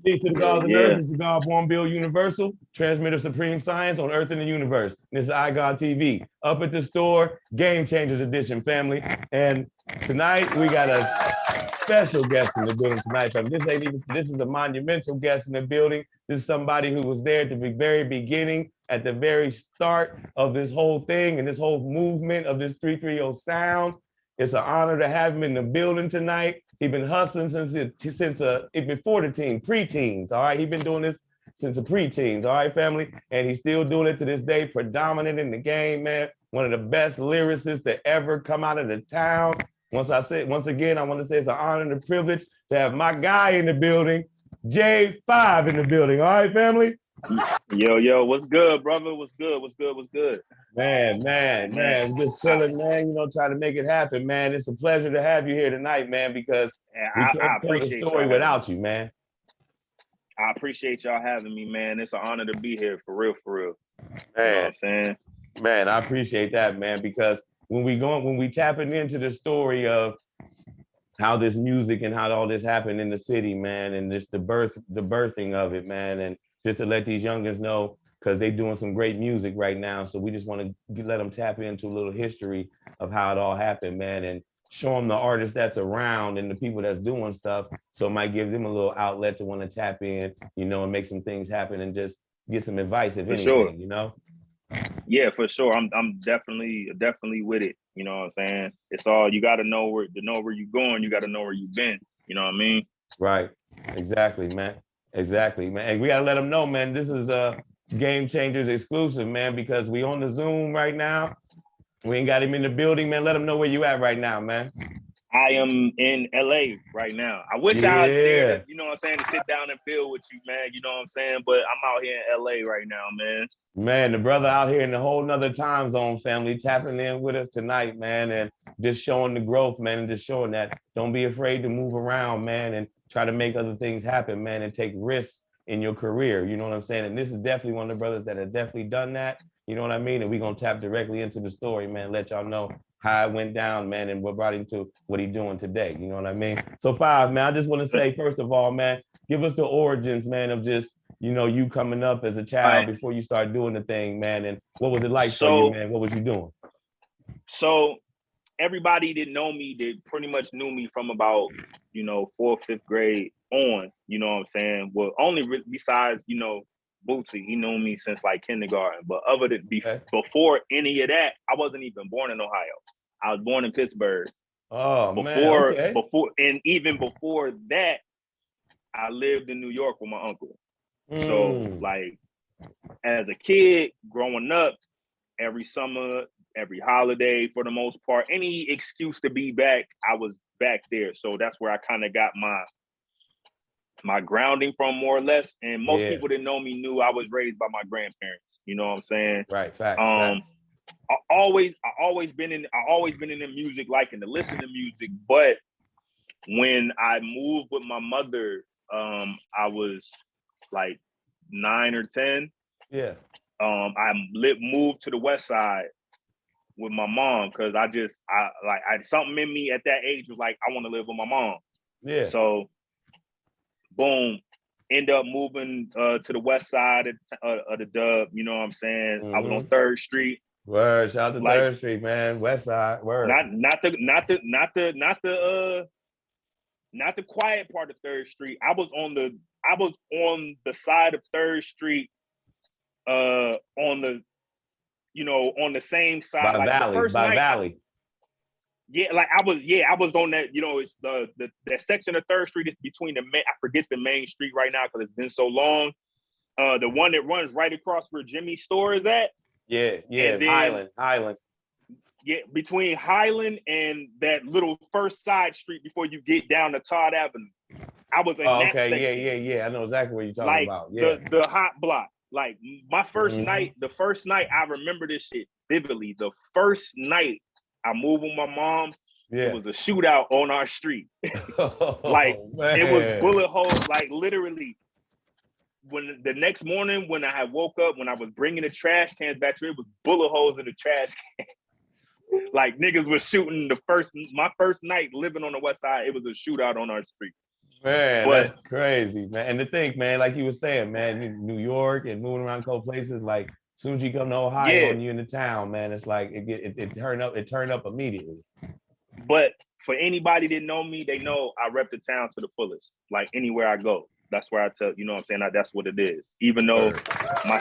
Peace to the Yeah, gods and yeah. nurses, the God born Bill Universal, transmitter supreme science on Earth and the universe. This is iGod TV. Up at the store, Game Changers Edition, family. And tonight we got a special guest in the building tonight, family. This is a monumental guest in the building. This is somebody who was there at the very beginning, at the very start of this whole thing and this whole movement of this 330 sound. It's an honor to have him in the building tonight. He's been hustling since before the team, pre-teens. All right, he's been doing this since the pre-teens. All right, family, and he's still doing it to this day. Predominant in the game, man. One of the best lyricists to ever come out of the town. Once again, I want to say it's an honor and a privilege to have my guy in the building, J5 in the building. All right, family. Yo, what's good, brother? What's good? Man, it's just chilling, man. Trying to make it happen, man. It's a pleasure to have you here tonight, man, because we I can't tell the story without you, man. I appreciate y'all having me, man. It's an honor to be here, for real. Man, you know what I'm saying? Man, I appreciate that, man, because when we tapping into the story of how this music and how all this happened in the city, man, and just the birthing of it, man, and just to let these youngins know, because they're doing some great music right now. So we just want to let them tap into a little history of how it all happened, man, and show them the artists that's around and the people that's doing stuff. So it might give them a little outlet to want to tap in, and make some things happen and just get some advice, if anything, Yeah, for sure. I'm definitely with it. You know what I'm saying? It's all, you got to know where you're going. You got to know where you've been. You know what I mean? Right. Exactly, man. And we got to let them know, man, this is a Game Changers exclusive, man, because we on the Zoom right now. We ain't got him in the building, man. Let him know where you at right now, man. I am in LA right now. I wish I was there to, you know what I'm saying, to sit down and build with you, man. You know what I'm saying? But I'm out here in LA right now, man. Man, the brother out here in a whole nother time zone, family, tapping in with us tonight, man, and just showing the growth, man, and just showing that don't be afraid to move around, man, and try to make other things happen, man, and take risks in your career. You know what I'm saying? And this is definitely one of the brothers that have definitely done that. You know what I mean? And we're going to tap directly into the story, man, let y'all know how it went down, man, and what brought him to what he's doing today. You know what I mean? So, Five, man, I just want to say, first of all, man, give us the origins, man, of just, you coming up as a child before you start doing the thing, man. And what was it like for you, man? What was you doing? So everybody that know me, they pretty much knew me from about, 4th, 5th grade on, you know what I'm saying? Well, only besides, Bootsy, he knew me since like kindergarten. But other than before any of that, I wasn't even born in Ohio. I was born in Pittsburgh. And even before that, I lived in New York with my uncle. So like as a kid growing up, every summer, every holiday, for the most part, any excuse to be back, I was back there. So that's where I kind of got my grounding from, more or less. And most people that know me knew I was raised by my grandparents. You know what I'm saying? Right. Facts. I always been in the music, liking to listen to music. But when I moved with my mother, I was like 9 or 10. Yeah. I moved to the West Side with my mom because something in me at that age was like, I want to live with my mom. Yeah. So, boom, end up moving to the West Side of the Dub. You know what I'm saying? I was on 3rd Street. Word, shout out to 3rd Street, man. West Side. Word. Not the quiet part of 3rd Street. I was on the side of 3rd Street, on the same side, by like Valley, the first by night. Valley. I was on that. It's that section of 3rd Street is between I forget the main street right now because it's been so long. The one that runs right across where Jimmy's store is at. Yeah. Then, Highland. Yeah, between Highland and that little first side street before you get down to Todd Avenue. I was in that section. Yeah. I know exactly what you're talking about. Yeah. The hot block. Like my first night, the first night, I remember this shit vividly. The first night I moved with my mom, it was a shootout on our street. It was bullet holes, like literally. When the next morning, when I had woke up, when I was bringing the trash cans back to it was bullet holes in the trash can. Like niggas was shooting my first night living on the West Side. It was a shootout on our street. Man, But that's crazy, man. And to think, man, like you were saying, man, in New York and moving around cold places, like as soon as you come to Ohio yeah, and you're in the town, man, it's like it turned up immediately. but for anybody that know me, they know I rep the town to the fullest. Like anywhere I go, that's where I tell you know what I'm saying. That's what it is. Even though my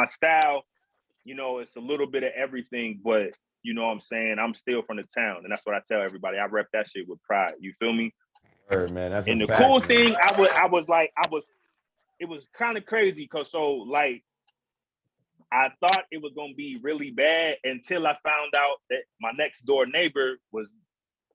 style, you know, it's a little bit of everything, but you know what I'm saying. I'm still from the town, and that's what I tell everybody. I rep that shit with pride. You feel me? Word, man, that's And a the fact, cool man. thing, it was kind of crazy because so like I thought it was gonna be really bad until I found out that my next door neighbor was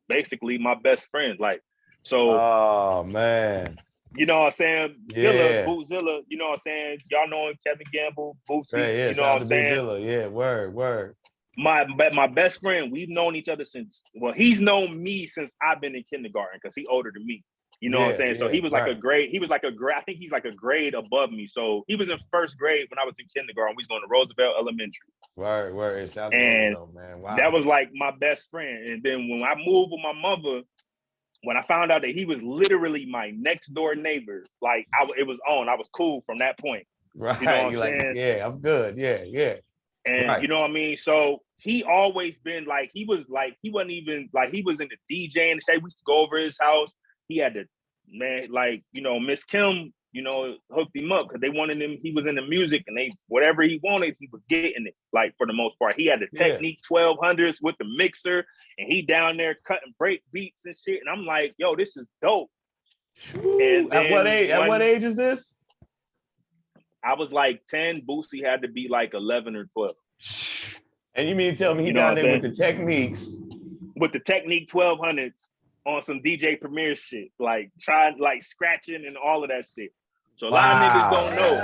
basically my best friend. Like, so Oh man, you know what I'm saying? Zilla, yeah, Bootzilla, you know what I'm saying? Y'all know him, Kevin Gamble, Bootsy, right, yeah. you know Shout what out I'm to saying? Bootzilla, yeah, word. My best friend, we've known each other since, well, he's known me since I've been in kindergarten because he's older than me. You know what I'm saying? So he was like right. a grade, I think he's like a grade above me. So he was in first grade when I was in kindergarten. We was going to Roosevelt Elementary. Word. Shout out to And Roosevelt, man. Wow. that was like my best friend. And then when I moved with my mother, when I found out that he was literally my next door neighbor, like it was on. I was cool from that point. Right. You know what I'm You're like, saying? yeah, I'm good. Yeah. And Right. you know what I mean? So he always been like, he wasn't even like, he was in the DJing shit. We used to go over his house. He had to, man, like, you know, Miss Kim, you know, hooked him up because they wanted him. He was in the music and whatever he wanted, he was getting it. Like for the most part, he had the Technique 1200s with the mixer and he down there cutting break beats and shit. And I'm like, yo, this is dope. And At what then age? At what age is this? I was like 10. Boosie had to be like 11 or 12. And you mean to tell me he You know down what there I'm with the Techniques? With the Technique 1200s on some DJ Premier shit, like trying, like scratching and all of that shit. So a lot of niggas don't know.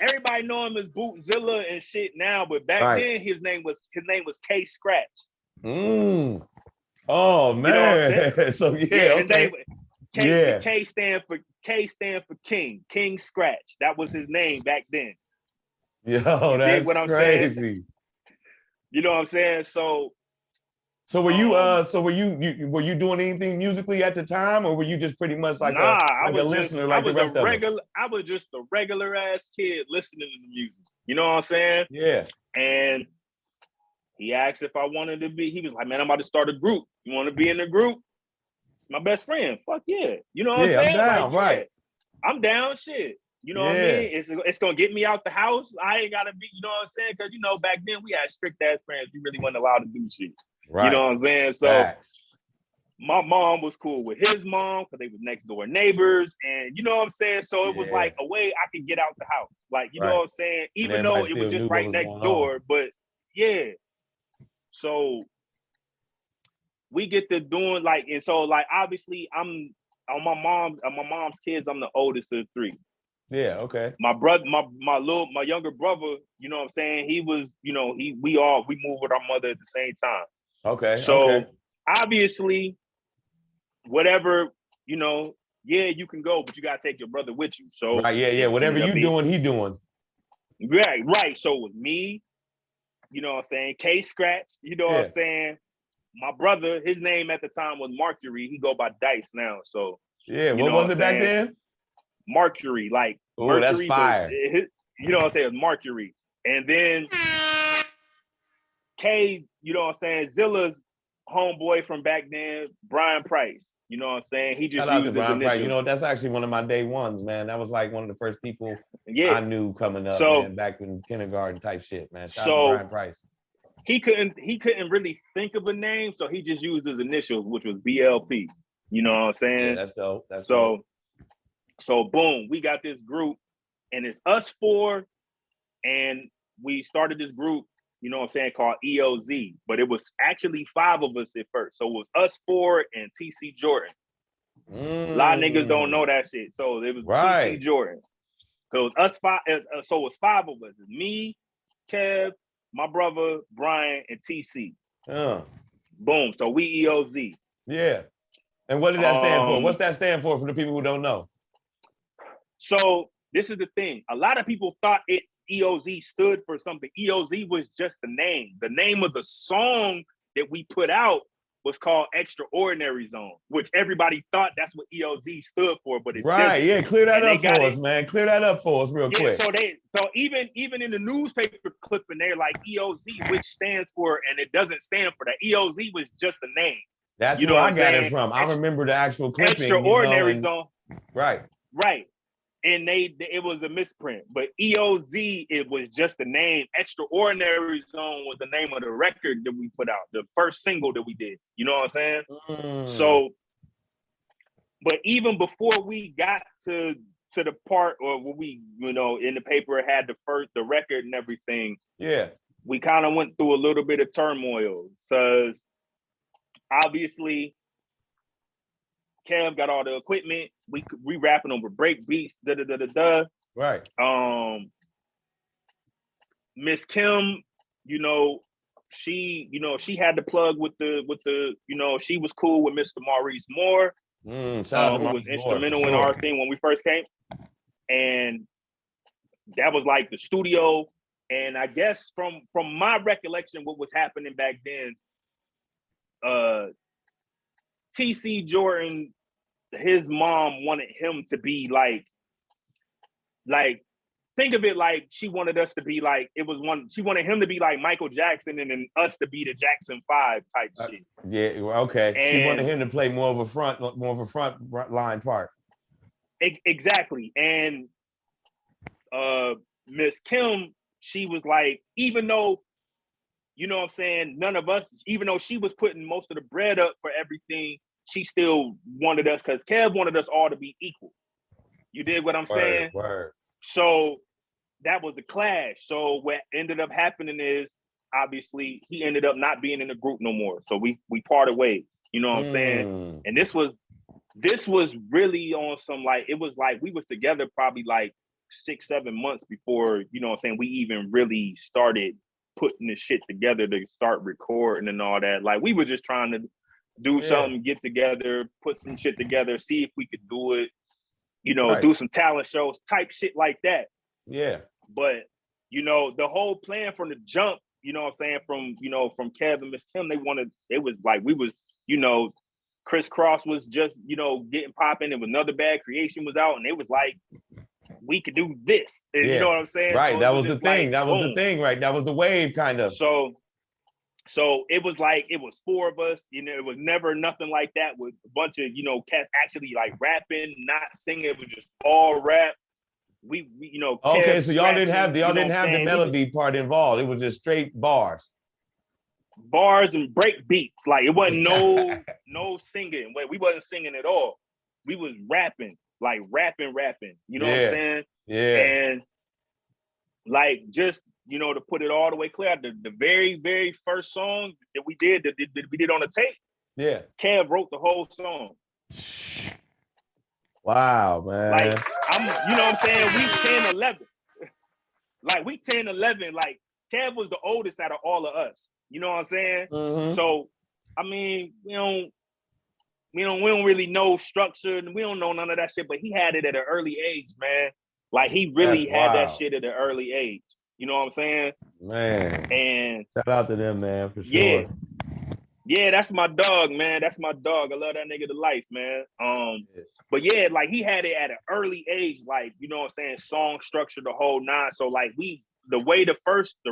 Everybody know him as Bootzilla and shit now, but back then his name was K Scratch. Oh man. You know what I'm saying? So okay. K stand for King Scratch. That was his name back then. Yo, you that's dig what I'm crazy. Saying? You know what I'm saying? So were you were you doing anything musically at the time, or were you just pretty much like a listener like the rest of us? I was just a regular ass kid listening to the music. You know what I'm saying? Yeah. And he asked if I wanted to be. He was like, "Man, I'm about to start a group. You want to be in the group?" It's my best friend. Fuck yeah. You know what I'm saying? I'm down. Like, right. Yeah, I'm down. Shit. You know what I mean? It's gonna get me out the house. I ain't gotta be. You know what I'm saying? Because you know back then we had strict ass parents. We really wasn't allowed to do shit. Right. You know what I'm saying? So my mom was cool with his mom because they were next door neighbors, and you know what I'm saying. So it was like a way I could get out the house. Like you know what I'm saying? Even though it was just right next door, but yeah. So we get to doing like, and so like obviously I'm on my mom's kids. I'm the oldest of the three. Yeah. Okay. My brother, my younger brother. You know what I'm saying? He was, you know, we moved with our mother at the same time. Okay. So obviously, whatever, you know, yeah, you can go, but you gotta take your brother with you. So whatever you doing, he doing. Right. So with me, you know what I'm saying, K Scratch, you know what I'm saying. My brother, his name at the time was Mercury. He go by Dice now. So what was it back then? Mercury, like that's Mercury, fire. But you know what I'm saying, it was Mercury. And then K, you know what I'm saying, Zilla's homeboy from back then, Brian Price. You know what I'm saying? He just used his initials. You know, that's actually one of my day ones, man. That was like one of the first people I knew coming up, man, back in kindergarten type shit, man. Shout out to Brian Price. He couldn't really think of a name, so he just used his initials, which was BLP. You know what I'm saying? Yeah, that's dope. That's dope. So boom, we got this group, and it's us four, and we started this group, you know what I'm saying, called EOZ, but it was actually 5 of us at first. So it was us 4 and TC Jordan. A lot of niggas don't know that shit. So it was TC Jordan. So it was us 5. So it was 5 of us. Me, Kev, my brother Brian, and TC. Boom. So we EOZ. Yeah. And what did that stand for? What's that stand for the people who don't know? So this is the thing. A lot of people thought EOZ stood for something. EOZ was just the name. The name of the song that we put out was called Extraordinary Zone, which everybody thought that's what EOZ stood for, but it Right. doesn't. Yeah. Clear that And they up got for it. us, man. Clear that up for us real Yeah, quick. so even in the newspaper clipping, they're like EOZ, which stands for, and it doesn't stand for that. EOZ was just a name. That's You know where what I I'm got saying? it from. I remember the actual clipping. Extraordinary Zone. Right. Right. And it was a misprint, but EOZ, it was just the name. Extraordinary Zone was the name of the record that we put out, the first single that we did. You know what I'm saying? So, but even before we got to the part, or when we, in the paper had the record and everything, yeah, we kind of went through a little bit of turmoil, because obviously Kev got all the equipment. We rapping over break beats, right. Miss Kim, she had the plug with the she was cool with Mr. Maurice Moore, Shout who out to was Maurice instrumental Moore, in our thing when we first came. And that was like the studio. And I guess from my recollection, what was happening back then, TC Jordan, his mom wanted him to be like think of it like she wanted us to be like, she wanted him to be like Michael Jackson, and then us to be the Jackson 5 type shit. Yeah, okay. And she wanted him to play more of a front line part. Exactly. And Miss Kim, she was like, even though, you know what I'm saying, none of us, even though she was putting most of the bread up for everything, she still wanted us, because Kev wanted us all to be equal. You dig what I'm saying? Word. So that was a clash. So what ended up happening is, obviously, he ended up not being in the group no more. So we parted ways. You know what I'm saying? And this was really on some, like, it was like we was together probably like 6-7 months before, you know what I'm saying, we even really started putting this shit together to start recording and all that. Like, we were just trying to do something, get together, put some shit together, see if we could do it, do some talent shows type shit like that. Yeah. But, the whole plan from the jump, you know what I'm saying, from Kev and Miss Kim, it was like, we was, Chris Cross was just, getting popping, and Another Bad Creation was out, and it was like, we could do this. And you know what I'm saying? Right. So that was the thing. Like, that was the thing, right? That was the wave, kind of. So it was like, it was 4 of us, it was never nothing like that with a bunch of, cats actually like rapping, not singing. It was just all rap. We okay, Kev so y'all didn't have the the melody part involved. It was just straight bars and break beats. Like, it wasn't no singing. We wasn't singing at all. We was rapping, like rapping. You know what I'm saying? Yeah. And like, just, to put it all the way clear, the very, very first song that we did, that we did on the tape, yeah, Kev wrote the whole song. Wow, man. Like, you know what I'm saying? We 10, 11. Like, we 10, 11. Like, Kev was the oldest out of all of us. You know what I'm saying? Mm-hmm. So, I mean, we don't really know structure, and we don't know none of that shit, but he had it at an early age, man. Like, he really had that shit at an early age. You know what I'm saying? Man. And shout out to them, man, for sure. Yeah, that's my dog, man. That's my dog. I love that nigga to life, man. But yeah, like, he had it at an early age, like, you know what I'm saying, song structure, the whole 9. So like, the way the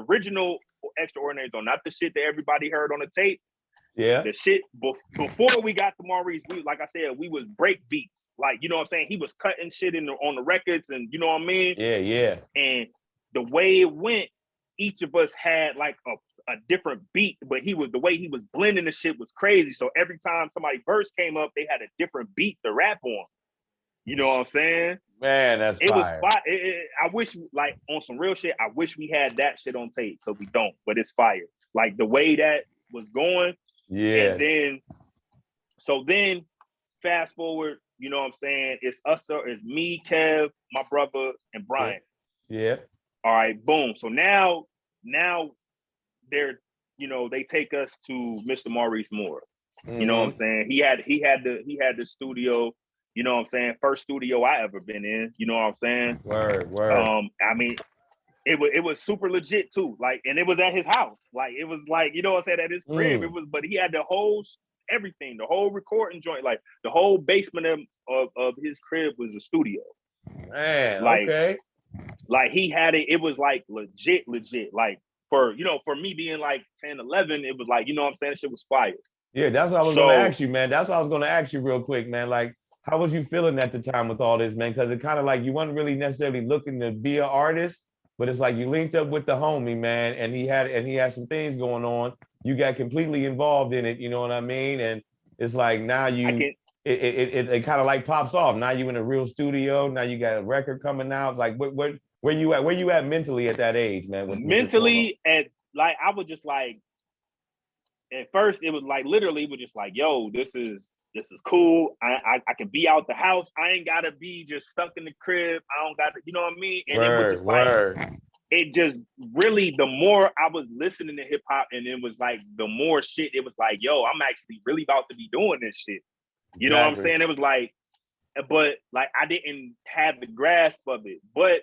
original Extraordinary Zone, not the shit that everybody heard on the tape. Yeah. The shit before we got to Maurice, like I said, we was break beats. Like, you know what I'm saying? He was cutting shit on the records, and you know what I mean? Yeah. And the way it went, each of us had like a different beat, but the way he was blending the shit was crazy. So every time somebody verse came up, they had a different beat to rap on. You know what I'm saying? Man, that's fire. It was fire. I wish, like, on some real shit, I wish we had that shit on tape, because we don't, but it's fire. Like, the way that was going. Yeah. And then fast forward, you know what I'm saying? It's me, Kev, my brother, and Brian. Yeah. All right, boom. So now they're, they take us to Mr. Maurice Moore. Mm-hmm. You know what I'm saying? He had the studio, you know what I'm saying? First studio I ever been in, you know what I'm saying? Word. I mean, it was super legit too. Like, and it was at his house. Like, it was like, you know what I'm saying, at his crib. It was, but he had the whole everything, the whole recording joint, like the whole basement of his crib was a studio. Man, like, okay. Like he had it, it was like legit. Like for me being like 10, 11, it was like, you know what I'm saying? That shit was fire. Yeah, that's what I was So, gonna ask you, man. That's what I was gonna ask you real quick, man. Like, how was you feeling at the time with all this, man? Because it kind of like you weren't really necessarily looking to be an artist, but it's like you linked up with the homie, man, and he had some things going on. You got completely involved in it, you know what I mean? And it's like now it kind of like pops off. Now you in a real studio. Now you got a record coming out. It's like where you at? Where you at mentally at that age, man? mentally, at like I was just like, at first it was like literally, it was just like, yo, this is cool. I can be out the house. I ain't gotta be just stuck in the crib. I don't gotta, you know what I mean? And it was just like, it just really, the more I was listening to hip hop, and it was like the more shit, it was like, yo, I'm actually really about to be doing this shit. You know what I'm saying? It was like, but like I didn't have the grasp of it. But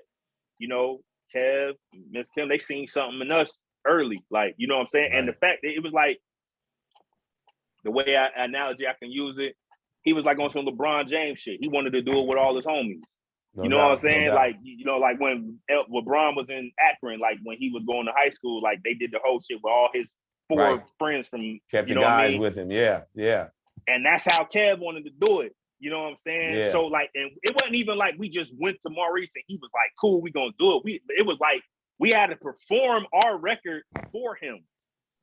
you know, Kev, Miss Kim, they seen something in us early. Like, you know what I'm saying? Right. And the fact that it was like, the way analogy I can use it, he was like on some LeBron James shit. He wanted to do it with all his homies. You know what I'm saying? Like, you know, like when LeBron was in Akron, like when he was going to high school, like they did the whole shit with all his four friends from, kept the guys with him. Yeah, yeah. And that's how Kev wanted to do it. You know what I'm saying? Yeah. So like, and it wasn't even like we just went to Maurice and he was like, cool, we gonna do it. It was like we had to perform our record for him.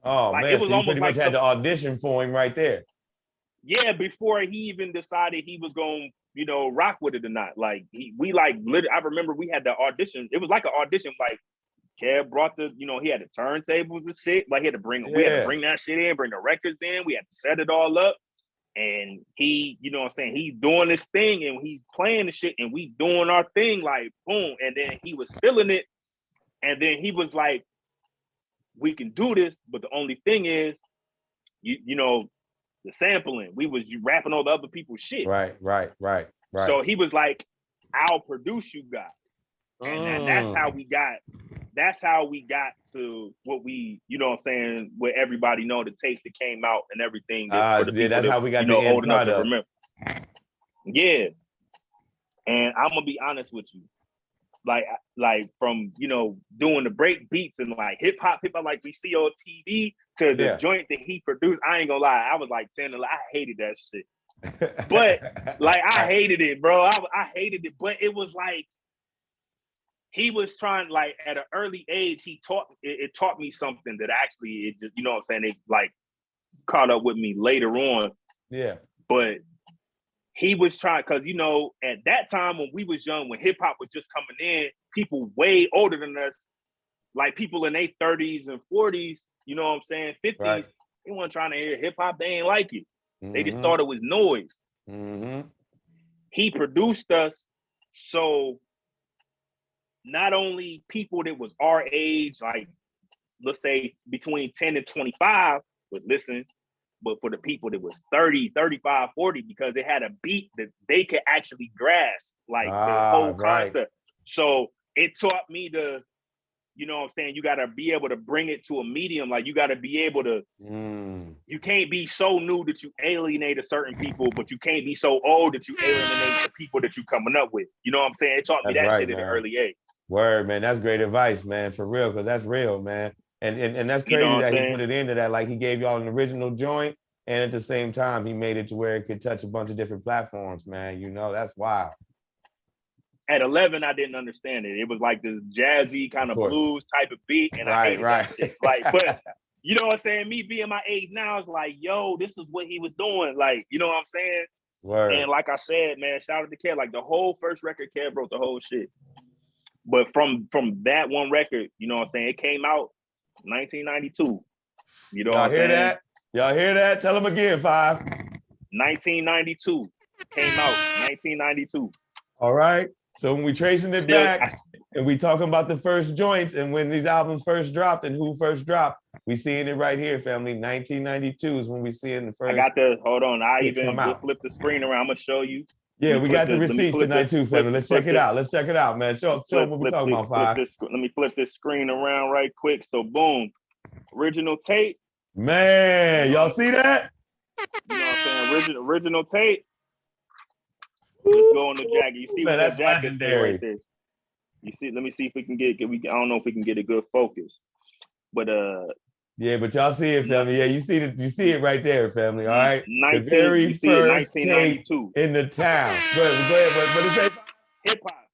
Oh like, man, it was so you pretty much had to audition for him right there. Yeah, before he even decided he was gonna, you know, rock with it or not. Like we like literally, I remember we had the audition. It was like an audition. Like Kev brought the, you know, he had the turntables and shit. Like we had to bring that shit in, bring the records in. We had to set it all up. And he, you know what I'm saying, he's doing this thing and he's playing the shit and we doing our thing, like boom. And then he was feeling it. And then he was like, we can do this, but the only thing is, you know, the sampling. We was rapping all the other people's shit. Right. So he was like, I'll produce you guys. And that's how we got to what we, you know what I'm saying, what everybody know, the tape that came out and everything. That's how we got, you know, the old enough to remember. Yeah. And I'm gonna be honest with you. Like from, you know, doing the break beats and like hip hop like we see on TV to the joint that he produced, I ain't gonna lie, I was like 10 and I hated that shit. But like I hated it, bro. I hated it, but it was like he was trying, like at an early age, it taught me something that actually, it just, you know what I'm saying, it like caught up with me later on. Yeah. But he was trying, because, you know, at that time when we was young, when hip hop was just coming in, people way older than us, like people in their 30s and 40s, you know what I'm saying, 50s, they weren't trying to hear hip hop. They ain't like it. Mm-hmm. They just thought it was noise. Mm-hmm. He produced us, so not only people that was our age, like let's say between 10 and 25 would listen, but for the people that was 30, 35, 40, because they had a beat that they could actually grasp, like the whole concept. So it taught me to, you know what I'm saying, you got to be able to bring it to a medium. Like you got to be able to, you can't be so new that you alienate a certain people, but you can't be so old that you alienate the people that you coming up with. You know what I'm saying? It taught me that shit at an early age. Word, man. That's great advice, man, for real, because that's real, man. And that's crazy, you know, that he put it into that. Like he gave y'all an original joint, and at the same time, he made it to where it could touch a bunch of different platforms, man. You know, that's wild. At 11, I didn't understand it. It was like this jazzy kind of blues type of beat, and I hated that shit. Like, but you know what I'm saying? Me being my age now, it's like, yo, this is what he was doing. Like, you know what I'm saying? Word. And like I said, man, shout out to Kev. Like the whole first record, Kev wrote the whole shit. But from that one record, you know what I'm saying, it came out 1992. You know what I'm saying? That? Y'all hear that? Tell them again, 5. 1992. Came out 1992. All right. So when we tracing it back and we talking about the first joints and when these albums first dropped and who first dropped, we seeing it right here, family. 1992 is when we seeing the first. I got the, hold on. I even flip the screen around. I'm going to show you. Yeah, we got the receipts tonight too, family. Let's check it out. Let's check it out, man. Show what we're talking about, 5. Let me flip this screen around right quick. So boom, original tape. Man, y'all see that? You know what I'm saying? Original tape. Let's go on the jacket. You see Man, what that that's jacket say right legendary. there? You see? Let me see if we can get. I don't know if we can get a good focus, but Yeah, but y'all see it, family. Yeah, you see it right there, family. All right. The 19. You very see it, first tape 1992. in the town. Go ahead. What is it? Hip hop,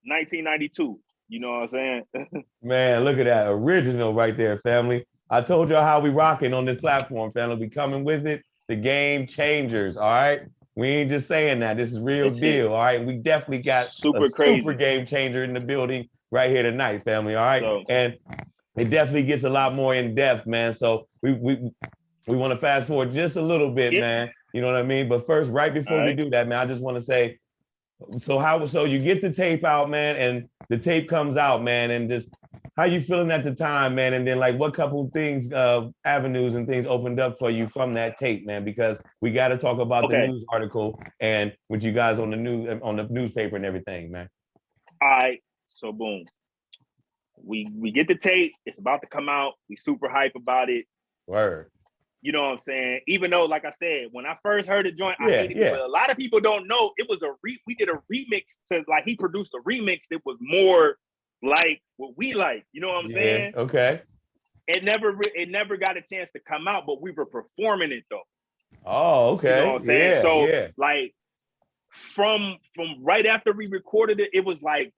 1992. You know what I'm saying? Man, look at that. Original right there, family. I told y'all how we rocking on this platform, family. We coming with it. The game changers. All right. We ain't just saying that. This is real deal. All right. We definitely got a super super crazy game changer in the building right here tonight, family. All right. So, and it definitely gets a lot more in depth, man. So we want to fast forward just a little bit, man. You know what I mean? But first, right before we do that, man, I just want to say, so you get the tape out, man, and the tape comes out, man, and just how you feeling at the time, man, and then like what couple things, avenues and things opened up for you from that tape, man, because we got to talk about the news article and with you guys on the newspaper and everything, man. All right, so boom. We get the tape. It's about to come out. We super hype about it. Word. You know what I'm saying? Even though, like I said, when I first heard the joint, I hated it. But a lot of people don't know it was we did a remix to, like, he produced a remix that was more like what we like. You know what I'm saying? Okay. It never got a chance to come out, but we were performing it though. Oh, okay. You know what I'm saying? So like from right after we recorded it, it was like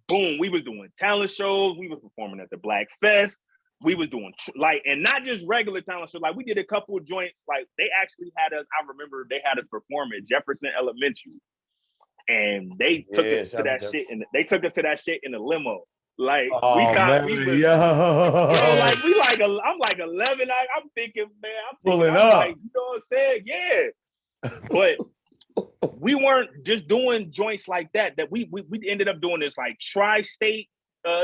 boom, we was doing talent shows, we was performing at the Black Fest, we was doing like, and not just regular talent shows, like we did a couple of joints, like they actually had us, I remember they had us perform at Jefferson Elementary, and they took us to that shit, and they took us to that shit in a limo. Like we was, like we like, I'm like 11, I'm thinking, man, pulling up. Like, you know what I'm saying? Yeah. But we weren't just doing joints like that. We ended up doing this like tri-state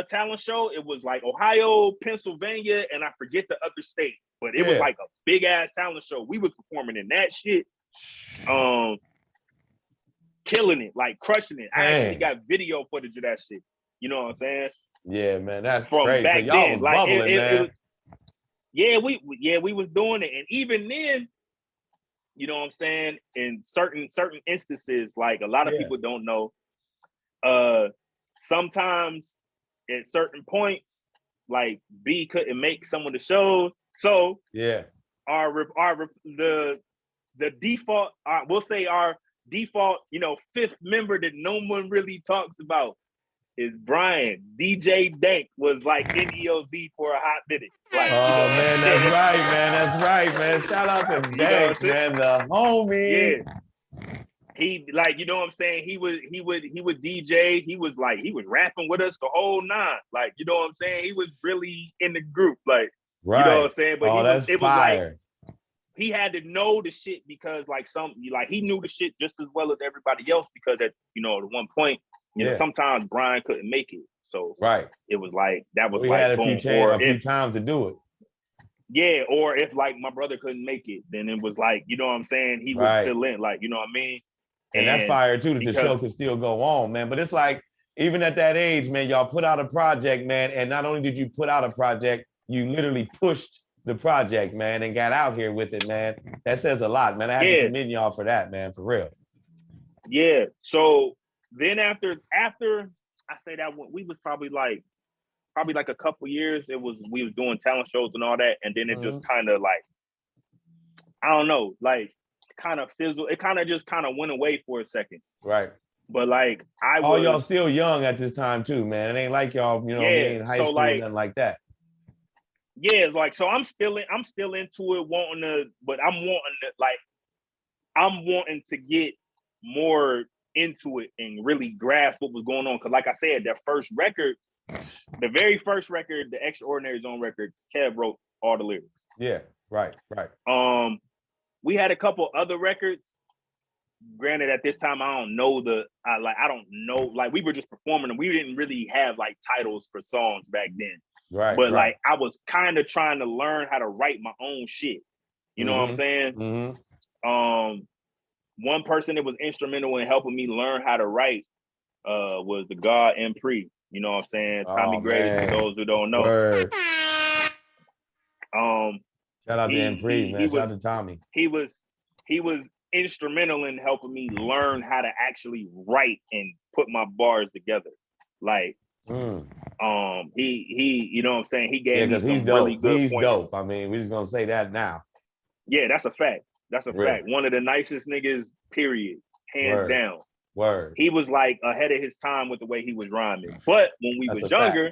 talent show. It was like Ohio, Pennsylvania, and I forget the other state. But it was like a big ass talent show. We was performing in that shit, killing it, like crushing it. I actually got video footage of that shit. You know what I'm saying? Yeah, man, that's from crazy. back so y'all then. Was bubbling, man. We was doing it, and even then, you know what I'm saying? In certain instances, like a lot of people don't know, sometimes at certain points, like B couldn't make some of the shows. So the default, we'll say our default, you know, fifth member that no one really talks about is Brian. DJ Dank was like in EOZ for a hot minute. Like, man, that's right, man. Shout out to Dank, man, the homie. Yeah. He, like, you know what I'm saying? He would DJ. He was rapping with us the whole nine. Like, you know what I'm saying? He was really in the group. Like, you know what I'm saying? But it was like, he had to know the shit because he knew the shit just as well as everybody else, because at one point, you know, sometimes Brian couldn't make it. So it was like, that was had a few times to do it. Yeah, or if like my brother couldn't make it, then it was like, you know what I'm saying? He would fill in, like, you know what I mean? And that's fire too, that the show can still go on, man. But it's like, even at that age, man, y'all put out a project, man. And not only did you put out a project, you literally pushed the project, man, and got out here with it, man. That says a lot, man. I have to commend y'all for that, man, for real. Yeah. So then after I say that, we was probably like a couple years, we was doing talent shows and all that, and then it just kind of like, I don't know, like kind of fizzled. It kind of just went away for a second. Right. But like y'all still young at this time too, man. It ain't like y'all, you know, in high school or nothing like that. Yeah, it's like, so I'm still into it, but I'm wanting to get more into it and really grasp what was going on. Cause like I said, that first record, the very first record, the Extraordinary Zone record, Kev wrote all the lyrics. Yeah, right. We had a couple other records. Granted, at this time, I don't know, like we were just performing and we didn't really have like titles for songs back then. Right. But like, I was kind of trying to learn how to write my own shit. You know what I'm saying? One person that was instrumental in helping me learn how to write was the God Pre. You know what I'm saying? Tommy Grace, for those who don't know. Word. Shout out to Pre, man. Shout out to Tommy. He was he was instrumental in helping me learn how to actually write and put my bars together. Like, he, you know what I'm saying? He gave me some really good He's pointers. dope. I mean, we're just gonna say that now. Yeah, that's a fact. That's a fact. One of the nicest niggas, period. Hands down. Word. He was like ahead of his time with the way he was rhyming. But when we was younger,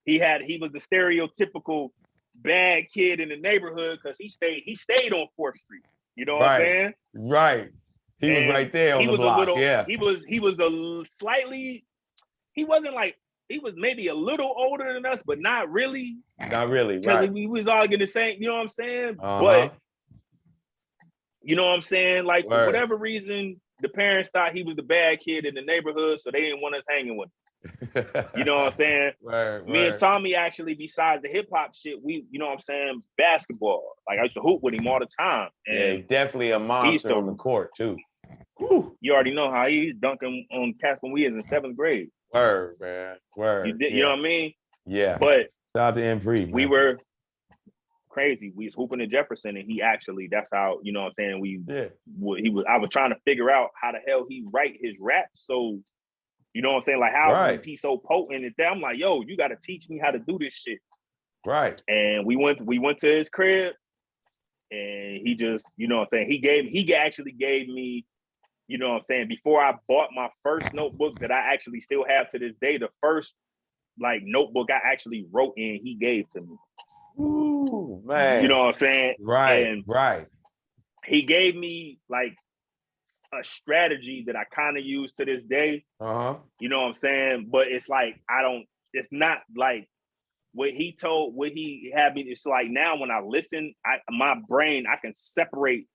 he was the stereotypical bad kid in the neighborhood because he stayed on 4th Street. You know what I'm saying? Right. He was right there on the block. He was a slightly, he wasn't like, he was maybe a little older than us, but not really. Not really, because we was all getting the same, you know what I'm saying? But you know what I'm saying? Like, for whatever reason, the parents thought he was the bad kid in the neighborhood, so they didn't want us hanging with him. You know what I'm saying? Me and Tommy, actually, besides the hip hop shit, we, you know what I'm saying, basketball. Like, I used to hoop with him all the time. And definitely a monster on the court too. Whew. You already know how he's dunking on cats when we was in 7th grade. Word, man. Word. You know what I mean? Yeah. But shout out to Impree. We were crazy. We was hooping in Jefferson, and he actually, that's how, you know what I'm saying, I was trying to figure out how the hell he write his rap. So, you know what I'm saying? Like, how is he so potent at that? I'm like, yo, you got to teach me how to do this shit. Right. And we went to his crib, and he just, you know what I'm saying, he actually gave me, you know what I'm saying, before I bought my first notebook that I actually still have to this day, the first like notebook I actually wrote in, he gave to me. Ooh, man. You know what I'm saying? Right. And right. He gave me like a strategy that I kind of use to this day. You know what I'm saying? But it's like, it's not like what he had me. It's like now when I listen, my brain, I can separate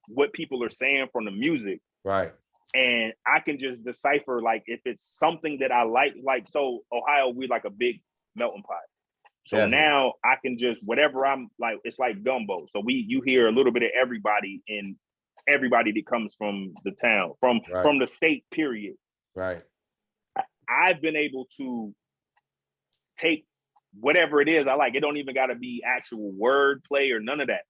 what people are saying from the music. Right. And I can just decipher, like, if it's something that I like, so Ohio, we like a big melting pot. So Definitely. Now I can just, whatever I'm like, it's like gumbo. So you hear a little bit of everybody, and everybody that comes from the town, from the state, period. Right. I've been able to take whatever it is I like. It don't even got to be actual word play or none of that.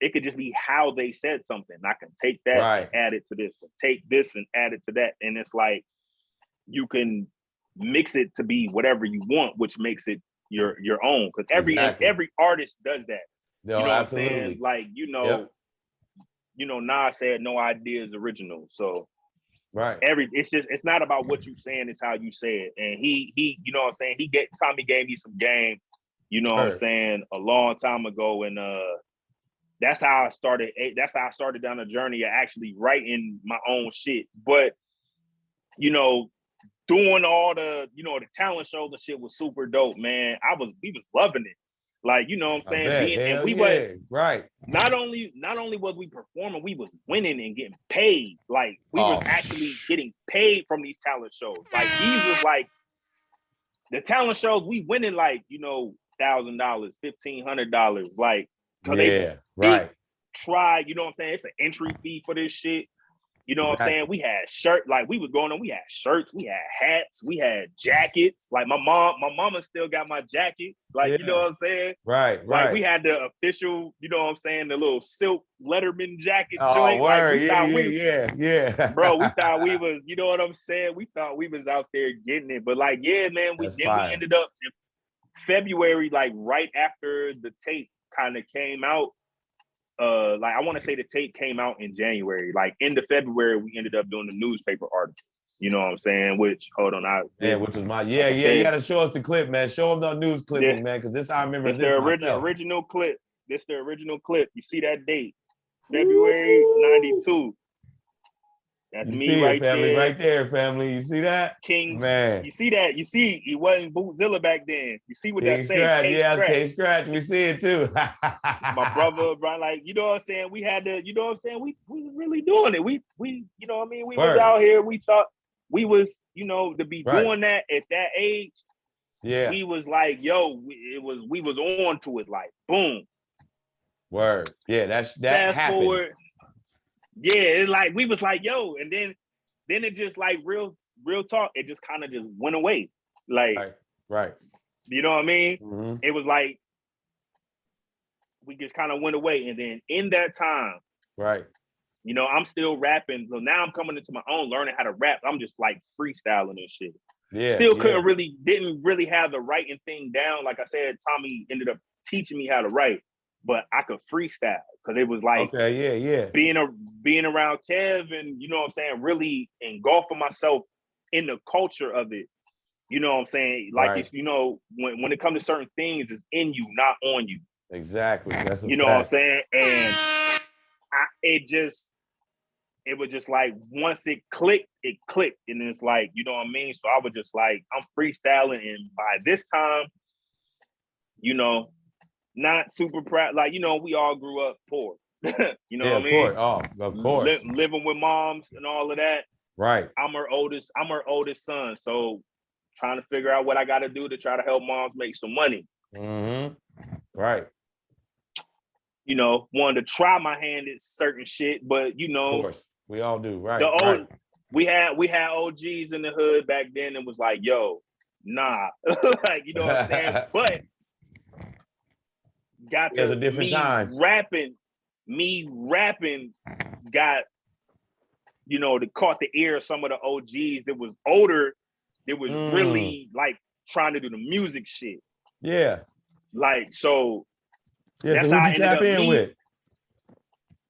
It could just be how they said something. I can take that and add it to this, and take this and add it to that. And it's like, you can mix it to be whatever you want, which makes it your own. Because every artist does that. No, you know absolutely. what I'm saying? Like, you know, Nas said no idea is original. So it's not about what you saying, it's how you say it. And he you know what I'm saying, Tommy gave me some game, you know what I'm saying, a long time ago. And that's how I started. That's how I started down the journey of actually writing my own shit. But, you know, doing all the, you know, the talent shows and shit was super dope, man. We was loving it. Like, you know what I'm saying? Not only was we performing, we was winning and getting paid. Like, we was actually getting paid from these talent shows. Like, these was like the talent shows we winning, like, you know, $1,000, $1,500, like, because they try, you know what I'm saying? It's an entry fee for this shit. You know what I'm saying? We had shirts, like, we had shirts, we had hats, we had jackets. Like, my mama still got my jacket. Like, you know what I'm saying? Like, we had the official, you know what I'm saying, the little silk Letterman jacket joint. Word. Like, bro, we thought we was, you know what I'm saying? We thought we was out there getting it. But, like, yeah, man, we ended up in February, like, right after the tape kind of came out. Like, I want to say the tape came out in January. Like, end of February, we ended up doing the newspaper article. You know what I'm saying? Which, hold on, which is my you got to show us the clip, man. Show them the news clipping, man, because this, I remember this original clip. This the original clip. You see that date, February '92. That's me right there. Right there, family. You see that? Kings, man. You see that? You see, he wasn't Bootzilla back then. You see what that say? K-Scratch. We see it too. My brother, Brian, like, you know what I'm saying? We had to, you know what I'm saying? We was really doing it. We, you know what I mean? We was out here. We thought we was, you know, to be doing that at that age. Yeah. We was like, yo, we was on to it, like, boom. Word. Yeah, that Fast happened. Forward. Yeah, it's like, we was like, yo, and then it just, like, real talk, it just kind of just went away. Like, you know what I mean? Mm-hmm. It was like, we just kind of went away. And then in that time, Right. You know, I'm still rapping. So now I'm coming into my own, learning how to rap. I'm just like freestyling and shit. Yeah. Still yeah. didn't really have the writing thing down. Like I said, Tommy ended up teaching me how to write, but I could freestyle because it was like Okay. Yeah. being around Kev and, you know what I'm saying, really engulfing myself in the culture of it. You know what I'm saying? Like, Right. it's, you know, when it comes to certain things, it's in you, not on you. Exactly. That's a You know what I'm saying? And it was just like, once it clicked. And it's like, you know what I mean? So I was just like, I'm freestyling. And by this time, you know, not super proud. Like, you know, we all grew up poor. You know what I mean? Of course. Living with moms and all of that. Right. I'm her oldest son. So trying to figure out what I got to do to try to help moms make some money. Right. You know, wanted to try my hand at certain shit, but you know, of course, we all do. Right. We had OGs in the hood back then and was like, yo, nah. Like, you know what I'm saying? But got a different time. Me rapping got, you know, caught the ear of some of the OGs that was older, that was really like trying to do the music shit. Yeah. Like, so that's how I ended up with.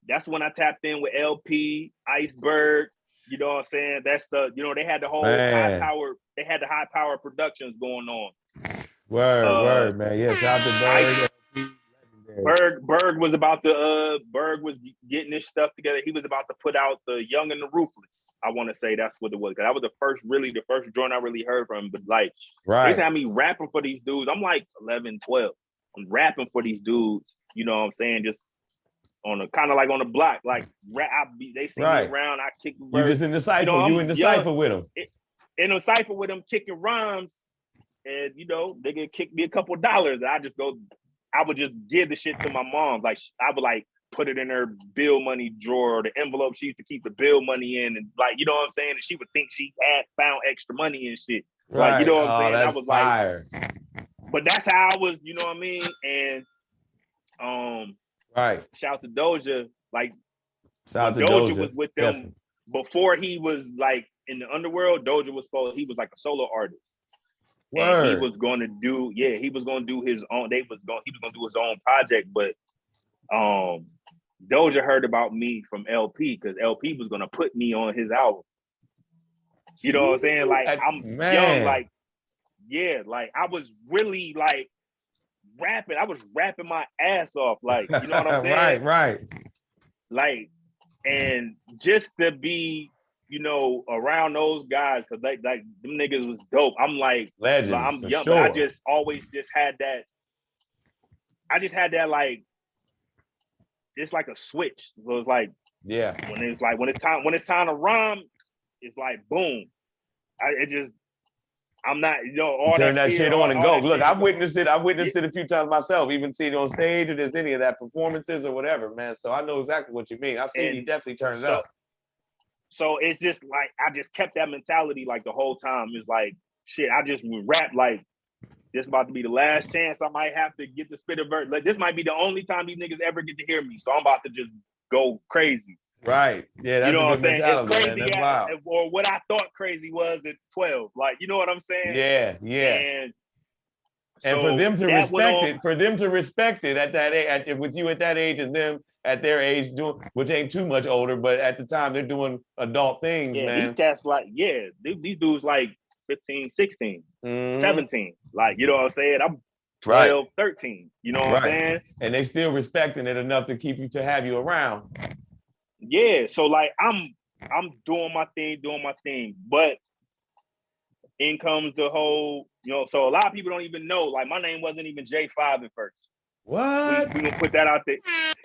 That's when I tapped in with LP, Iceberg. You know what I'm saying? That's the, you know, they had the whole high power productions going on. Word, man. Yeah, shout out to Berg. Berg was about to Berg was getting his stuff together. He was about to put out the Young and the Ruthless. I want to say that's what it was. Cause that was the first joint I really heard from him. But like, they had me rapping for these dudes. I'm like 11, 12. I'm rapping for these dudes. You know what I'm saying? Just on a kind of like on the block, like they see me around, I kick the You just in the cipher, you in the cipher with them. In the cipher with them, kicking rhymes, and you know, they could kick me a couple dollars. And I would just give the shit to my mom. Like, I would like put it in her bill money drawer, or the envelope she used to keep the bill money in, and like, you know what I'm saying? And she would think she had found extra money and shit. Like, you know what I'm saying? That's I was fire. like, but that's how I was, you know what I mean? And shout to Doja. Like, Doja was with them definitely. Before he was like in the underworld. Doja was he was like a solo artist. Word. And he was going to do, he was going to do his own. He was going to do his own project, but Doja heard about me from LP because LP was going to put me on his album. You know what I'm saying? Like, I'm young, like, like I was really like rapping. I was rapping my ass off, like, you know what I'm saying? Right. Like, and just to be, you know, around those guys, because like them niggas was dope. I'm like, legends. I'm young, sure. but I just always had that. I just had that, like, it's like a switch. So it's like, when it's time to rhyme, it's like boom. I'm not, you know, all turn that shit on and go. Look, I've witnessed it. I've witnessed it a few times myself, even seen it on stage or there's any of that performances or whatever, man. So I know exactly what you mean. I've seen you definitely turn it up. So it's just like, I just kept that mentality like the whole time. It's like, shit, I just would rap like, this about to be the last chance I might have to get to spit a verse. Like, this might be the only time these niggas ever get to hear me. So I'm about to just go crazy. Right. Yeah, that's, you know a what I'm saying? Mentality, it's crazy, man. That's wild. Or what I thought crazy was at 12. Like, you know what I'm saying? Yeah. And so for them to respect it, at that age, with you at that age and them at their age doing, which ain't too much older, but at the time they're doing adult things, man. These cats like, these dudes like 15, 16, 17. Like, you know what I'm saying? I'm 12, 13. You know what I'm saying? And they still respecting it enough to keep you, to have you around. Yeah. So like, I'm doing my thing, but in comes the whole, you know, so a lot of people don't even know, like, my name wasn't even J5 at first. What? We gonna put that out there.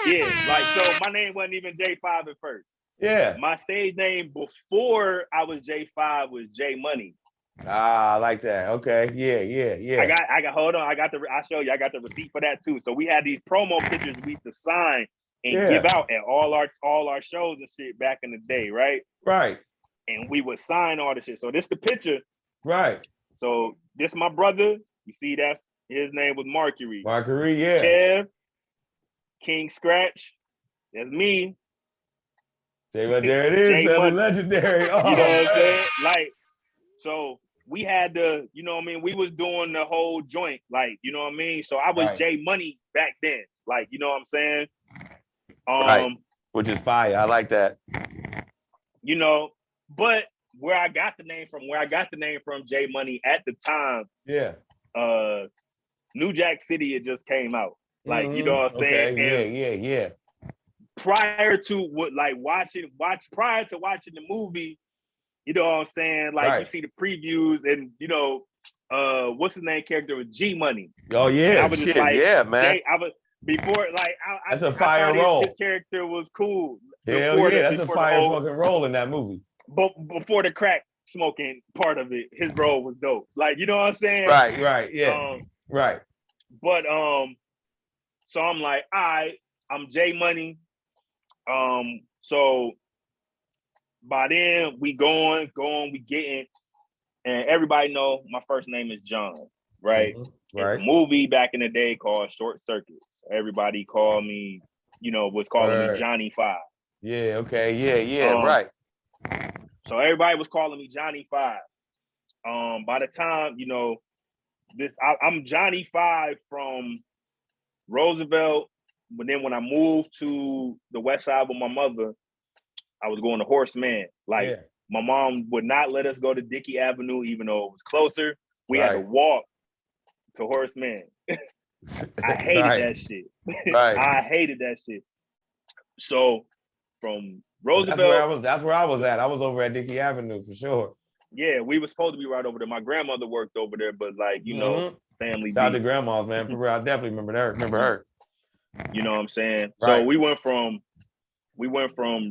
Yeah, like, so my name wasn't even J5 at first. Yeah. My stage name before I was J5 was J Money. Ah, I like that. Okay. Yeah. I got hold on. I'll show you. I got the receipt for that too. So we had these promo pictures we used to sign and give out at all our shows and shit back in the day, right? Right. And we would sign all the shit. So this the picture. Right. So this my brother. You see, that's his name was Mercury. Mercury, yeah. Kev, King Scratch. That's me. There it is, J family Money. legendary. Oh, You know what I'm man. saying? Like, so we had to, you know what I mean? We was doing the whole joint, like, you know what I mean? So I was Right. J Money back then. Like, you know what I'm saying? Right. Which is fire. I like that. You know, but where I got the name from, J Money at the time, Yeah. New Jack City, it just came out. Like, you know what I'm saying? Okay. And Yeah. prior to prior to watching the movie, you know what I'm saying? Like, Right. you see the previews and, you know, what's his name character was G Money. Oh, yeah. And I was just like, yeah, man. before, like, That's a I fire thought role. his character was cool. Hell yeah. That's a fire fucking role in that movie. But before the crack smoking part of it, his role was dope. Like, you know what I'm saying? Right. Yeah. Right. But so I'm like, all right, I'm J Money. So by then we we getting, and everybody know my first name is John, right? There's a movie back in the day called Short Circuit. So everybody called me, you know, was calling me Johnny Five. Yeah, okay, yeah, right. So everybody was calling me Johnny Five. By the time, you know, I'm Johnny Five from Roosevelt, but then when I moved to the west side with my mother, I was going to Horseman. Like, my mom would not let us go to Dickey Avenue, even though it was closer. We had to walk to Horseman. I hated that shit. I hated that shit. So from Roosevelt, that's where I was at. I was over at Dickey Avenue for sure. Yeah, we were supposed to be right over there. My grandmother worked over there, but like, you know, family. Shout out to grandmas, man. For real, I definitely remember her. You know what I'm saying? So we went from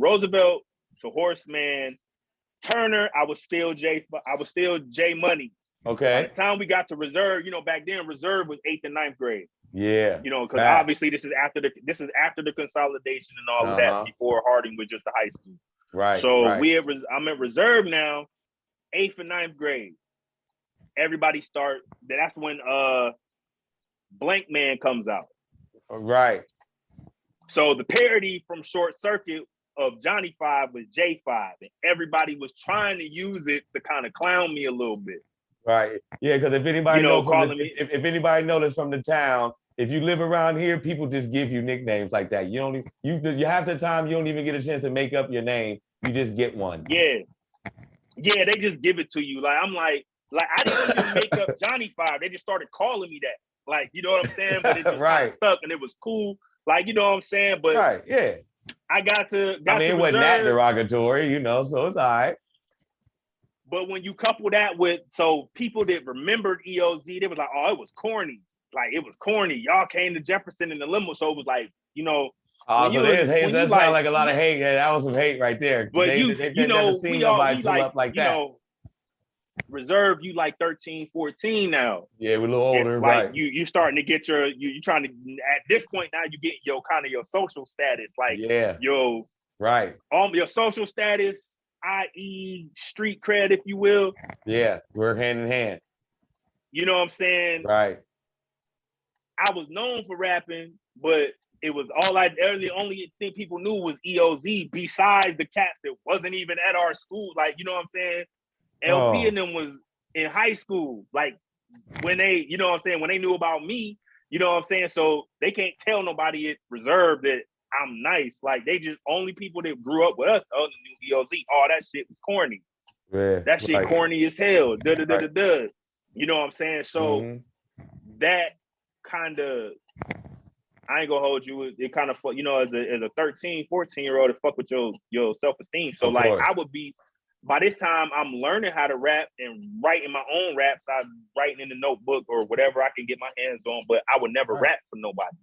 Roosevelt to Horseman, Turner. I was still J Money. Okay. By the time we got to Reserve, you know, back then Reserve was 8th and 9th grade. Yeah. You know, because obviously this is after the consolidation and all of that. Before Harding was just a high school. Right. So I'm at Reserve now, 8th and 9th grade. Everybody start. That's when Blank Man comes out. Right. So the parody from Short Circuit of Johnny Five was J5, and everybody was trying to use it to kind of clown me a little bit. Right. Yeah, because if anybody if anybody knows from the town, if you live around here, people just give you nicknames like that. You half the time you don't even get a chance to make up your name. You just get one. Yeah, they just give it to you. Like, I'm like I didn't even make up Johnny Five. They just started calling me that. Like, you know what I'm saying? But it just kind of stuck, and it was cool. Like, you know what I'm saying? But I got to. It wasn't that derogatory, you know, so it's all right. But when you couple that with, so people that remembered EOZ, they was like, oh, it was corny. Like, it was corny. Y'all came to Jefferson in the limo, so it was like, you know. Oh, so there's hate. That sounds like a lot of hate. Yeah, that was some hate right there. But they've never seen nobody pull up like that. Know, Reserve, you like 13, 14 now. Yeah, we're a little older, it's right? Like you starting to get you trying to, at this point now, you get your kind of your social status, like your social status, i.e. street cred, if you will. Yeah, we're hand in hand. You know what I'm saying? Right. I was known for rapping, but it was the only thing people knew was EOZ, besides the cats that wasn't even at our school. Like, you know what I'm saying? LP and them was in high school. Like, when they, you know what I'm saying, when they knew about me, you know what I'm saying? So they can't tell nobody at Reserve that I'm nice. Like, they just, only people that grew up with us, other than EOZ, all that shit was corny. Yeah, that shit corny as hell. You know what I'm saying? So that kind of, I ain't gonna hold you. It kind of, you know, as a 13, 14-year-old, it fuck with your self-esteem. So like, I would be, by this time, I'm learning how to rap and writing my own raps. I'm writing in the notebook or whatever I can get my hands on, but I would never rap for nobody.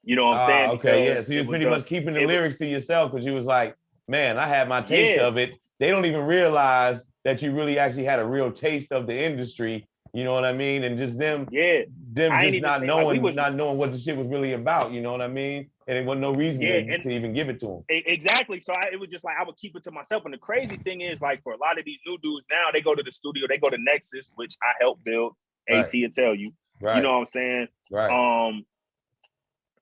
You know what I'm saying? Okay, yeah. So you was pretty much keeping the lyrics to yourself, because you was like, man, I had my taste of it. They don't even realize that you really actually had a real taste of the industry. You know what I mean? And just them just not knowing what the shit was really about. You know what I mean? And it wasn't no reason to even give it to them. Exactly. So it was just like, I would keep it to myself. And the crazy thing is, like, for a lot of these new dudes now, they go to the studio, they go to Nexus, which I helped build. AT will tell you. You know what I'm saying? Right.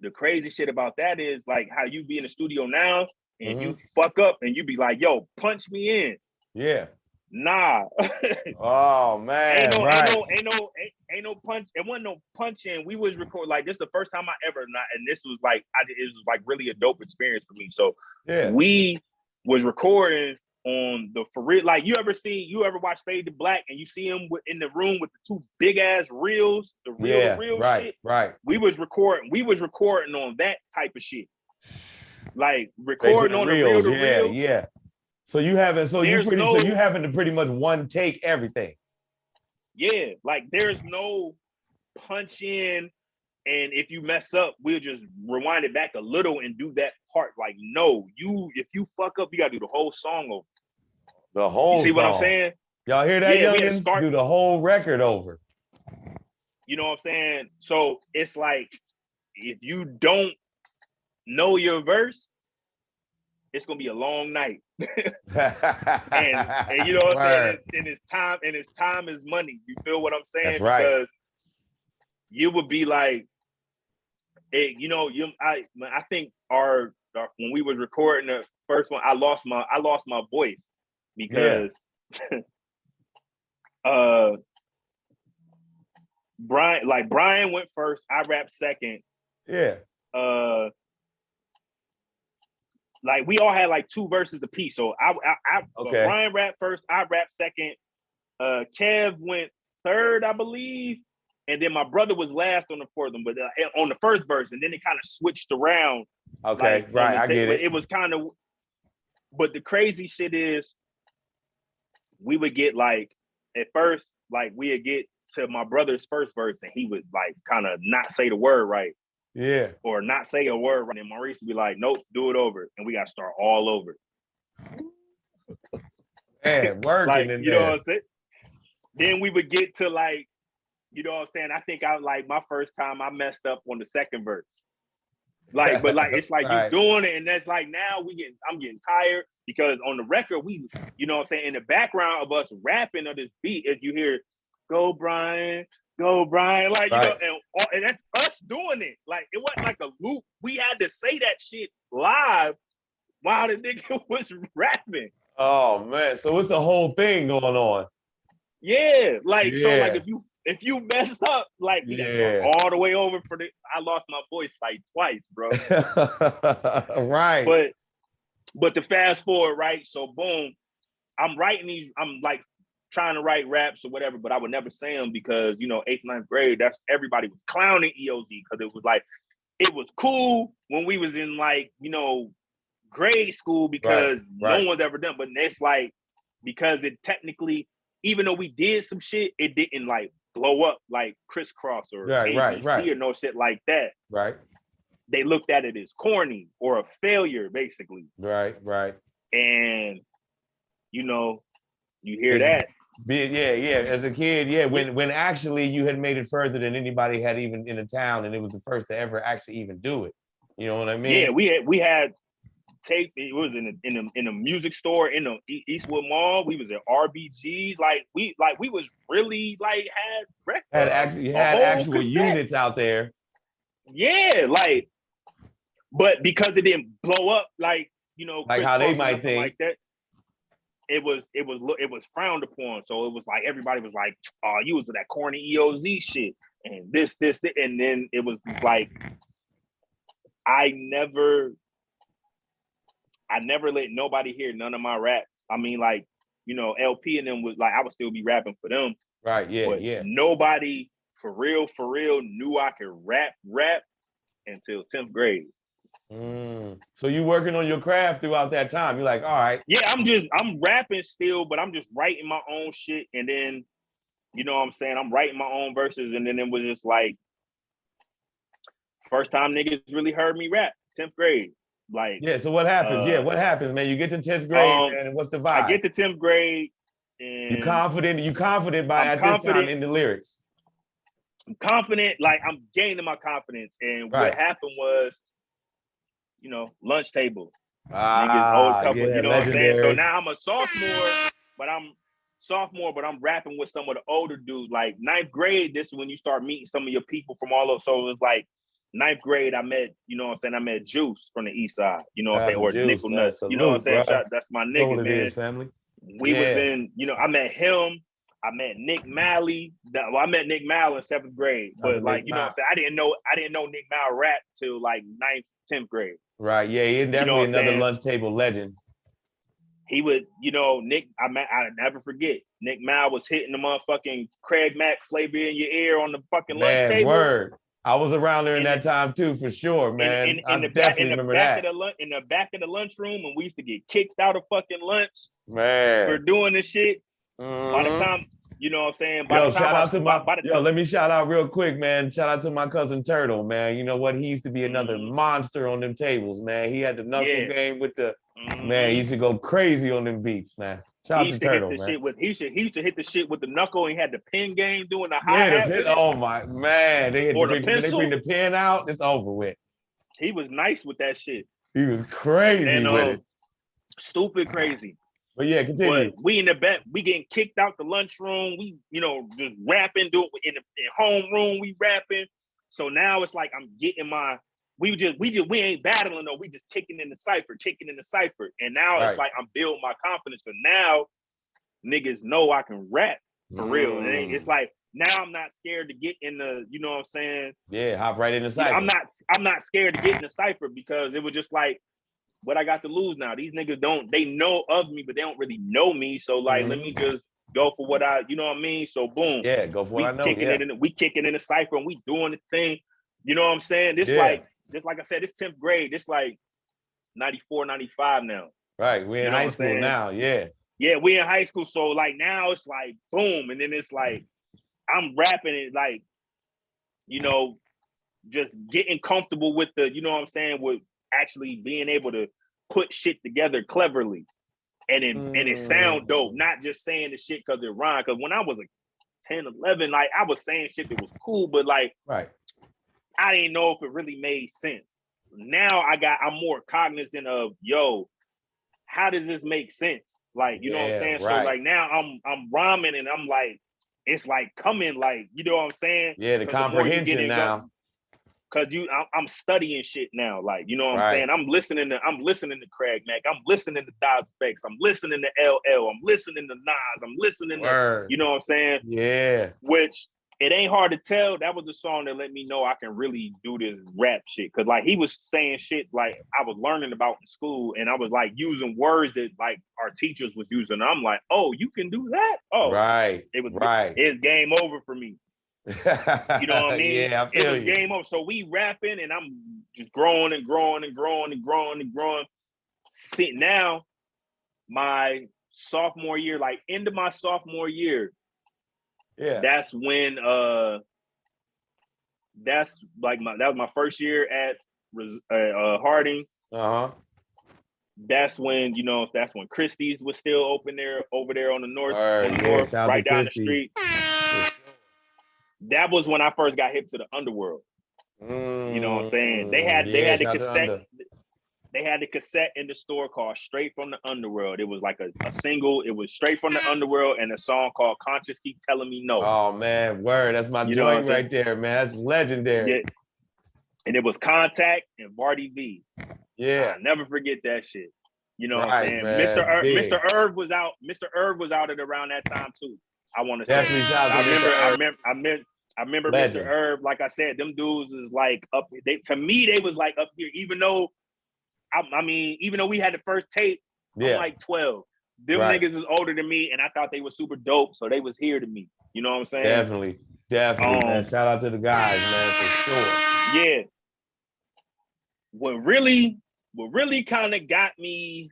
The crazy shit about that is, like, how you be in the studio now, and you fuck up and you be like, yo, punch me in. Yeah. Nah. Oh man. Ain't right. no punch. It wasn't no punching. We was recording like this the first time I ever not, and this was like it was like really a dope experience for me. So we was recording on the for real. Like you ever watch Fade to Black and you see him in the room with the two big ass reels, the real shit. Right. We was recording on that type of shit. Like recording on the reel to reel. Yeah. So you having to pretty much one take everything. Yeah, like there's no punch in, and if you mess up, we'll just rewind it back a little and do that part. Like, no, if you fuck up, you gotta do the whole song over. The whole you see song. What I'm saying? Y'all hear that, youngins? Do the whole record over. You know what I'm saying? So it's like if you don't know your verse, it's gonna be a long night. and you know what I'm saying? And it's time is money. You feel what I'm saying? That's right. Because you would be like, I think our when we was recording the first one, I lost my voice because Brian went first, I rapped second. Yeah. Like we all had like two verses apiece. So Brian rapped first, I rapped second. Kev went third, I believe, and then my brother was last on the fourth one, but on the first verse, and then it kind of switched around. Okay, like, right, I get it. It was kind of, but the crazy shit is, we would get like at first, like we'd get to my brother's first verse, and he would like kind of not say the word right. Yeah. Or not say a word right. And Maurice would be like, nope, do it over. And we got to start all over. Man, working like, in you there. know what I'm saying? Then we would get to like, you know what I'm saying? I think my first time I messed up on the second verse. Like, but like, it's like right. You doing it. And that's like, now I'm getting tired because on the record, you know what I'm saying? In the background of us rapping of this beat, as you hear, go Brian, like, right. You know, and that's us doing it. Like, it wasn't like a loop. We had to say that shit live while the nigga was rapping. Oh man, so it's a whole thing going on. Yeah, like so, like if you mess up, like we gotta start all the way over I lost my voice like twice, bro. Right. But to fast forward, right? So boom, I'm writing these. I'm like trying to write raps or whatever, but I would never say them because, you know, 8th, 9th grade, that's everybody was clowning EOZ because it was like, it was cool when we was in like, you know, grade school because no one's ever done, but it's like, because it technically, even though we did some shit, it didn't like blow up like Crisscross or ABC or no shit like that. Right. They looked at it as corny or a failure, basically. Right. And, you know, you hear that. Yeah. As a kid, when actually you had made it further than anybody had even in the town, and it was the first to ever actually even do it. You know what I mean? Yeah, we had tape. It was in a music store in the Eastwood Mall. We was at RBG. Like we was really like had actual cassette. Units out there. Yeah, like, but because it didn't blow up, like, you know, like how they might think like that. It was frowned upon. So it was like everybody was like, "Oh, you was that corny EOZ shit," and this, and then it was like, I never let nobody hear none of my raps. I mean, like, you know, LP and them was like, I would still be rapping for them. Right. Yeah. But nobody for real knew I could rap until 10th grade. So you working on your craft throughout that time. You're like, all right. Yeah, I'm rapping still, but I'm just writing my own shit. And then, you know what I'm saying? I'm writing my own verses. And then it was just like, first time niggas really heard me rap, 10th grade. Like, yeah, so what happens? What happens, man? You get to 10th grade, man, and what's the vibe? I get to 10th grade and you confident at this time in the lyrics. I'm confident, like I'm gaining my confidence. And what happened was, you know, lunch table. Niggas, old couple, you know legendary. What I'm saying? So now I'm a sophomore, but I'm rapping with some of the older dudes. Like 9th grade, this is when you start meeting some of your people from all over. So it was like ninth grade, I met, you know what I'm saying, I met Juice from the East Side, you know what I'm saying, or Juice, Nickel Nut, you know what I'm salute, saying? bro. That's my Know nigga, what it man. is, family. We was in, you know, I met him. I met Nick Malley. I met Nick Malley in 7th grade, but like, you know what I'm saying? I didn't know Nick Malley rap till like 9th, 10th grade. Right. Yeah, he's definitely another lunch table legend. He would, you know, Nick, I never forget. Nick Malley was hitting the motherfucking Craig Mack flavor in your ear on the fucking lunch table. Word. I was around there in that time too, for sure, man. I definitely remember that. In the back of the lunchroom, and we used to get kicked out of fucking lunch, man, for doing this shit. By the time, you know what I'm saying? Let me shout out real quick, man. Shout out to my cousin Turtle, man. You know what? He used to be another monster on them tables, man. He had the knuckle game with the man. He used to go crazy on them beats, man. Shout out to Turtle, man. He used to hit the shit with the knuckle. He had the pen game doing the hi-hat. Oh my man, they bring the pen out. It's over with. He was nice with that shit. He was crazy with it. Stupid crazy. But yeah, continue. But we in the back, we getting kicked out the lunchroom. We, you know, just rapping, do it in homeroom. We rapping. So now it's like I'm getting my. We ain't battling though. We just kicking in the cipher. And now it's like I'm building my confidence. But now niggas know I can rap for real. And it's like now I'm not scared to get in the. You know what I'm saying? Yeah, hop right in the cipher. You know, I'm not scared to get in the cipher because it was just like. What I got to lose now? These niggas they know of me, but they don't really know me. So like, let me just go for what you know what I mean? So boom. Yeah, go for what I know. We kicking in the cipher and we doing the thing. You know what I'm saying? This like I said, this 10th grade, this like 94, 95 now. Right, we in high school now, yeah. Yeah, we in high school. So like now it's like boom. And then it's like, I'm rapping it like, you know, just getting comfortable with the, you know what I'm saying, with actually being able to put shit together cleverly and it sound dope, not just saying the shit because it rhymed. Because when I was like 10, 11, like I was saying shit that was cool, but like I didn't know if it really made sense. Now I'm more cognizant of, how does this make sense? Like, you know what I'm saying? So like now I'm rhyming and I'm like, it's like coming like, you know what I'm saying? Yeah, the comprehension now. Cause I'm studying shit now, like, you know what I'm saying. I'm listening to Craig Mack. I'm listening to Daz Bex. I'm listening to LL. I'm listening to Nas. I'm listening to, you know what I'm saying. Yeah. Which it ain't hard to tell. That was the song that let me know I can really do this rap shit. Cause like he was saying shit like I was learning about in school, and I was like using words that like our teachers was using. I'm like, oh, you can do that? Oh, it's game over for me. You know what I mean? Yeah, I feel it was game over. So we rapping and I'm just growing and growing and growing and growing and growing. See, now my sophomore year, like end of my sophomore year, that's when that was my first year at Harding. That's when, you know, that's when Christie's was still open there over there on the north, right down the street. That was when I first got hip to the underworld. You know what I'm saying? They had the cassette. They had the cassette in the store called Straight from the Underworld. It was like a single. It was Straight from the Underworld and a song called Conscious Keep Telling Me No. Oh man, word. That's my joint right there, man. That's legendary. Yeah. And it was Contact and Barty V. Yeah. I'll never forget that shit. You know what I'm saying? Man. Mr. Irv was out. Mr. Irv was out at around that time too. I want to say. I remember Legend. Mr. Irv, like I said, them dudes is like up. To me, they was like up here. Even though, even though we had the first tape, I'm like 12. Them niggas is older than me, and I thought they were super dope, so they was here to me. You know what I'm saying? Definitely, man. Shout out to the guys, man, for sure. Yeah. What really kind of got me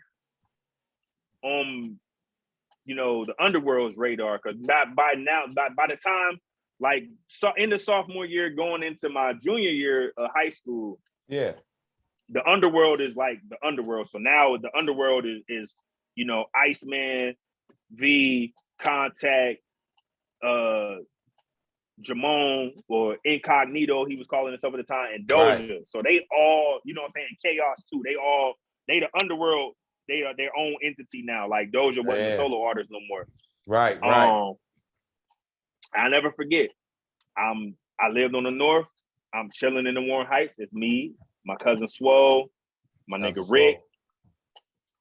on, the underworld's radar, because by the time, like, so in the sophomore year going into my junior year of high school, the underworld is like the underworld. So now the underworld is Iceman, V, Contact, Jamon, or Incognito, he was calling himself at the time, and Doja. So they all, you know what I'm saying, Chaos too. They the underworld, they are their own entity now. Like Doja wasn't a solo artist no more. Right. I'll never forget. I lived on the north. I'm chilling in the Warren Heights. It's me, my cousin Swole, my nigga Rick,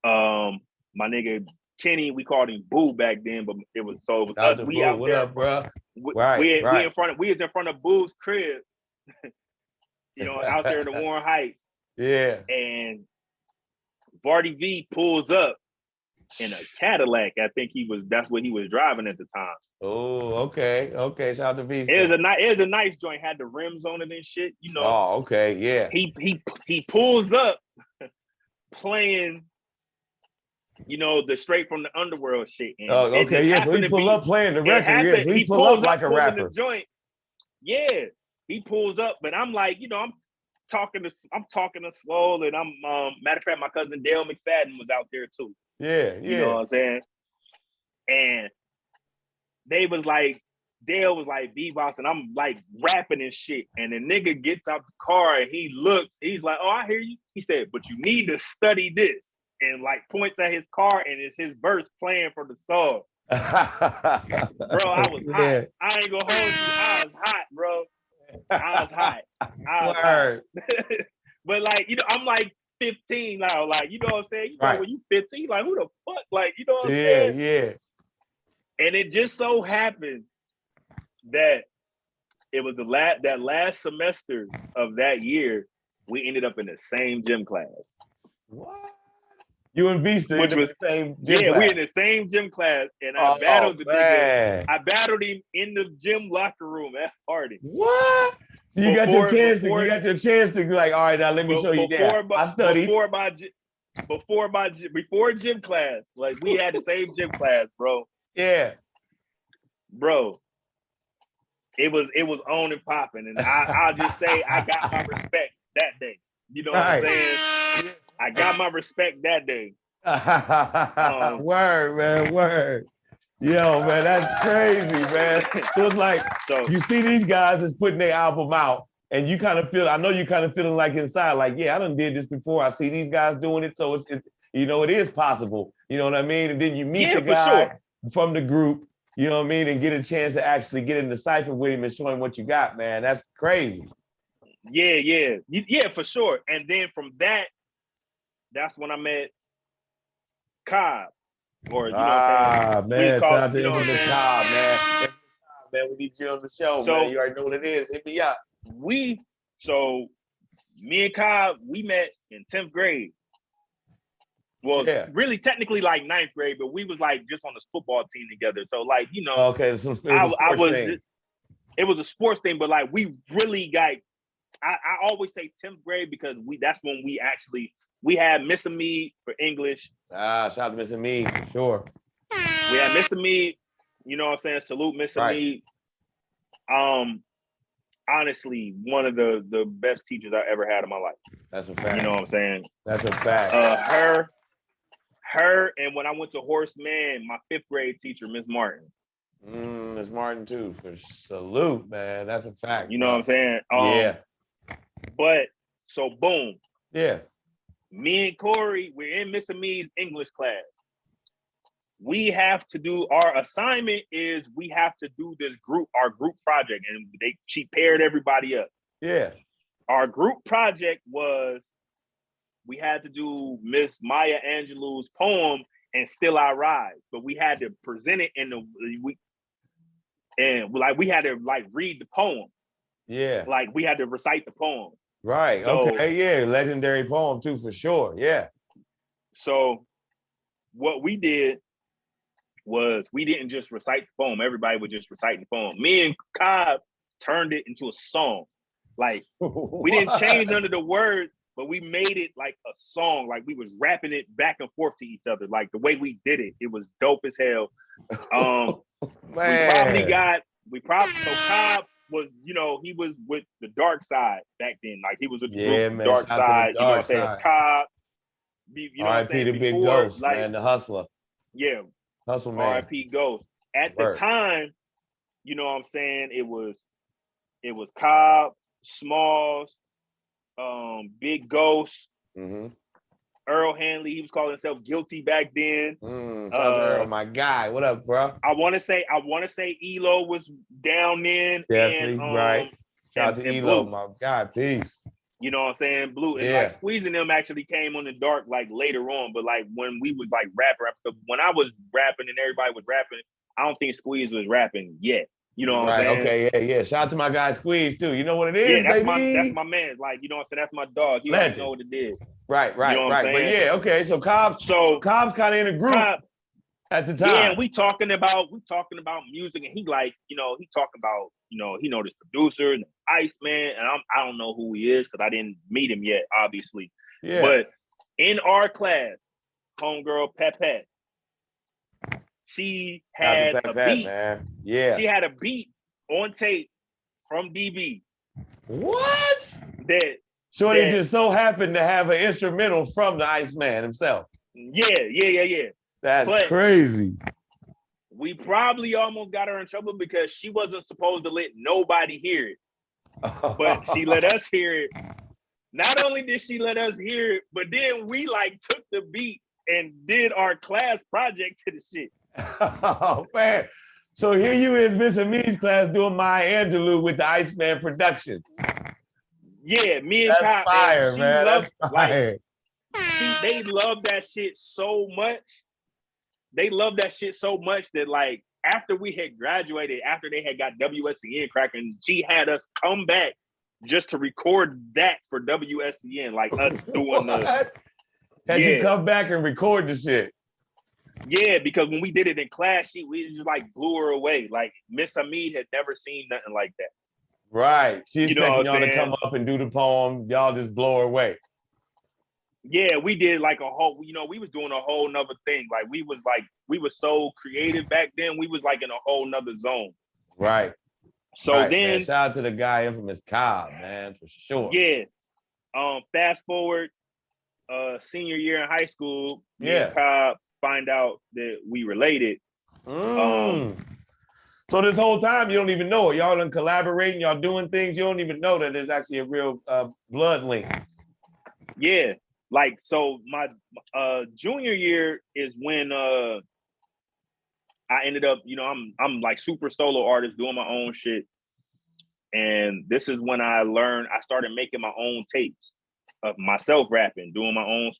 my nigga Kenny. We called him Boo back then, but it was us. We Boo. out What there. Up, bro? We Right. we was in front of Boo's crib, out there in the Warren Heights. Yeah. And Vardy V pulls up in a Cadillac. I think that's what he was driving at the time. Oh, okay. Shout out to V. It was a nice joint, had the rims on it and shit, Oh, okay, yeah. He pulls up playing, the Straight from the Underworld shit. And okay, yeah. So he pull up playing the record. Yeah, so he pull up like a rapper. The joint. Yeah, he pulls up, but I'm like, I'm talking to Swole, and I'm matter of fact, my cousin Dale McFadden was out there too. Yeah. You know what I'm saying? And they was like, Dale was like B-Boss, and I'm like rapping and shit. And the nigga gets out the car and he looks, he's like, oh, I hear you. He said, but you need to study this. And like points at his car, and it's his verse playing for the song. Bro, I was hot. I ain't gonna hold you. I was hot, bro. I was hot. But like, I'm like 15 now. Like, you know what I'm saying? When you 15, like, who the fuck? Like, you know what I'm saying? Yeah. And it just so happened that it was that last semester of that year, we ended up in the same gym class. What? You and Vista which was the same gym class. We in the same gym class, and I battled the nigga. I battled him in the gym locker room at party. What? You got your chance to be like, all right, now let me show you that. I studied before gym class. Like, we had the same gym class, bro. Yeah, bro. It was on and popping, and I'll just say I got my respect that day. You know what I'm saying? I got my respect that day. Word, man, word. Yo, man, that's crazy, man. So it's like, you see these guys is putting their album out, and you kind of feel, I know you kind of feeling like inside, like, yeah, I done did this before. I see these guys doing it, so it is possible. You know what I mean? And then you meet the guy from the group, you know what I mean, and get a chance to actually get in the cypher with him and show him what you got, man. That's crazy. Yeah, for sure. And then from that's when I met Cobb, or what I'm saying. Man, shout out to Cobb, man. Man, we need you on the show, man. You already know what it is. Hit me up. Me and Cobb, we met in 10th grade. Well, really technically like 9th grade, but we was like just on this football team together. So like, okay, so it was a sports thing, but like we really got, I always say 10th grade because that's when we had Miss Mead for English. Shout out to Miss Mead, for sure. We had Miss Mead, you know what I'm saying? Salute Miss Mead. Honestly, one of the best teachers I ever had in my life. That's a fact. You know what I'm saying? That's a fact. Her, and when I went to Horace Mann, my 5th grade teacher, Miss Martin. Miss Martin too. Salute, man. That's a fact. You know what I'm saying? Yeah. But so boom. Yeah. Me and Corey, we're in Miss Mead's English class. We have to do, our assignment is we have to do our group project, and she paired everybody up. Yeah. Our group project was, we had to do Miss Maya Angelou's poem and Still I Rise, but we had to present it we had to like read the poem. Yeah. Like we had to recite the poem. Right. So, okay. Yeah. Legendary poem too, for sure. Yeah. So what we did was we didn't just recite the poem. Everybody was just reciting the poem. Me and Cobb turned it into a song. Like we didn't change none of the words, but we made it like a song. Like we was rapping it back and forth to each other. Like the way we did it, it was dope as hell. Cobb was, he was with the dark side back then. Like he was with the group, dark side. You know what I'm saying? It's Cobb. You know what I'm saying? R.I.P. the Big Ghost, like, man, the hustler. Yeah. Hustle man. R.I.P. Ghost. At the time, you know what I'm saying? It was Cobb, Smalls, Big Ghost, Earl Hanley. He was calling himself Guilty back then. Shout out to Earl, my guy. What up, bro? I want to say Elo was down then. Definitely, and, right. Shout out to and Elo, Blue. my God, peace. You know what I'm saying? Blue and like Squeezing them actually came on the dark like later on, but like when we was like rapping, when I was rapping and everybody was rapping, I don't think Squeeze was rapping yet. You know what I'm saying? Okay, yeah. Shout out to my guy Squeeze too. You know what it is, that's baby? that's my man. Like, you know what I'm saying? That's my dog. He already know what it is. Right. You know what I'm saying? But yeah, okay. So Cobb's kind of in a group at the time. Yeah, and we talking about music, and he like, you know, he talking about, you know, he know this producer and Iceman, and I don't know who he is because I didn't meet him yet, obviously. Yeah. But in our class, homegirl Pepe, she had a beat. Man. Yeah. She had a beat on tape from DB. What? That Shorty just so happened to have an instrumental from the Iceman himself. Yeah. That's crazy. We probably almost got her in trouble because she wasn't supposed to let nobody hear it. But she let us hear it. Not only did she let us hear it, but then we like took the beat and did our class project to the shit. Oh, man. So here you is, Miss Amy's class doing Maya Angelou with the Iceman production. Yeah, me and Kyle. Fire, and man. Loved, that's fire. Like, they love that shit so much. They love that shit so much that like after we had graduated, after they had got WSCN cracking, she had us come back just to record that for WSCN, like us doing the. Had you come back and record the shit? Yeah, because when we did it in class, we just like blew her away. Like Miss Hamid had never seen nothing like that. Right. She's expecting y'all to come up and do the poem. Y'all just blow her away. Yeah, we did like a whole, you know, we was doing a whole nother thing. Like we were so creative back then. We was like in a whole nother zone. Right. So then, man. Shout out to the guy, infamous Cobb, man, for sure. Yeah. Fast forward, senior year in high school, me and Cobb find out that we related. So this whole time you don't even know it. Y'all are collaborating, y'all doing things. You don't even know that there's actually a real blood link. Yeah. Like, so my junior year is when I ended up, you know, I'm like super solo artist doing my own shit. And this is when I started making my own tapes of myself rapping,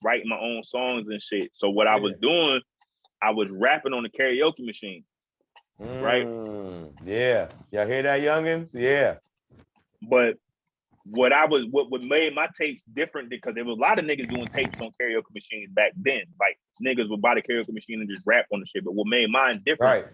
writing my own songs and shit. So what I was doing, I was rapping on the karaoke machine. Right? Yeah. Y'all hear that, youngins? Yeah. But what made my tapes different, because there was a lot of niggas doing tapes on karaoke machines back then. Like niggas would buy the karaoke machine and just rap on the shit. But what made mine different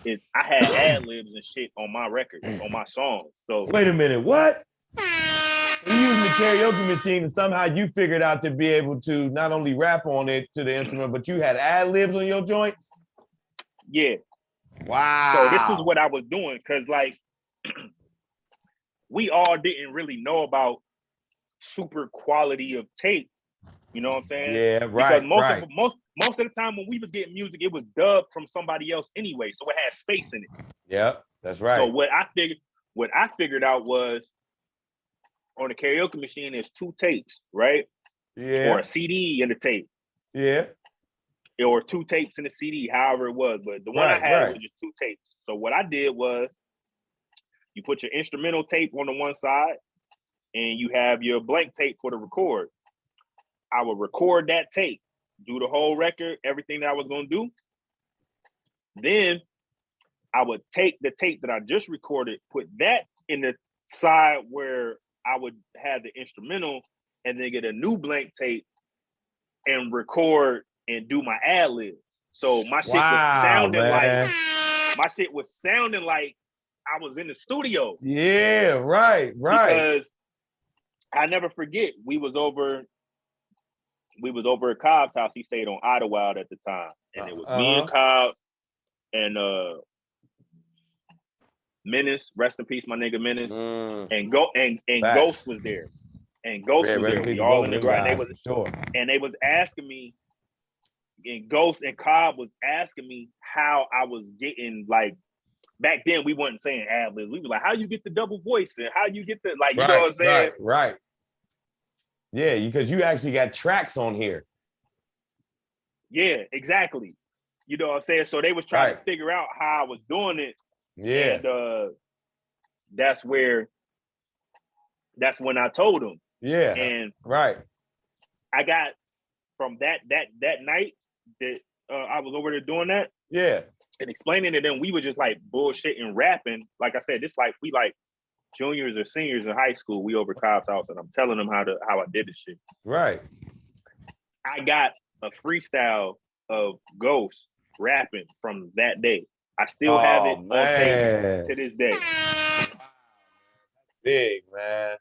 is I had ad libs and shit on my records, on my songs. So wait a minute, what? You using the karaoke machine and somehow you figured out to be able to not only rap on it to the instrument, but you had ad libs on your joints? Yeah. Wow. So this is what I was doing, because like we all didn't really know about super quality of tape. You know what I'm saying? Yeah, right. Because most of the time when we was getting music, it was dubbed from somebody else anyway, so it had space in it. Yeah, that's right. So what I figured out was on the karaoke machine there's two tapes, right? Yeah. Or a CD and a tape. Yeah. Or two tapes in a CD, however it was. But the one I had was just two tapes. So what I did was you put your instrumental tape on the one side and you have your blank tape for the record. I would record that tape, do the whole record, everything that I was going to do. Then I would take the tape that I just recorded, put that in the side where I would have the instrumental, and then get a new blank tape and record and do my ad libs. So my shit was sounding like I was in the studio. Yeah, right. Because I never forget, we was over at Cobb's house. He stayed on Idlewild at the time. And it was me and Cobb and Menace, rest in peace, my nigga Menace. And Ghost was there. And Ghost was there. We all in the grind. They was asking me, and Ghost and Cobb was asking me how I was getting, like, back then we wasn't saying ad libs. We were like, how you get the double voice and how you get the, like, you know what I'm saying? Right. Yeah, because you actually got tracks on here. Yeah, exactly. You know what I'm saying? So they was trying to figure out how I was doing it. Yeah. And that's where that's when I told him. Yeah. And right. I got from that night that I was over there doing that. Yeah. And explaining it, then we were just like bullshitting, rapping. Like I said, this like we like juniors or seniors in high school. We over Cobb's house, and I'm telling them how I did this shit. Right. I got a freestyle of Ghost rapping from that day. I still have it on tape to this day. Big, man.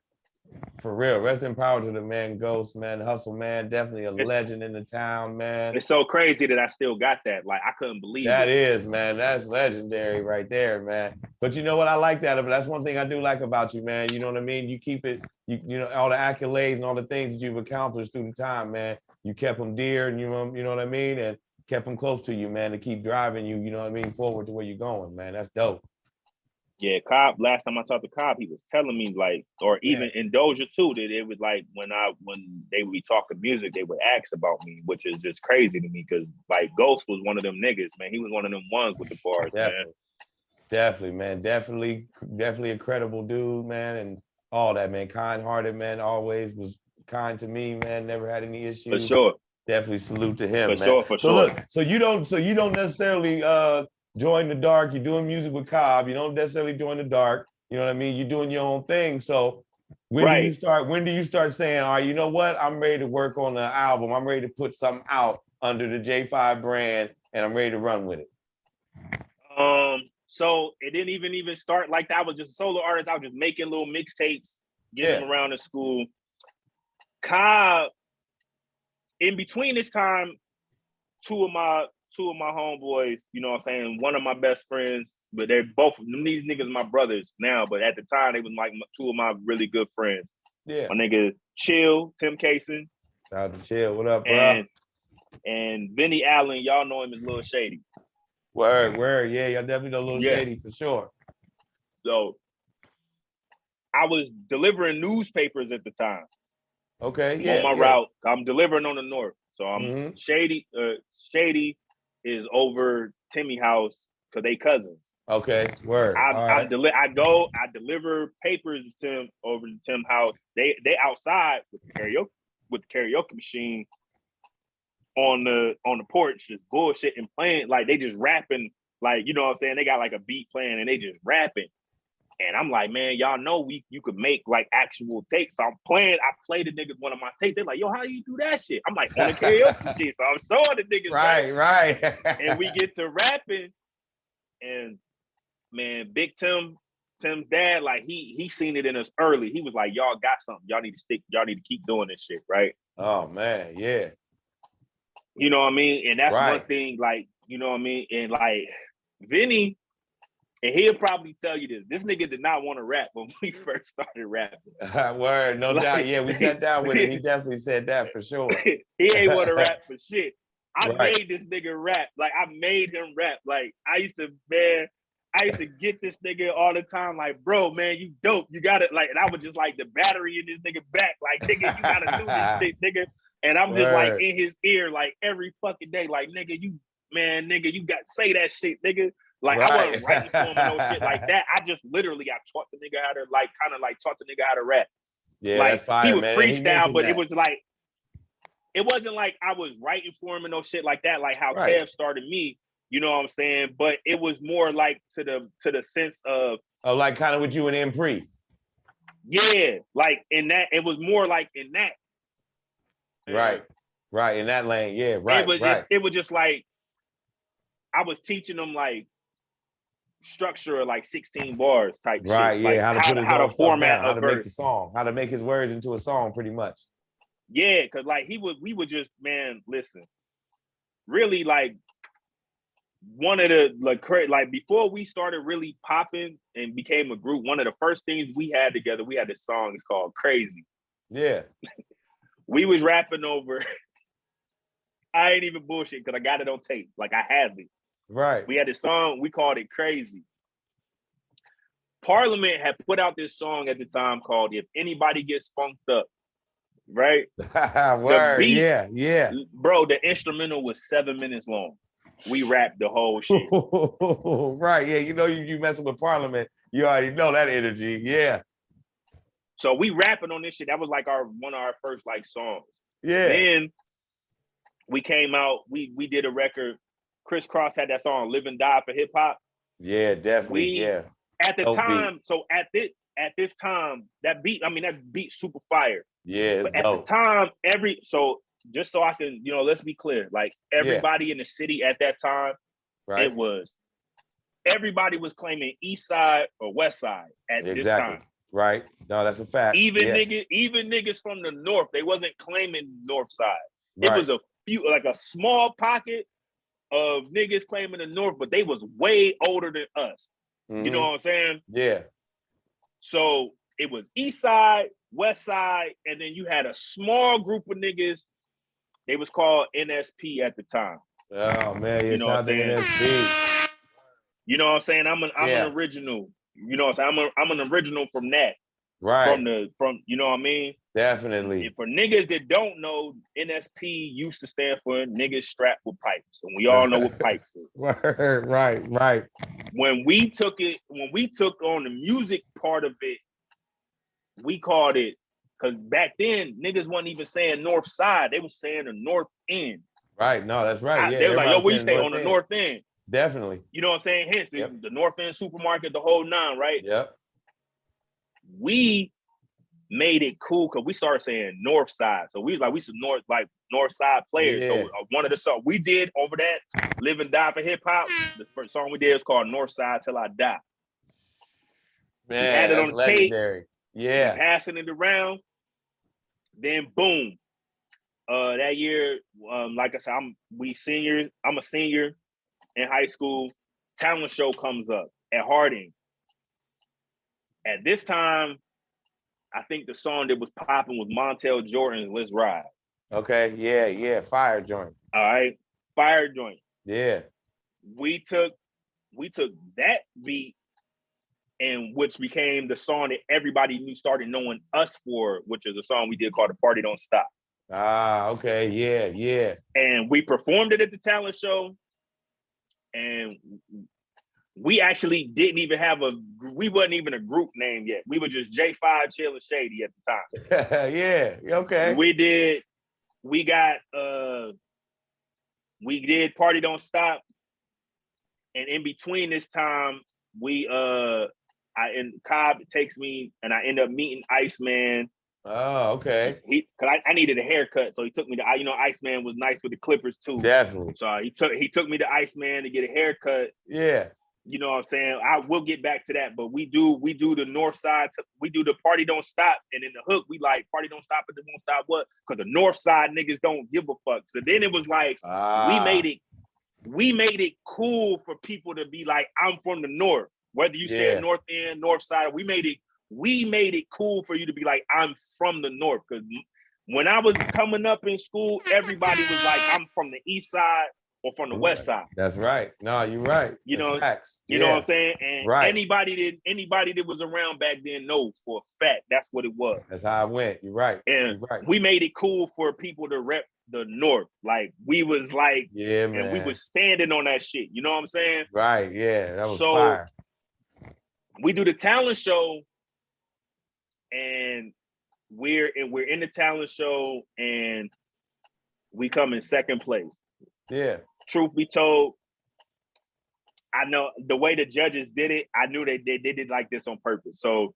For real. Rest in power to the man Ghost, man. Hustle, man. Definitely a legend in the town, man. It's so crazy that I still got that. Like, I couldn't believe it. That is, man. That's legendary right there, man. But you know what? I like that. But that's one thing I do like about you, man. You know what I mean? You keep it, you know, all the accolades and all the things that you've accomplished through the time, man. You kept them dear, and you know what I mean? And kept them close to you, man, to keep driving you, you know what I mean, forward to where you're going, man. That's dope. Yeah, Cobb, last time I talked to Cobb, he was telling me like, or even in Doja too, that it was like when they would be talking music, they would ask about me, which is just crazy to me because like Ghost was one of them niggas, man. He was one of them ones with the bars, man. Definitely, man. Definitely a credible dude, man, and all that, man. Kind-hearted, man. Always was kind to me, man. Never had any issues. For sure. Definitely salute to him, for man. Sure. Look, so you don't necessarily join the dark. You're doing music with Cobb. You don't necessarily join the dark. You know what I mean? You're doing your own thing. So when do you start saying, all right, you know what? I'm ready to work on an album. I'm ready to put something out under the J5 brand, and I'm ready to run with it. So it didn't even start like that. I was just a solo artist. I was just making little mixtapes, getting them around the school. Cobb, in between this time, two of my homeboys, you know what I'm saying, one of my best friends, but they're both, these niggas my brothers now, but at the time they was like two of my really good friends. Yeah. My nigga Chill, Tim Kaysen. Shout out to Chill, what up, bro? And Vinny Allen, y'all know him as Lil Shady. Word, yeah, y'all definitely know Lil Shady for sure. So I was delivering newspapers at the time. Okay, I'm on my route. I'm delivering on the north. So I'm Shady is over Timmy house because they cousins. Okay, word. I deliver papers to Tim over to Tim house. They outside with the karaoke machine on the porch, just bullshit and playing, like they just rapping, like, you know what I'm saying? They got like a beat playing and they just rapping. And I'm like, man, y'all know you could make like actual takes. So I played the niggas one of my takes. They're like, yo, how you do that shit? I'm like, on the karaoke shit. So I'm showing the niggas. Right. And we get to rapping. And man, Big Tim's dad, like he seen it in us early. He was like, y'all got something. Y'all need to keep doing this shit, right? Oh man, yeah. You know what I mean? And that's one thing, like, you know what I mean? And like Vinny, and he'll probably tell you this. This nigga did not want to rap when we first started rapping. Word, no doubt. Yeah, we sat down with him. He definitely said that for sure. He ain't want to rap for shit. I made this nigga rap. Like, I made him rap. Like, I used to get this nigga all the time. Like, bro, man, you dope. You got it. Like, and I was just like the battery in this nigga back. Like, nigga, you got to do this shit, nigga. And I'm just like in his ear, like every fucking day. Like, nigga, you got to say that shit, nigga. Like, I wasn't writing for him and no shit like that. I just literally got taught the nigga how to taught the nigga how to rap. Yeah, like, that's fire, he would man. freestyle, but it was like, it wasn't like I was writing for him and no shit like that, like how Kev started me, you know what I'm saying? But it was more like to the sense of like kind of with you and Impre. Yeah, like in that, it was more like in that. Right, in that lane, yeah, right. It was just like I was teaching them like structure of like 16 bars type shit. Right, yeah, like how to format how to make the song, how to make his words into a song pretty much. Yeah, because like we would just, man, listen, really like one of the like before we started really popping and became a group, one of the first things we had together, we had this song, it's called Crazy. Yeah. We was rapping over, I ain't even bullshit because I got it on tape. Like I have it. Right. We had this song, we called it Crazy. Parliament had put out this song at the time called If Anybody Gets Funked Up. Right? Word, beat, yeah. Bro, the instrumental was 7 minutes long. We rapped the whole shit. Right, yeah. You know, you messing with Parliament, you already know that energy, yeah. So we rapping on this shit. That was like one of our first like songs. Yeah. Then we came out, we did a record. Chris Cross had that song "Live and Die" for hip hop. Yeah, definitely. At the Dope time, beat. so at this time, that beat super fire. Yeah, But it's at dope. the time, just so I can, let's be clear, like everybody in the city at that time, right. Everybody was claiming East Side or West Side at this time. Right. No, that's a fact. Even niggas from the North, they wasn't claiming North Side. Right. It was a few, like a small pocket of niggas claiming the North, but they was way older than us. Mm-hmm. You know what I'm saying? Yeah. So it was East Side, West Side, and then you had a small group of niggas. They was called NSP at the time. Oh man, you know what I'm saying? NSP. You know what I'm saying? I'm an original. You know what I'm saying? I'm an original from that. Right. From you know what I mean? Definitely. And for niggas that don't know, NSP used to stand for niggas strapped with pipes, and we all know what pipes is. Right. When we took on the music part of it, we called it, because back then niggas wasn't even saying North Side; they was saying the North End. Right. No, that's right. They were like, "Yo, we stay on the North End." Definitely. You know what I'm saying? Hence the North End supermarket, the whole nine, right? Yep. We made it cool because we started saying North Side. So we was some North Side players. Yeah. So one of the songs we did over that, Live and Die for hip hop, the first song we did is called North Side Till I Die. Man, we had it on the legendary. tape. Yeah. Passing it around. Then boom. That year, like I said, I'm a senior in high school. Talent show comes up at Harding. At this time, I think the song that was popping was Montel Jordan's "Let's Ride." Okay, yeah, fire joint. All right, fire joint. Yeah. We took that beat, and which became the song that everybody started knowing us for, which is a song we did called "The Party Don't Stop." Ah, okay, yeah. And we performed it at the talent show, and we actually didn't even we wasn't even a group name yet. We were just J5 Chill and Shady at the time. Yeah, okay. We did Party Don't Stop. And in between this time, Cobb takes me and I end up meeting Iceman. Oh, okay. Cause I needed a haircut, so he took me to. Iceman was nice with the clippers too. Definitely. So he took me to Iceman to get a haircut. Yeah. You know what I'm saying? I will get back to that, but we do the North Side. We do the Party Don't Stop, and in the hook we like Party Don't Stop, but they won't stop what? Because the North Side niggas don't give a fuck. So then it was like we made it cool for people to be like, I'm from the North. Whether you say North End, North Side, we made it cool for you to be like, I'm from the North. Because when I was coming up in school, everybody was like, I'm from the East Side or from the West Side. That's right. No, you're right. You know, facts. You know what I'm saying? And anybody that was around back then know for a fact that's what it was. That's how it went. You're right. And we made it cool for people to rep the North. Like we was like, man. And we was standing on that shit. You know what I'm saying? Right. Yeah. That was fire. We do the talent show, and we're in the talent show, and we come in second place. Yeah. Truth be told, I know the way the judges did it, I knew they did it like this on purpose. So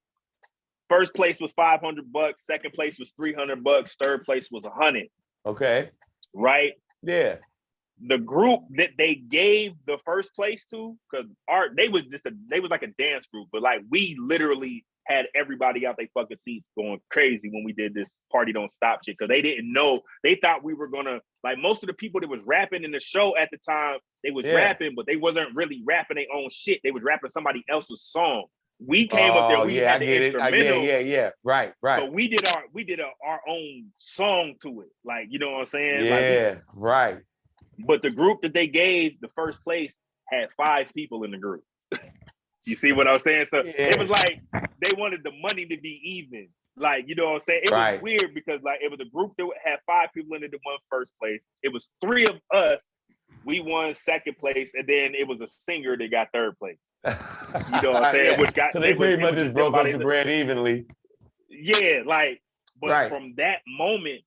first place was $500, second place was $300, third place was $100. Okay. Right? Yeah. The group that they gave the first place to, because they was like a dance group, but like we literally had everybody out their fucking seats going crazy when we did this Party Don't Stop shit, because they didn't know. They thought we were gonna, like, most of the people that was rapping in the show at the time, they was rapping, but they wasn't really rapping their own shit. They was rapping somebody else's song. We came up there, we had the instrumental. Yeah. Right. But we did our own song to it. Like, you know what I'm saying? Yeah, right. But the group that they gave the first place had 5 people in the group. You see what I'm saying? So it was like they wanted the money to be even. Like, you know what I'm saying? It was weird because like it was a group that had 5 people in it that won first place. It was 3 of us. We won second place, and then it was a singer that got third place. You know what I'm saying? So they pretty much just broke up the bread evenly. Yeah, like, but Right. from that moment,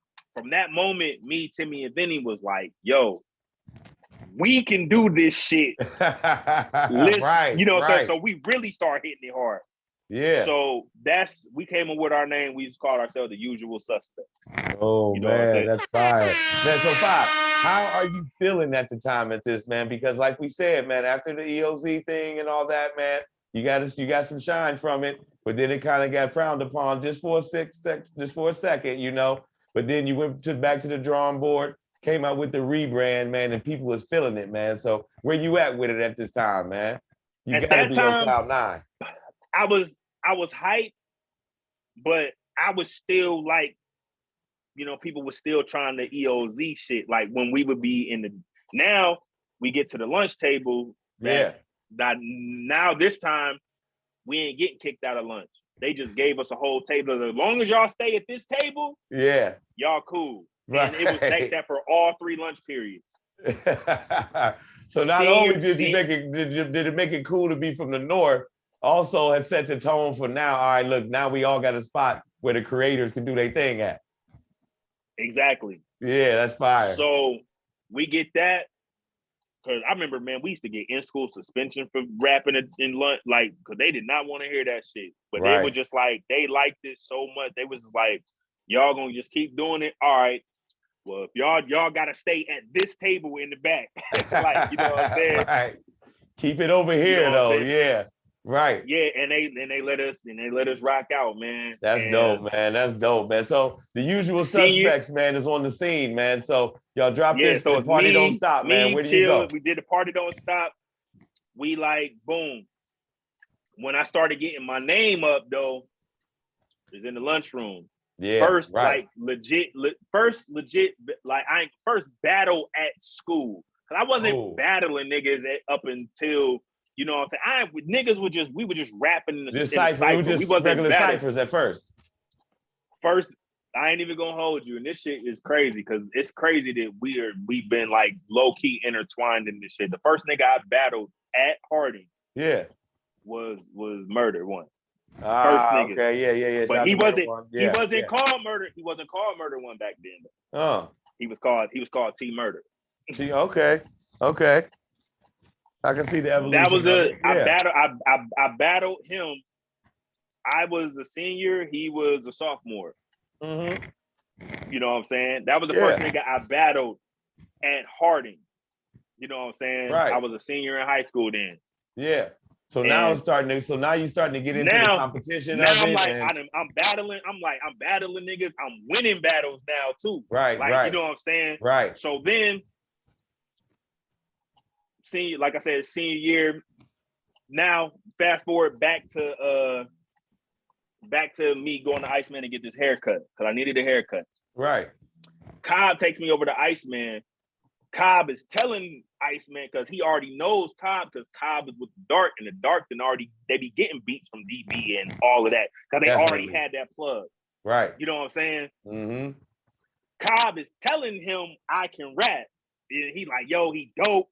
me, Timmy, and Vinny was like, yo, we can do this shit. Right. You know, right. so we really start hitting it hard. Yeah. So we came up with our name. We just called ourselves the Usual Suspects. Oh You know what I'm man, saying? that's fire. Man, so Five, how are you feeling at the time at this, man? Because like we said, man, after the EOZ thing and all that, man, you got some shine from it, but then it kind of got frowned upon just for a second, you know. But then you went back to the drawing board, came out with the rebrand, man, and people was feeling it, man. So where you at with it at this time, man? You At gotta that be on time, cloud nine. I was hyped, but I was still like, you know, people were still trying the EOZ shit. Like when we would be now we get to the lunch table. That now this time we ain't getting kicked out of lunch. They just gave us a whole table. As long as y'all stay at this table, y'all cool. Right. And it was like that for all 3 lunch periods. So not only did it make it cool to be from the north, also had set the tone for now. All right, look, now we all got a spot where the creators can do their thing at. Exactly. Yeah, that's fire. So we get that. Because I remember, man, we used to get in-school suspension for rapping in lunch, like, because they did not want to hear that shit. But they were just like, they liked it so much. They was like, y'all gonna just keep doing it? All right. Well, if y'all gotta stay at this table in the back. Like, you know what I'm saying? Right. Keep it over here, you know though. Yeah. Right. Yeah, and they let us rock out, man. That's dope, man. That's dope, man. So the Usual Suspects, man, is on the scene, man. So y'all drop this. So the party don't stop, man. Where do you go? We did the party don't stop. We like boom. When I started getting my name up, though, it was in the lunchroom. Yeah. First, like legit, like first battle at school. Cause I wasn't battling niggas up until. You know what I'm saying? Niggas we were just rapping in the cypher. It was just we wasn't regular battling. ciphers at first. First, I ain't even gonna hold you. And this shit is crazy because it's crazy that we've been like low-key intertwined in this shit. The first nigga I battled at Harding was Murder One. First nigga. Okay, yeah. But he wasn't called Murder. He wasn't called Murder One back then. Oh. He was called T Murder. Okay. I can see the evolution. That was I battled him. I was a senior. He was a sophomore. Mm-hmm. You know what I'm saying? That was the first nigga I battled at Harding. You know what I'm saying? Right. I was a senior in high school then. Yeah. So now you're starting to get into the competition. Now I'm battling. I'm battling niggas. I'm winning battles now too. Right. You know what I'm saying? Right. So then. Like I said, senior year. Now, fast forward back to me going to Iceman to get this haircut because I needed a haircut. Right. Cobb takes me over to Iceman. Cobb is telling Iceman because he already knows Cobb because Cobb is with the Dark, and the Dark they be getting beats from DB and all of that because they already had that plug. Right. You know what I'm saying? Mm-hmm. Cobb is telling him I can rap. And he like, yo, he dope.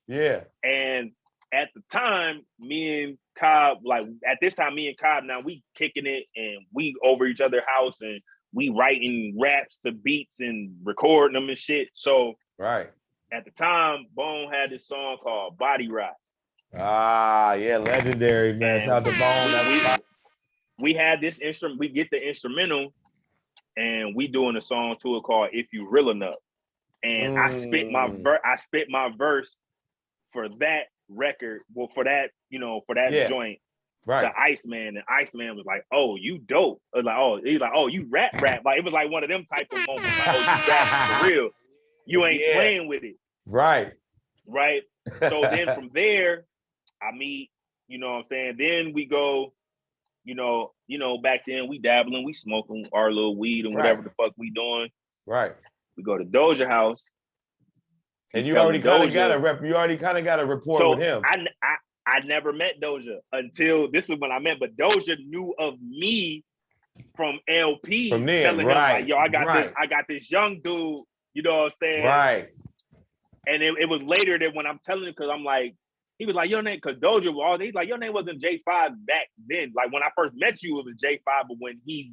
Yeah. And at the time, me and Cobb, now we kicking it and we over each other's house and we writing raps to beats and recording them and shit. So at the time, Bone had this song called Body Rock. Ah, yeah, legendary, man. Shout out to Bone. We had this instrument, we get the instrumental and we doing a song to it called If You Real Enough. And I spit my verse for that record, for that joint to Iceman. And Iceman was like, oh, you dope. I was like, he's like, oh, you rap. Like, it was like one of them type of moments. Like, oh, you rap for real. You ain't playing with it. Right. So then from there, I meet, you know what I'm saying? Then we go, you know, back then we dabbling, we smoking our little weed and whatever the fuck we doing. Right. We go to Doja house. And you already kind of got a rapport with him. I never met Doja until this is when I met, but Doja knew of me from LP. From then, telling him like, yo, I got this young dude, you know what I'm saying? Right. And it was later that when I'm telling him, because I'm like, He was like, your name, because Doja was all, he's like, your name wasn't J5 back then. Like when I first met you, it was J5, but when he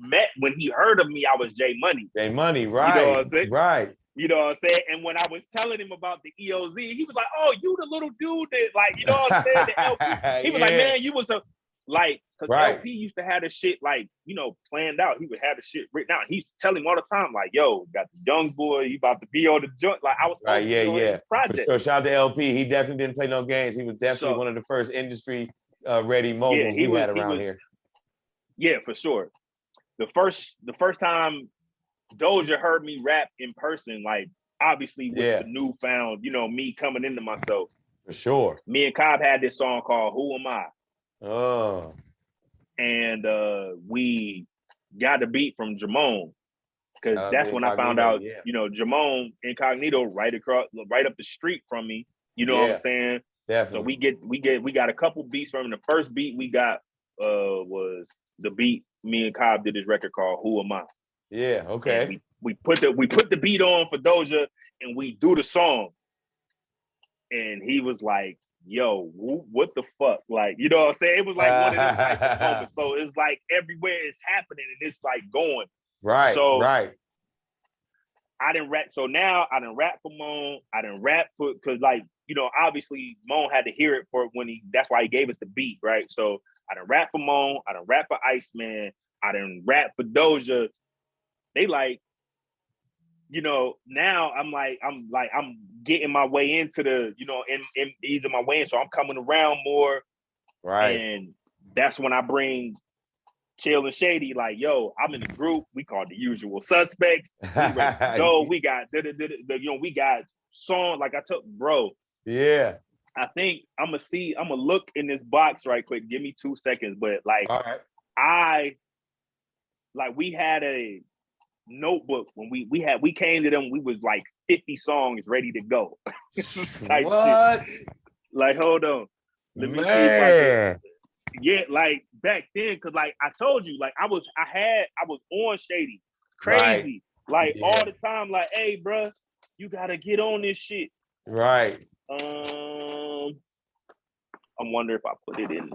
heard of me, I was J Money. J Money, right. You know what I'm saying? Right. You know what I'm saying? And when I was telling him about the EOZ, he was like, oh, you the little dude that, like, you know what I'm saying? The LP. He was like, man, you was a, like, because LP used to have the shit, like, you know, planned out. He would have the shit written out. He's telling him all the time, like, yo, got the young boy, you about to be on the joint. Like, I was right, yeah. Project. For sure. Shout out to LP. He definitely didn't play no games. He was definitely one of the first industry ready moguls we had around here. Yeah, for sure. The first time Doja heard me rap in person, like obviously with the newfound, you know, me coming into myself. For sure. Me and Cobb had this song called Who Am I? Oh. And we got the beat from Jamone. Because that's when I found out, you know, Jamone Incognito right up the street from me. You know what I'm saying? Definitely. So we got a couple beats from him. The first beat we got was the beat me and Cobb did this record called Who Am I? Yeah, okay. We put the beat on for Doja and we do the song. And he was like, yo, what the fuck? Like, you know what I'm saying? It was like one of them type of moments. So it's like everywhere it's happening and it's like going. Right, so, right. I didn't rap. So now I didn't rap for Moan. I didn't rap for, because like, you know, obviously Moan had to hear it for that's why he gave us the beat, right? So I didn't rap for Moan. I didn't rap for Iceman. I didn't rap for Doja. They like, you know, now I'm getting my way into the, you know, in either my way in. So I'm coming around more. Right. And that's when I bring Chill and Shady, like, yo, I'm in the group. We call the usual suspects. We ready to go. We got, you know, we got song. Like I took, bro. Yeah. I think I'm gonna look in this box right quick. Give me 2 seconds. But like, we had a notebook when we came to them. We was like 50 songs ready to go. What? Shit. Like, hold on. Let me see if I can. Yeah, like back then, cause like I told you, like I was on Shady, crazy, like all the time. Like, hey, bro, you gotta get on this shit. Right. I'm wondering if I put it in.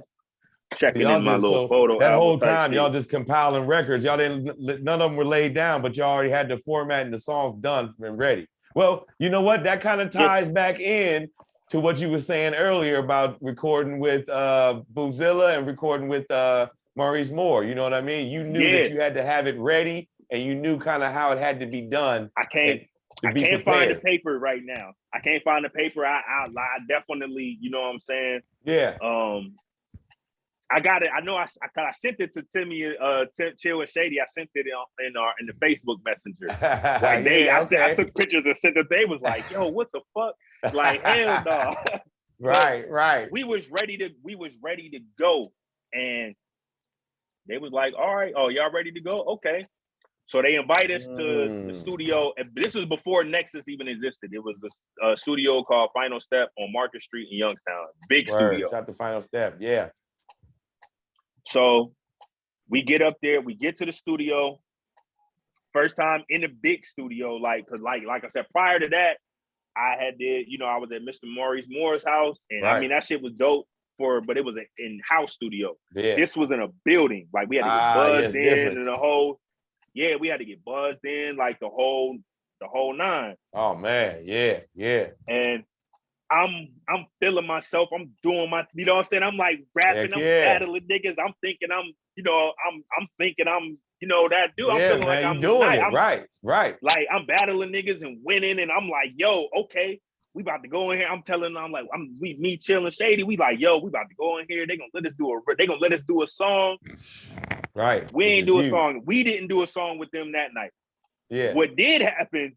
Checking in my little so photo. That whole time, y'all just compiling records. Y'all didn't. None of them were laid down, but y'all already had the format and the songs done and ready. Well, you know what? That kind of ties back in to what you were saying earlier about recording with Boozilla and recording with Maurice Moore. You know what I mean? You knew that you had to have it ready, and you knew kind of how it had to be done. I can't find the paper right now. I can't find the paper. I definitely, you know what I'm saying? Yeah. I got it. I know. I sent it to Timmy, Chill and Shady. I sent it in the Facebook Messenger. Like I took pictures and sent it. They was like, "Yo, what the fuck?" Like, hell no. Right. We was ready to go, and they was like, "All right, oh, y'all ready to go? Okay." So they invite us to the studio, and this was before Nexus even existed. It was a studio called Final Step on Market Street in Youngstown. Big studio. Shout out to Final Step. Yeah. So we get up there, we get to the studio. First time in the big studio, like, cause like I said, prior to that, I was at Mr. Maurice Moore's house, and I mean that shit was dope but it was an in-house studio. Yeah. This was in a building, like we had to get buzzed in and the whole. Yeah, we had to get buzzed in, like the whole 9. Oh man, yeah. And I'm feeling myself. I'm doing my, you know what I'm saying? I'm like rapping, I'm battling niggas. I'm thinking I'm thinking I'm, you know, that dude. I'm feeling like I'm doing it. Right. Like I'm battling niggas and winning, and I'm like, yo, okay, we about to go in here. I'm telling them, like, me chilling Shady. We like, yo, we about to go in here. They gonna let us do a song. Right. We ain't do a song. We didn't do a song with them that night. Yeah. What did happen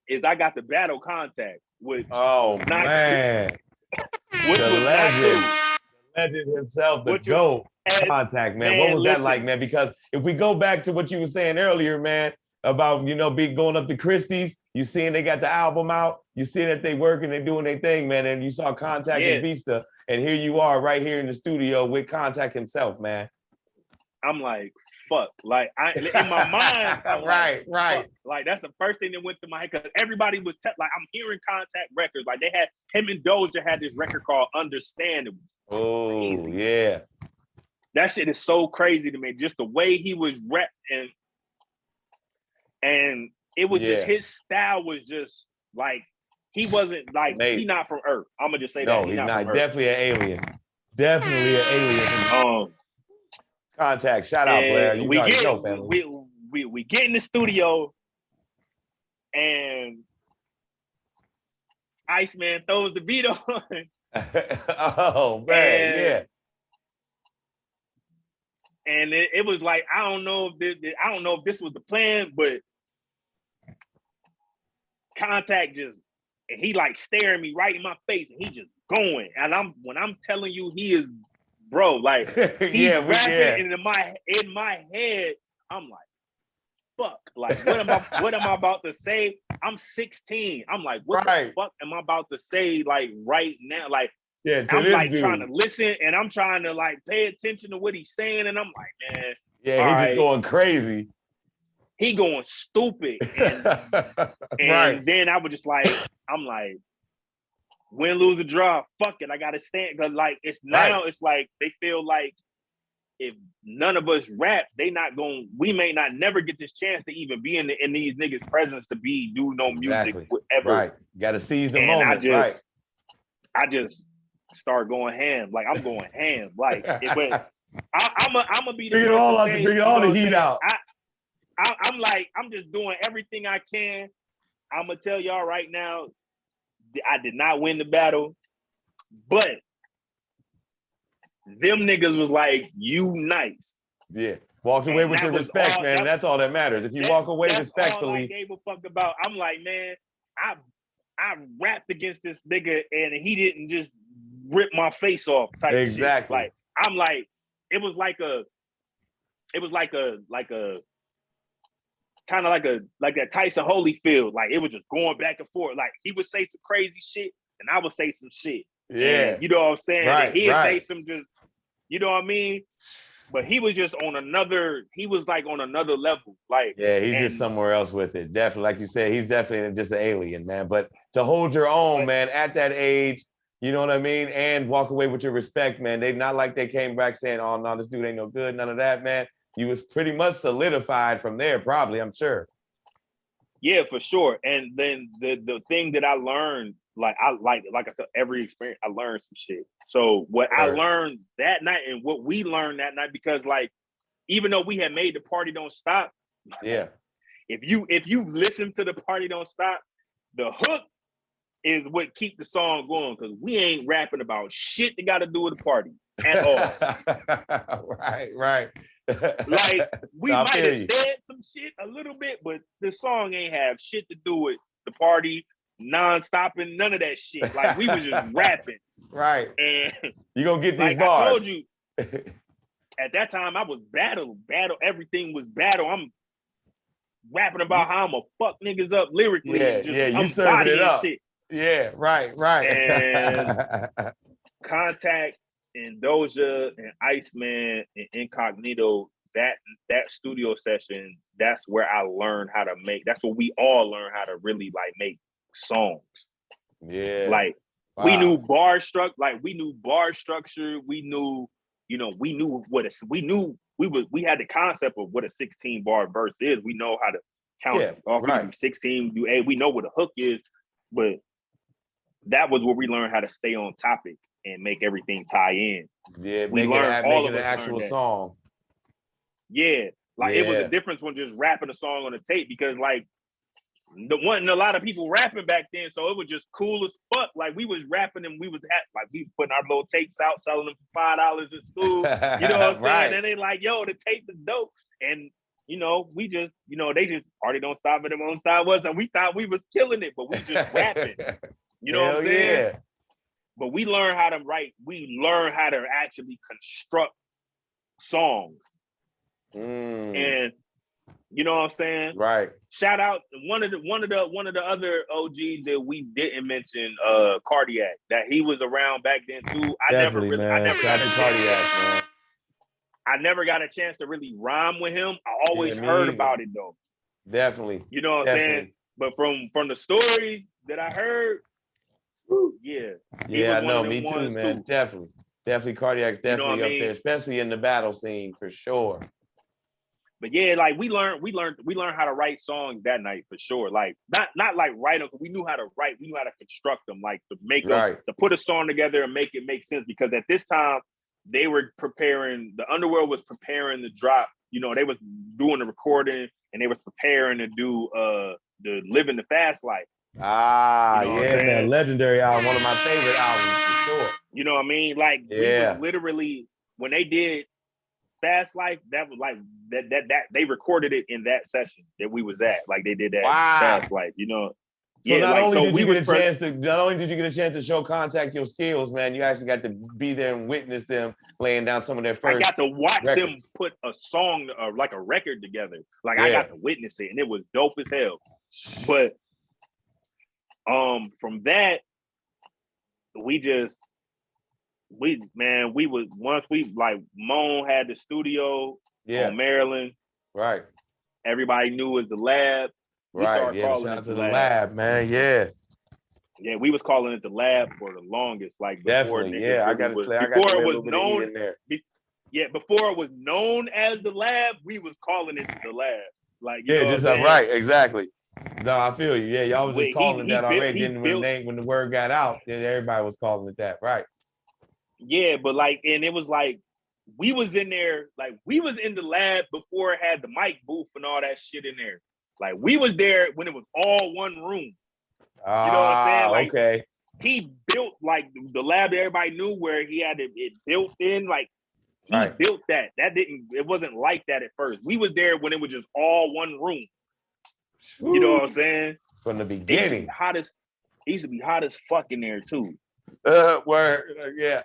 is I got the battle contact with man. The legend himself, the GOAT contact, man. What was that like, man? Because if we go back to what you were saying earlier, man, about, you know, going up to Christie's, you seeing they got the album out, you see that they working, they doing their thing, man, and you saw Contact and Vista, and here you are right here in the studio with Contact himself, man. I'm like, fuck. Like in my mind, I'm right. Fuck. Like that's the first thing that went through my head because everybody was like, I'm hearing Contact records. Like they had him and Doja had this record called Understandable. Oh yeah, that shit is so crazy to me. Just the way he was rapping, and it was just his style was just like he wasn't like he's not from Earth. I'm gonna just say that he's not. Definitely an alien. Definitely an alien. Contact. Shout out, Blair. You already know, family. We get in the studio, and Iceman throws the beat on. Oh man, and it was like I don't know if this was the plan, but Contact just and he like staring me right in my face, and he just going. And when I'm telling you, he is bro, like he's rapping, and in my head, I'm like, fuck, like what am I about to say? I'm 16. I'm like, what the fuck am I about to say like right now? Like I'm like trying to listen, and I'm trying to like pay attention to what he's saying, and I'm like, man, he's just going crazy. He going stupid, and then I was just like, I'm like, win, lose, or draw, fuck it, I gotta stand, because like it's like they feel like if none of us rap, we may not never get this chance to even be in these niggas' presence to do no music ever. Right, you gotta seize the moment. I just start going ham, like I'm going ham, like I'm gonna be the bring it all out, bring all the heat out. I'm like, I'm just doing everything I can. I'm gonna tell y'all right now, I did not win the battle, but them niggas was like, you nice. Yeah, walked away with your respect, man. That's all that matters. If you walk away respectfully. All I gave a fuck about. I'm like, man, I rapped against this nigga, and he didn't just rip my face off type shit. Like, I'm like, it was like a kind of like that Tyson Holyfield. Like it was just going back and forth. Like he would say some crazy shit, and I would say some shit. Yeah, and, you know what I'm saying? And he'd say some just, you know what I mean? But he was just on another. He was like on another level. Like he's just somewhere else with it. Definitely, like you said, he's definitely just an alien, man. But to hold your own, man, at that age. You know what I mean? And walk away with your respect, man. They not like they came back saying, oh, no, this dude ain't no good. None of that, man. You was pretty much solidified from there, probably, I'm sure. Yeah, for sure. And then the thing that I learned, like I said, every experience, I learned some shit. So what I learned that night and what we learned that night, because like, even though we had made the Party Don't Stop. Yeah. If you listen to the Party Don't Stop, the hook is what keep the song going, because we ain't rapping about shit that got to do with the party at all. Right. Like we might have said some shit a little bit, but the song ain't have shit to do with the party, non-stopping, none of that shit. Like we was just rapping. Right. And you gonna get these like bars. I told you, at that time I was battle. Everything was battle. I'm rapping about how I'm gonna fuck niggas up lyrically. You serving it up. Shit. Yeah, right. And Contact and Doja and Iceman and Incognito, that studio session, that's where I learned how to make. That's what we all learned how to really like make songs. Yeah, like we knew bar structure. Like we knew bar structure. We knew, we had the concept of what a 16 bar verse is. We know how to count. We do 16. Do 8. We know what a hook is, but that was where we learned how to stay on topic and make everything tie in. Yeah, we learned all of an actual song. Yeah, like it was a difference when just rapping a song on a tape, because like there wasn't a lot of people rapping back then, so it was just cool as fuck. Like we was rapping and we was putting our little tapes out, selling them for $5 in school. You know what I'm saying? And they like, yo, the tape is dope. And we just, they just Party Don't Stop and It Won't Stop was, and we thought we was killing it, but we just rapping. You know what I'm saying? Yeah. But we learn how to write. We learn how to actually construct songs. And you know what I'm saying? Right. Shout out one of the other OGs that we didn't mention, Cardiac, that he was around back then too. I never got a chance. Cardiac, man. I never got a chance to really rhyme with him. I always Yeah, me heard either. about it though. Definitely. You know what I'm saying? But from the stories that I heard, yeah. Yeah, I know. Me too, ones man. too. Definitely Cardiac's You know what definitely I up there, mean? especially in the battle scene for sure. But yeah, like we learned how to write songs that night for sure. Like not like write them, we knew how to write, we knew how to construct them, like to make them, to put a song together and make it make sense. Because at this time, they were preparing, the Underworld was preparing the drop. You know, they was doing the recording and they was preparing to do the Living the Fast Life. Ah, you know yeah, man, legendary album, one of my favorite albums for sure. You know what I mean? Like we was literally, when they did Fast Life, that was like that they recorded it in that session that we was at. Like they did that Fast Life, you know. So not only did you get a chance to show Contact your skills, man, you actually got to be there and witness them laying down some of their first. I got to watch them put a song, like a record together. Like I got to witness it, and it was dope as hell. But from that, we was, once we, like, Moan had the studio on Maryland. Right. Everybody knew it was the Lab. We started calling it the Lab, man. Yeah. Yeah, we was calling it the Lab for the longest. Like before, definitely. Yeah, I got to play. Before it was known in there. Before it was known as the Lab, we was calling it the Lab. Like, you know, just right, exactly. No, I feel you. Yeah, y'all was just calling it that already. Then when the word got out, then everybody was calling it that, right? Yeah, but like, and it was like, we was in there, like we was in the Lab before it had the mic booth and all that shit in there. Like we was there when it was all one room. You know what I'm saying? Like, okay. He built like the Lab that everybody knew, where he had it built in. Like he built that. It wasn't like that at first. We was there when it was just all one room. You know what I'm saying? From the beginning. It used to be hot as fuck in there too. Word. Yeah.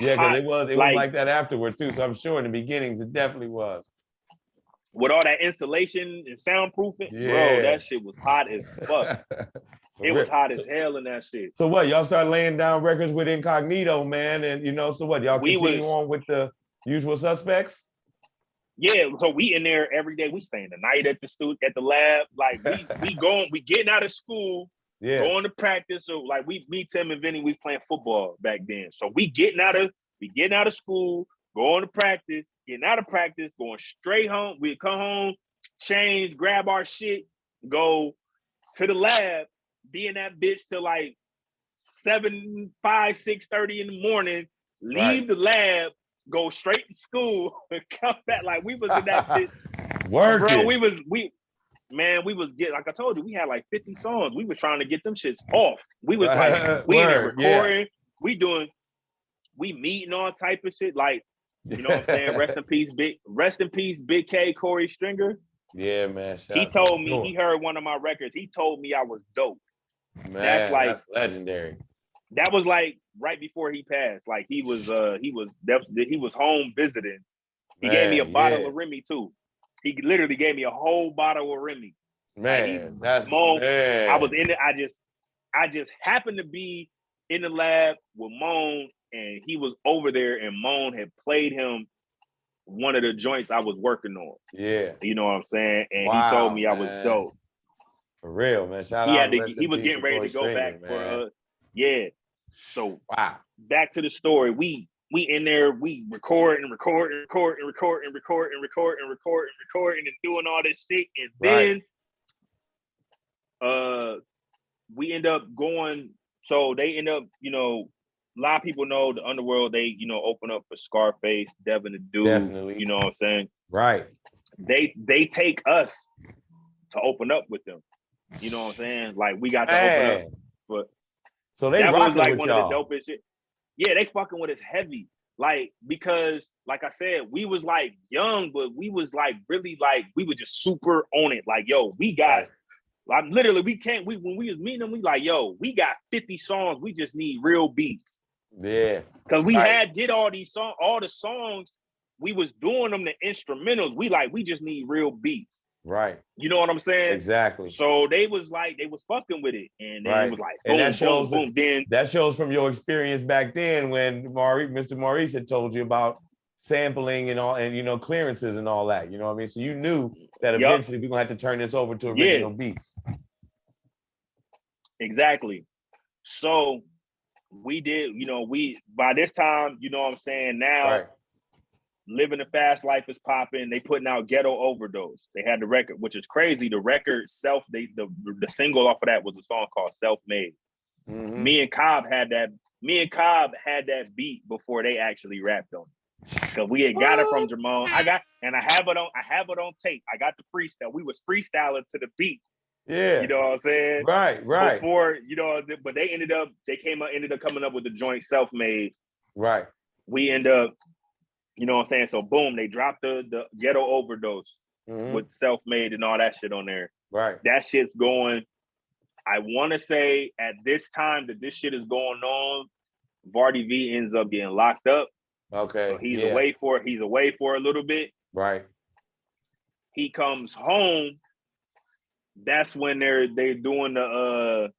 Yeah, because it was like that afterwards too. So I'm sure in the beginnings it definitely was. With all that installation and soundproofing, bro, that shit was hot as fuck. It was hot as hell in that shit. So what? Y'all started laying down records with Incognito, man, and you know, so what? Y'all continue on with the Usual Suspects? Yeah, so we in there every day. We staying the night at the Lab. Like we getting out of school, going to practice. So like me, Tim, and Vinny, we was playing football back then. So we getting out of school, going to practice, getting out of practice, going straight home. We'd come home, change, grab our shit, go to the Lab, be in that bitch till like 6:30 in the morning, leave the Lab, go straight to school, and come back. Like we was in that bitch. Working. Bro, we was getting, like I told you, we had like 50 songs. We was trying to get them shits off. We was like, we in there recording, we meeting all type of shit. Like, you know what I'm saying? Rest in peace, Big K, Corey Stringer. Yeah, man. He told me, he heard one of my records. He told me I was dope. Man, that's legendary. That was like right before he passed. Like he was home visiting. He gave me a bottle of Remy too. He literally gave me a whole bottle of Remy. Man, I was in it. I just happened to be in the Lab with Moan, and he was over there, and Moan had played him one of the joints I was working on. Yeah. You know what I'm saying? And he told me I was dope. For real, man. Shout out. He was getting ready to go back for So back to the story. We in there, we recording and doing all this shit. And then we end up going, so they end up, you know, a lot of people know the Underworld, they, you know, open up for Scarface, Devin the Dude. Definitely. You know what I'm saying? Right. They take us to open up with them. You know what I'm saying? Like we got to open up. But so they that was like one y'all. Of the dopest shit. Yeah, they fucking with us heavy. Like, because like I said, we was like young, but we was like really like, we were just super on it. Like, yo, we got like literally when we was meeting them, we like, yo, we got 50 songs. We just need real beats. Yeah. Cause we did all these songs, all the songs, we was doing them the instrumentals. We just need real beats. Right. You know what I'm saying? Exactly. So they was fucking with it. And then it was like, boom, and that shows, boom. Then that shows from your experience back then when Mr. Maurice had told you about sampling and all, and you know, clearances and all that. You know what I mean? So you knew that Yup. eventually we're gonna have to turn this over to original beats. Exactly. So we did, you know, by this time, you know what I'm saying, now Right. Living the Fast Life is popping. They putting out Ghetto Overdose. They had the record, which is crazy. The record the single off of that was a song called Self Made. Mm-hmm. Me and Cobb had that beat before they actually rapped on it. Cause we had got it from Jamon. I have it on tape. I got the freestyle. We was freestyling to the beat. Yeah. You know what I'm saying? Right. Before, you know, but they ended up coming up with the joint Self Made. Right. We end up, you know what I'm saying? So boom, they dropped the Ghetto Overdose with Self Made and all that shit on there. Right. That shit's going. I want to say at this time that this shit is going on, Vardy V ends up getting locked up. Okay. So he's away for a little bit. Right. He comes home. That's when they're doing the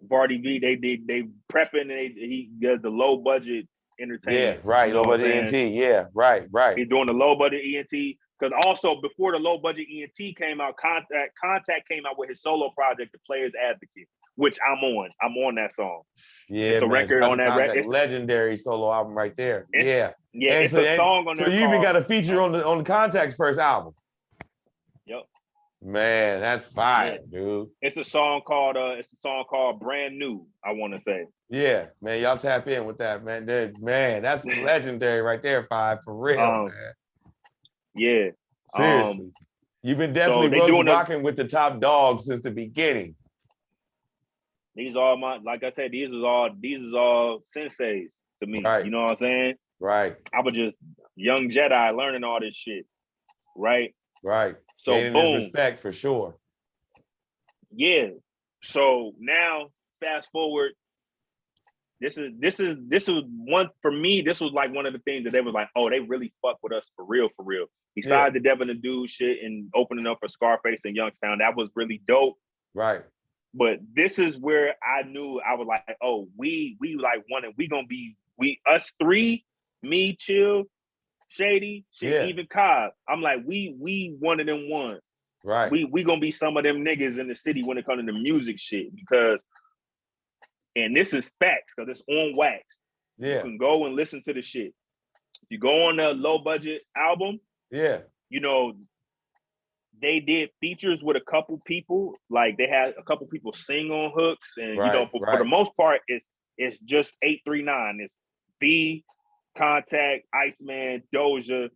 Vardy V. They prepping and he does the low budget entertainment. Yeah, right. You know Low budget ENT. Yeah, right. He's doing the low budget ENT. Because also before the low budget ENT came out, Contact came out with his solo project, The Player's Advocate, which I'm on. I'm on that song. Yeah, it's a record on that record. Legendary solo album right there. Yeah, it's a song on there. So you even got a feature on the Contact's first album. Yep. Man, that's fire, dude. It's a song called Brand New, I want to say. Yeah, man, y'all tap in with that, man. Man, that's legendary right there, Five, for real, man. Yeah. Seriously. You've been definitely rocking with the top dogs since the beginning. These are like I said, these is all senseis to me. Right. You know what I'm saying? Right. I was just young Jedi learning all this shit. Right. Right. So gaining boom. his respect for sure. Yeah. So now fast forward. This was one for me. This was like one of the things that they was like, oh, they really fuck with us for real, for real. Besides the Devin the Dude shit and opening up for Scarface and Youngstown, that was really dope. Right. But this is where I knew I was like, oh, we like wanted, we gonna be us three, me, Chill, Shady, shit, even Cobb. I'm like, we one of them ones. Right. We gonna be some of them niggas in the city when it comes to the music shit, because, and this is facts because it's on wax. Yeah. You can go and listen to the shit. If you go on the low budget album, you know, they did features with a couple people. Like they had a couple people sing on hooks, and you know, for the most part, it's just 839. It's B, Contact, Iceman, Doja.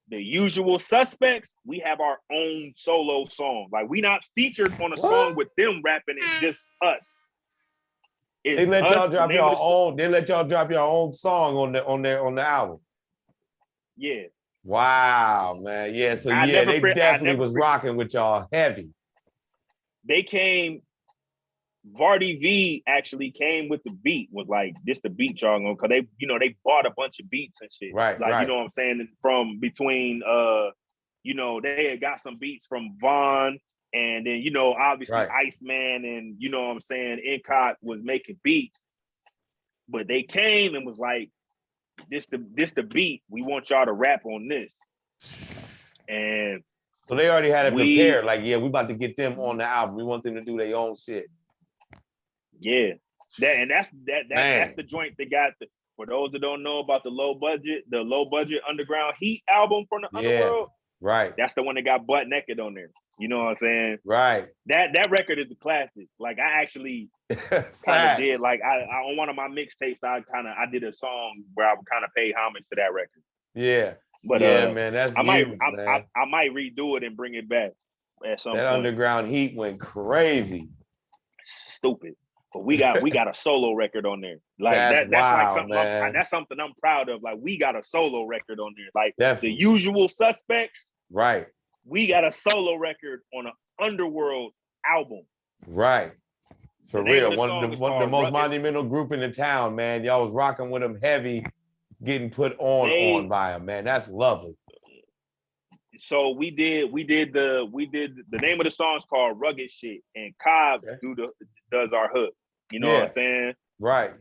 The Usual Suspects, we have our own solo song. Like we not featured on a song with them rapping. It's just us. They let y'all drop your own. They let y'all drop your own song on the album. Yeah. Wow, man. Yeah. So they definitely was rocking with y'all heavy. They came. Vardy V actually came with the beat. Was like, this the beat y'all gonna, because they, you know, they bought a bunch of beats and shit. Right. Like, right. you know what I'm saying? From between you know, they had got some beats from Vaughn. And then, you know, obviously Iceman and, you know what I'm saying, Incot was making beats. But they came and was like, this the beat. We want y'all to rap on this. And so they already had it prepared. Like, we about to get them on the album. We want them to do their own shit. Yeah. That's the joint that got for those that don't know about the low budget Underground Heat album from the Underworld. Right. That's the one that got Butt Naked on there. You know what I'm saying? Right. That record is a classic. Like I actually kind of did, like I on one of my mixtapes, I did a song where I would kind of pay homage to that record. Yeah. But man, that's I might redo it and bring it back at some point. Underground Heat went crazy. Stupid. But we got a solo record on there. Like that's like something that's something I'm proud of. Like we got a solo record on there. Like the Usual Suspects. Right. We got a solo record on an Underworld album. Right. For real. One of the most monumental group in the town, man. Y'all was rocking with them heavy, getting put on by them, man. That's lovely. So we did the name of the song is called Rugged Shit, and Cobb does our hook. You know what I'm saying? Right.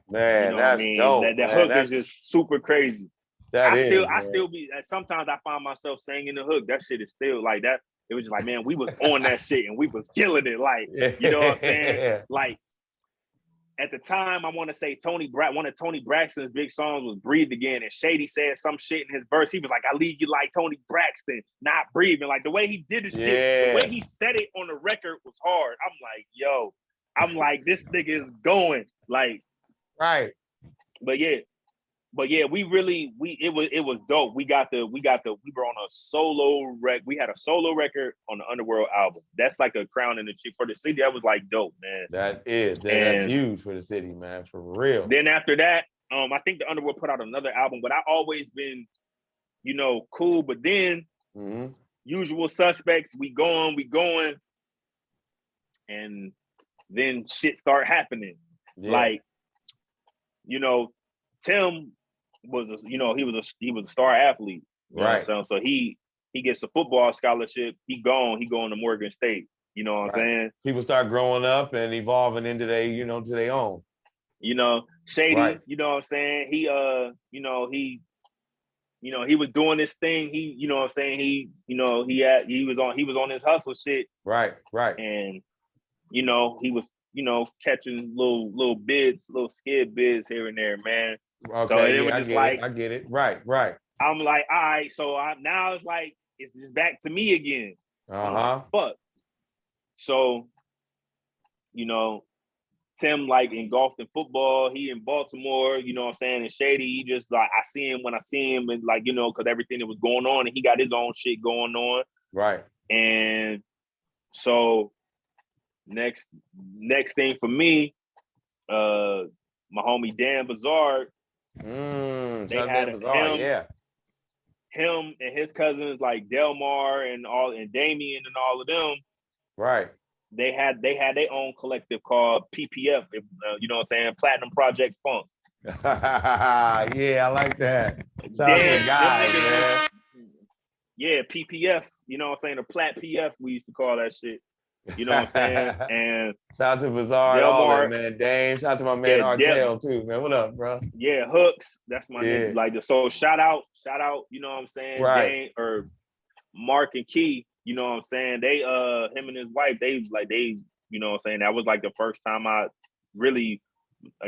Man, You know what I that's mean? dope. That Man. hook is just super crazy. That I still be sometimes I find myself singing the hook. That shit is still like that. It was just like, man, we was on that shit and we was killing it. Like, you know what I'm saying? Like at the time, I want to say one of Tony Braxton's big songs was Breathe Again. And Shady said some shit in his verse. He was like, I leave you like Tony Braxton, not breathing. Like the way he did the shit, the way he said it on the record was hard. I'm like, yo, this nigga is going. Like, right. But yeah, it was dope. We were on a solo we had a solo record on the Underworld album. That's like a crown in the chick for the city. That was like dope, man. That's huge for the city, man, for real. Then after that, I think the Underworld put out another album, but I always been, cool. But then Usual Suspects, we going, and then shit start happening. Yeah. Like, Tim was he was a star athlete, right? So he gets a football scholarship. He going to Morgan State. You know what I'm saying? People start growing up and evolving into to their own. Shady. Right. You know what I'm saying? He he was doing this thing. He you know what I'm saying? He was on his hustle shit. Right. And he was catching little bids, little skid bids here and there, man. Okay, so it was just I get it. Right. I'm like, all right, so now it's like it's just back to me again. But so Tim like engulfed in football. He in Baltimore, you know what I'm saying? And Shady, he just like I see him and like because everything that was going on, and he got his own shit going on. Right. And so next thing for me, my homie Dan Bazard. They had him and his cousins like Delmar and Damien and all of them. Right. They had their own collective called PPF. You know what I'm saying? Platinum Project Funk. Yeah, I like that. Shout out to the guys, man. Yeah, PPF. You know what I'm saying? The Plat PF, we used to call that shit. You know what I'm saying? And shout out to Bizarre, all that, man. Dane, shout out to my man Artel too, man. What up, bro? Yeah, Hooks. That's my nigga. Like, so shout out. You know what I'm saying? Right. Dane or Mark and Key. You know what I'm saying? They him and his wife. They you know what I'm saying? That was like the first time I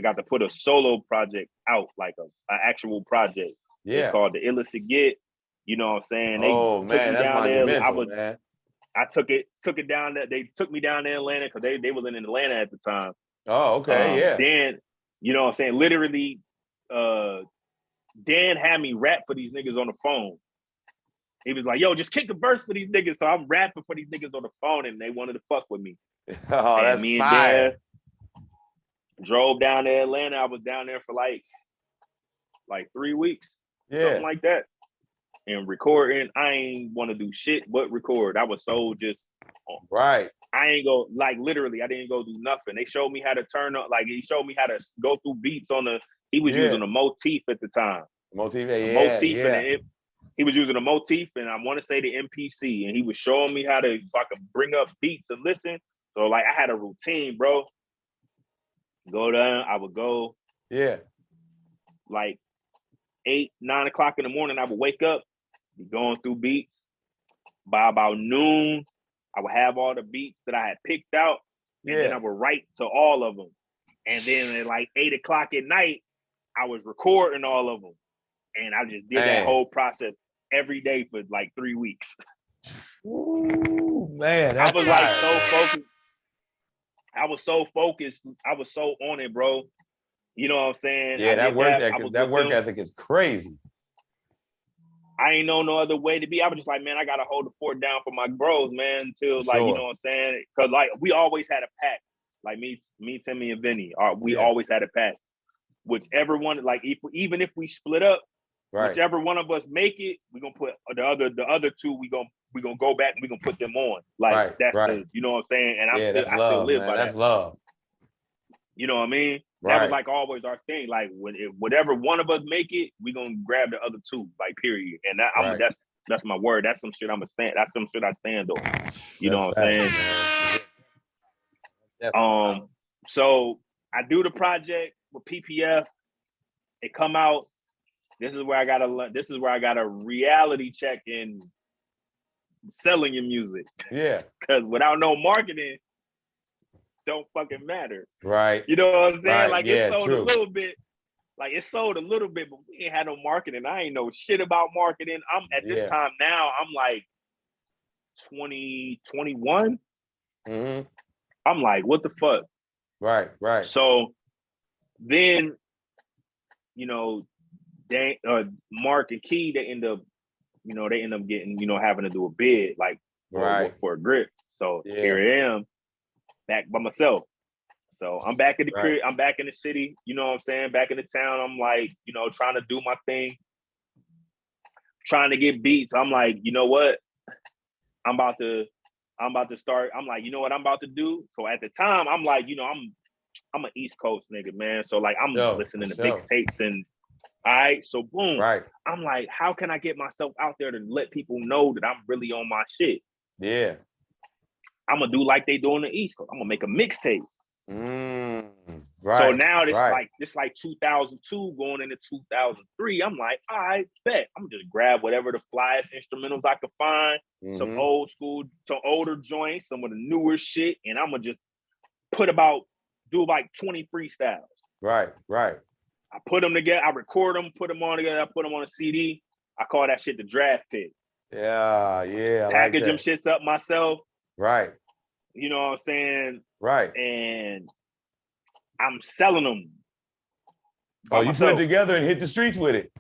got to put a solo project out, like an actual project. Yeah. It's called The Illicit Get. You know what I'm saying? They took me that's down there. Man. I took it down there. They took me down to Atlanta because they was in Atlanta at the time. Oh, okay, yeah. Then, you know what I'm saying? Literally, Dan had me rap for these niggas on the phone. He was like, yo, just kick a verse for these niggas. So I'm rapping for these niggas on the phone, and they wanted to fuck with me. Oh, and that's me fire. And Dan drove down to Atlanta. I was down there for like 3 weeks. Yeah. Something like that. And recording, I ain't want to do shit but record. I was so just right. I ain't go literally. I didn't go do nothing. They showed me how to turn up. Like he showed me how to go through beats on the. He was using a motif at the time. Motif, and he was using a motif, and I want to say the MPC, and he was showing me how to so I could bring up beats and listen. So like I had a routine, bro. Go down. I would go. Yeah. Like 8, 9 o'clock in the morning, I would wake up. Be going through beats. By about noon, I would have all the beats that I had picked out, and then I would write to all of them. And then at like 8 o'clock at night, I was recording all of them. And I just did that whole process every day for like 3 weeks. Ooh, man, I was like so focused. I was so focused. I was so on it, bro. You know what I'm saying? Yeah, that work ethic is crazy. I ain't know no other way to be. I was just like, man, I gotta hold the fort down for my bros, man, until like, you know what I'm saying? Cause like we always had a pack. Like me, Timmy, and Vinny. We always had a pack. Whichever one, like even if we split up, whichever one of us make it, we're gonna put the other two, we gonna go back and we're gonna put them on. Like that's the, you know what I'm saying? And I still live by that. That's love. You know what I mean? That was like always our thing. Like whatever one of us make it, we gonna grab the other two. Like period. And that's my word. That's some shit I'm a stand. That's some shit I stand on. You know what I'm saying? So I do the project. with PPF. It come out. This is where I gotta learn. This is where I got a reality check in selling your music. Yeah. Because without no marketing, don't fucking matter. Right. You know what I'm saying? Right. Like Yeah, it sold true. a little bit. Like it sold a little bit, but we ain't had no marketing. I ain't know shit about marketing. I'm at this time now, I'm like 20, 21. Mm-hmm. I'm like, what the fuck? Right, right. So then, you know, Mark and Key, they end up getting, having to do a bid like for a grip. So here I am, back by myself. So I'm back in the crib, I'm back in the city, you know what I'm saying? Back in the town. I'm like, trying to do my thing, trying to get beats. I'm like, you know what? I'm about to start. I'm like, you know what I'm about to do? So at the time, I'm like, I'm an East Coast nigga, man. So like I'm listening to mixtapes and all right. So boom. Right. I'm like, how can I get myself out there to let people know that I'm really on my shit? Yeah. I'm gonna do like they do on the East Coast. I'm gonna make a mixtape. Right. So now it's like 2002 going into 2003. I'm like, all right, bet. I'm gonna just grab whatever the flyest instrumentals I could find, some old school, some older joints, some of the newer shit, and I'm gonna just do like 20 freestyles. Right, right. I put them together, I record them, put them on together, I put them on a CD. I call that shit the draft pick. Yeah. Package them shits up myself. Right. You know what I'm saying? Right. And I'm selling them. You put it together and hit the streets with it.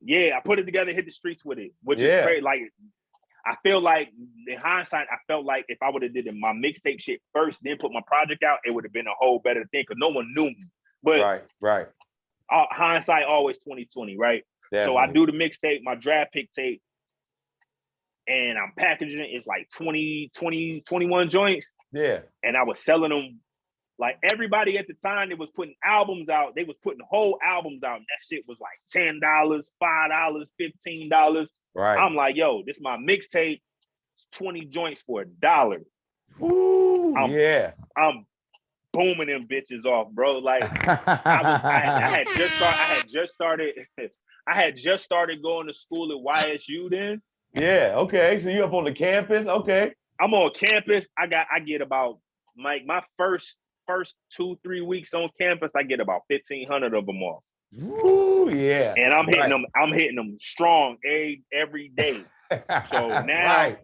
Yeah, I put it together, hit the streets with it, which is crazy. Like, I feel like in hindsight, I felt like if I would have did my mixtape shit first, then put my project out, it would have been a whole better thing because no one knew me. But right. Hindsight always 2020, right? Definitely. So I do the mixtape, my draft pick tape, and I'm packaging it. It's like 20, 21 joints. Yeah. And I was selling them. Like everybody at the time that was putting albums out, they was putting whole albums out. And that shit was like $10, $5, $15. Right. I'm like, yo, this is my mixtape. It's 20 joints for $1. Ooh, I'm booming them bitches off, bro. Like I had just started going to school at YSU then. Yeah, okay. So you up on the campus? Okay. I'm on campus. I get about like my first 2-3 weeks on campus, I get about 1,500 of them off. Ooh, yeah. And I'm hitting them strong every day. So now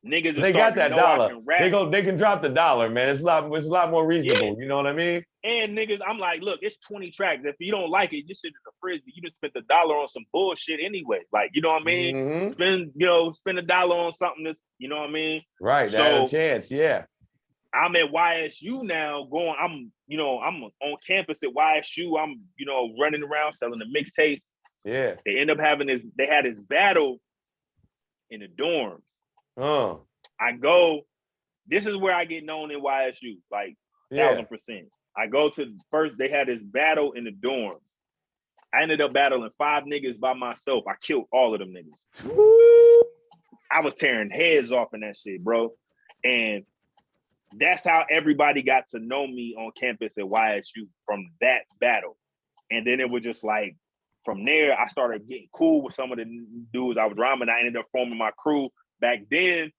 niggas they got that dollar. They can drop the dollar, man. It's a lot more reasonable. Yeah. You know what I mean? And niggas, I'm like, look, it's 20 tracks. If you don't like it, this shit is a frisbee. You just spent $1 on some bullshit anyway. Like, you know what I mean? Mm-hmm. Spend $1 on something that's, you know what I mean? Right. So, that had a chance. Yeah. I'm at YSU now I'm on campus at YSU. I'm, running around selling the mixtapes. Yeah. They end up they had this battle in the dorms. I go, this is where I get known in YSU, like 1,000%. I go to first, they had this battle in the dorms. I ended up battling 5 niggas by myself. I killed all of them niggas. I was tearing heads off in that shit, bro. And that's how everybody got to know me on campus at YSU, from that battle. And then it was just like, from there, I started getting cool with some of the dudes I was rhyming. I ended up forming my crew. Back then,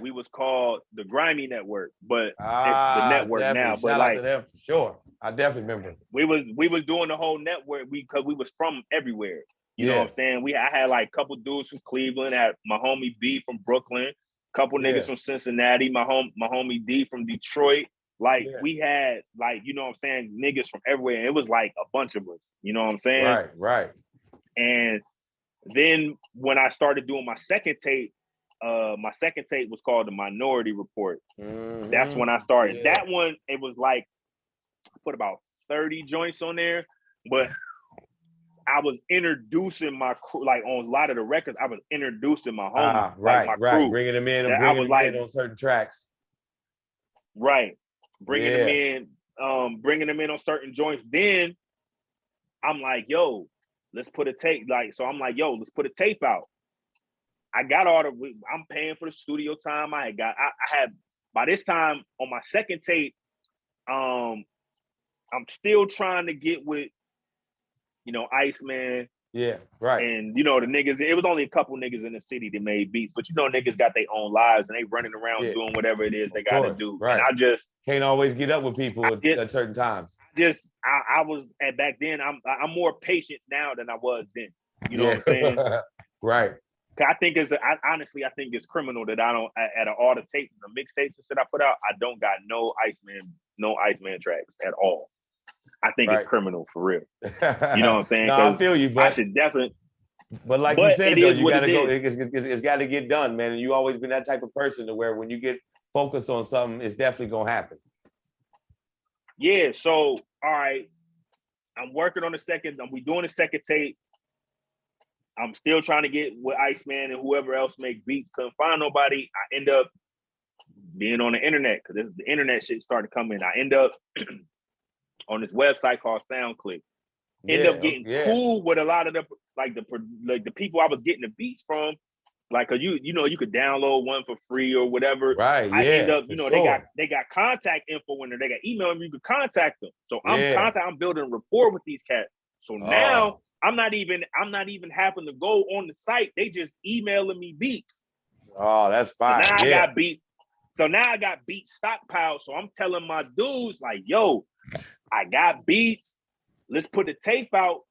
we was called the Grimy Network, but it's the network now. But shout out to them for sure. I definitely remember. We was doing the whole network because we was from everywhere. You know what I'm saying? I had like a couple dudes from Cleveland, had my homie B from Brooklyn, couple niggas from Cincinnati, my homie D from Detroit. Like we had like, you know what I'm saying, niggas from everywhere. It was like a bunch of us, you know what I'm saying? Right. And then when I started doing my second tape was called The Minority Report. Mm-hmm. That's when I started. Yeah. That one, it was like, I put about 30 joints on there, but I was introducing my crew, like on a lot of the records, I was introducing my homies, my crew. Bringing them in and bringing them in on certain tracks. Right. Bringing them in on certain joints. Then I'm like, yo, let's put a tape. Let's put a tape out. I got I'm paying for the studio time. I had by this time on my second tape, I'm still trying to get with, Iceman. Yeah, right. And the niggas, it was only a couple niggas in the city that made beats, but niggas got their own lives and they running around doing whatever it is they gotta do. Right. And I just can't always get up with people at certain times. I was back then. I'm more patient now than I was then. You know what I'm saying? Right. I think honestly, I think it's criminal that I don't at all the tapes, the mixtapes and shit I put out, I don't got no Iceman tracks at all. I think it's criminal for real. You know what I'm saying? No, I feel you, but I should definitely. But like you said, though, you got to go. It's got to get done, man. And you always been that type of person to where when you get focused on something, it's definitely gonna happen. Yeah. So, all right, I'm working on the second. We doing the second tape. I'm still trying to get with Iceman and whoever else make beats. Couldn't find nobody. I end up being on the internet because the internet shit started coming. I end up on this website called SoundClick. End up getting cool with a lot of the people I was getting the beats from. Like, cause you could download one for free or whatever. Right. I end up, they got contact info in there. They got email and you can contact them. So I'm building rapport with these cats. So now I'm not even having to go on the site. They just emailing me beats. Oh, that's fine. So now I got beats. So now I got beats stockpiled. So I'm telling my dudes like, yo, I got beats. Let's put the tape out.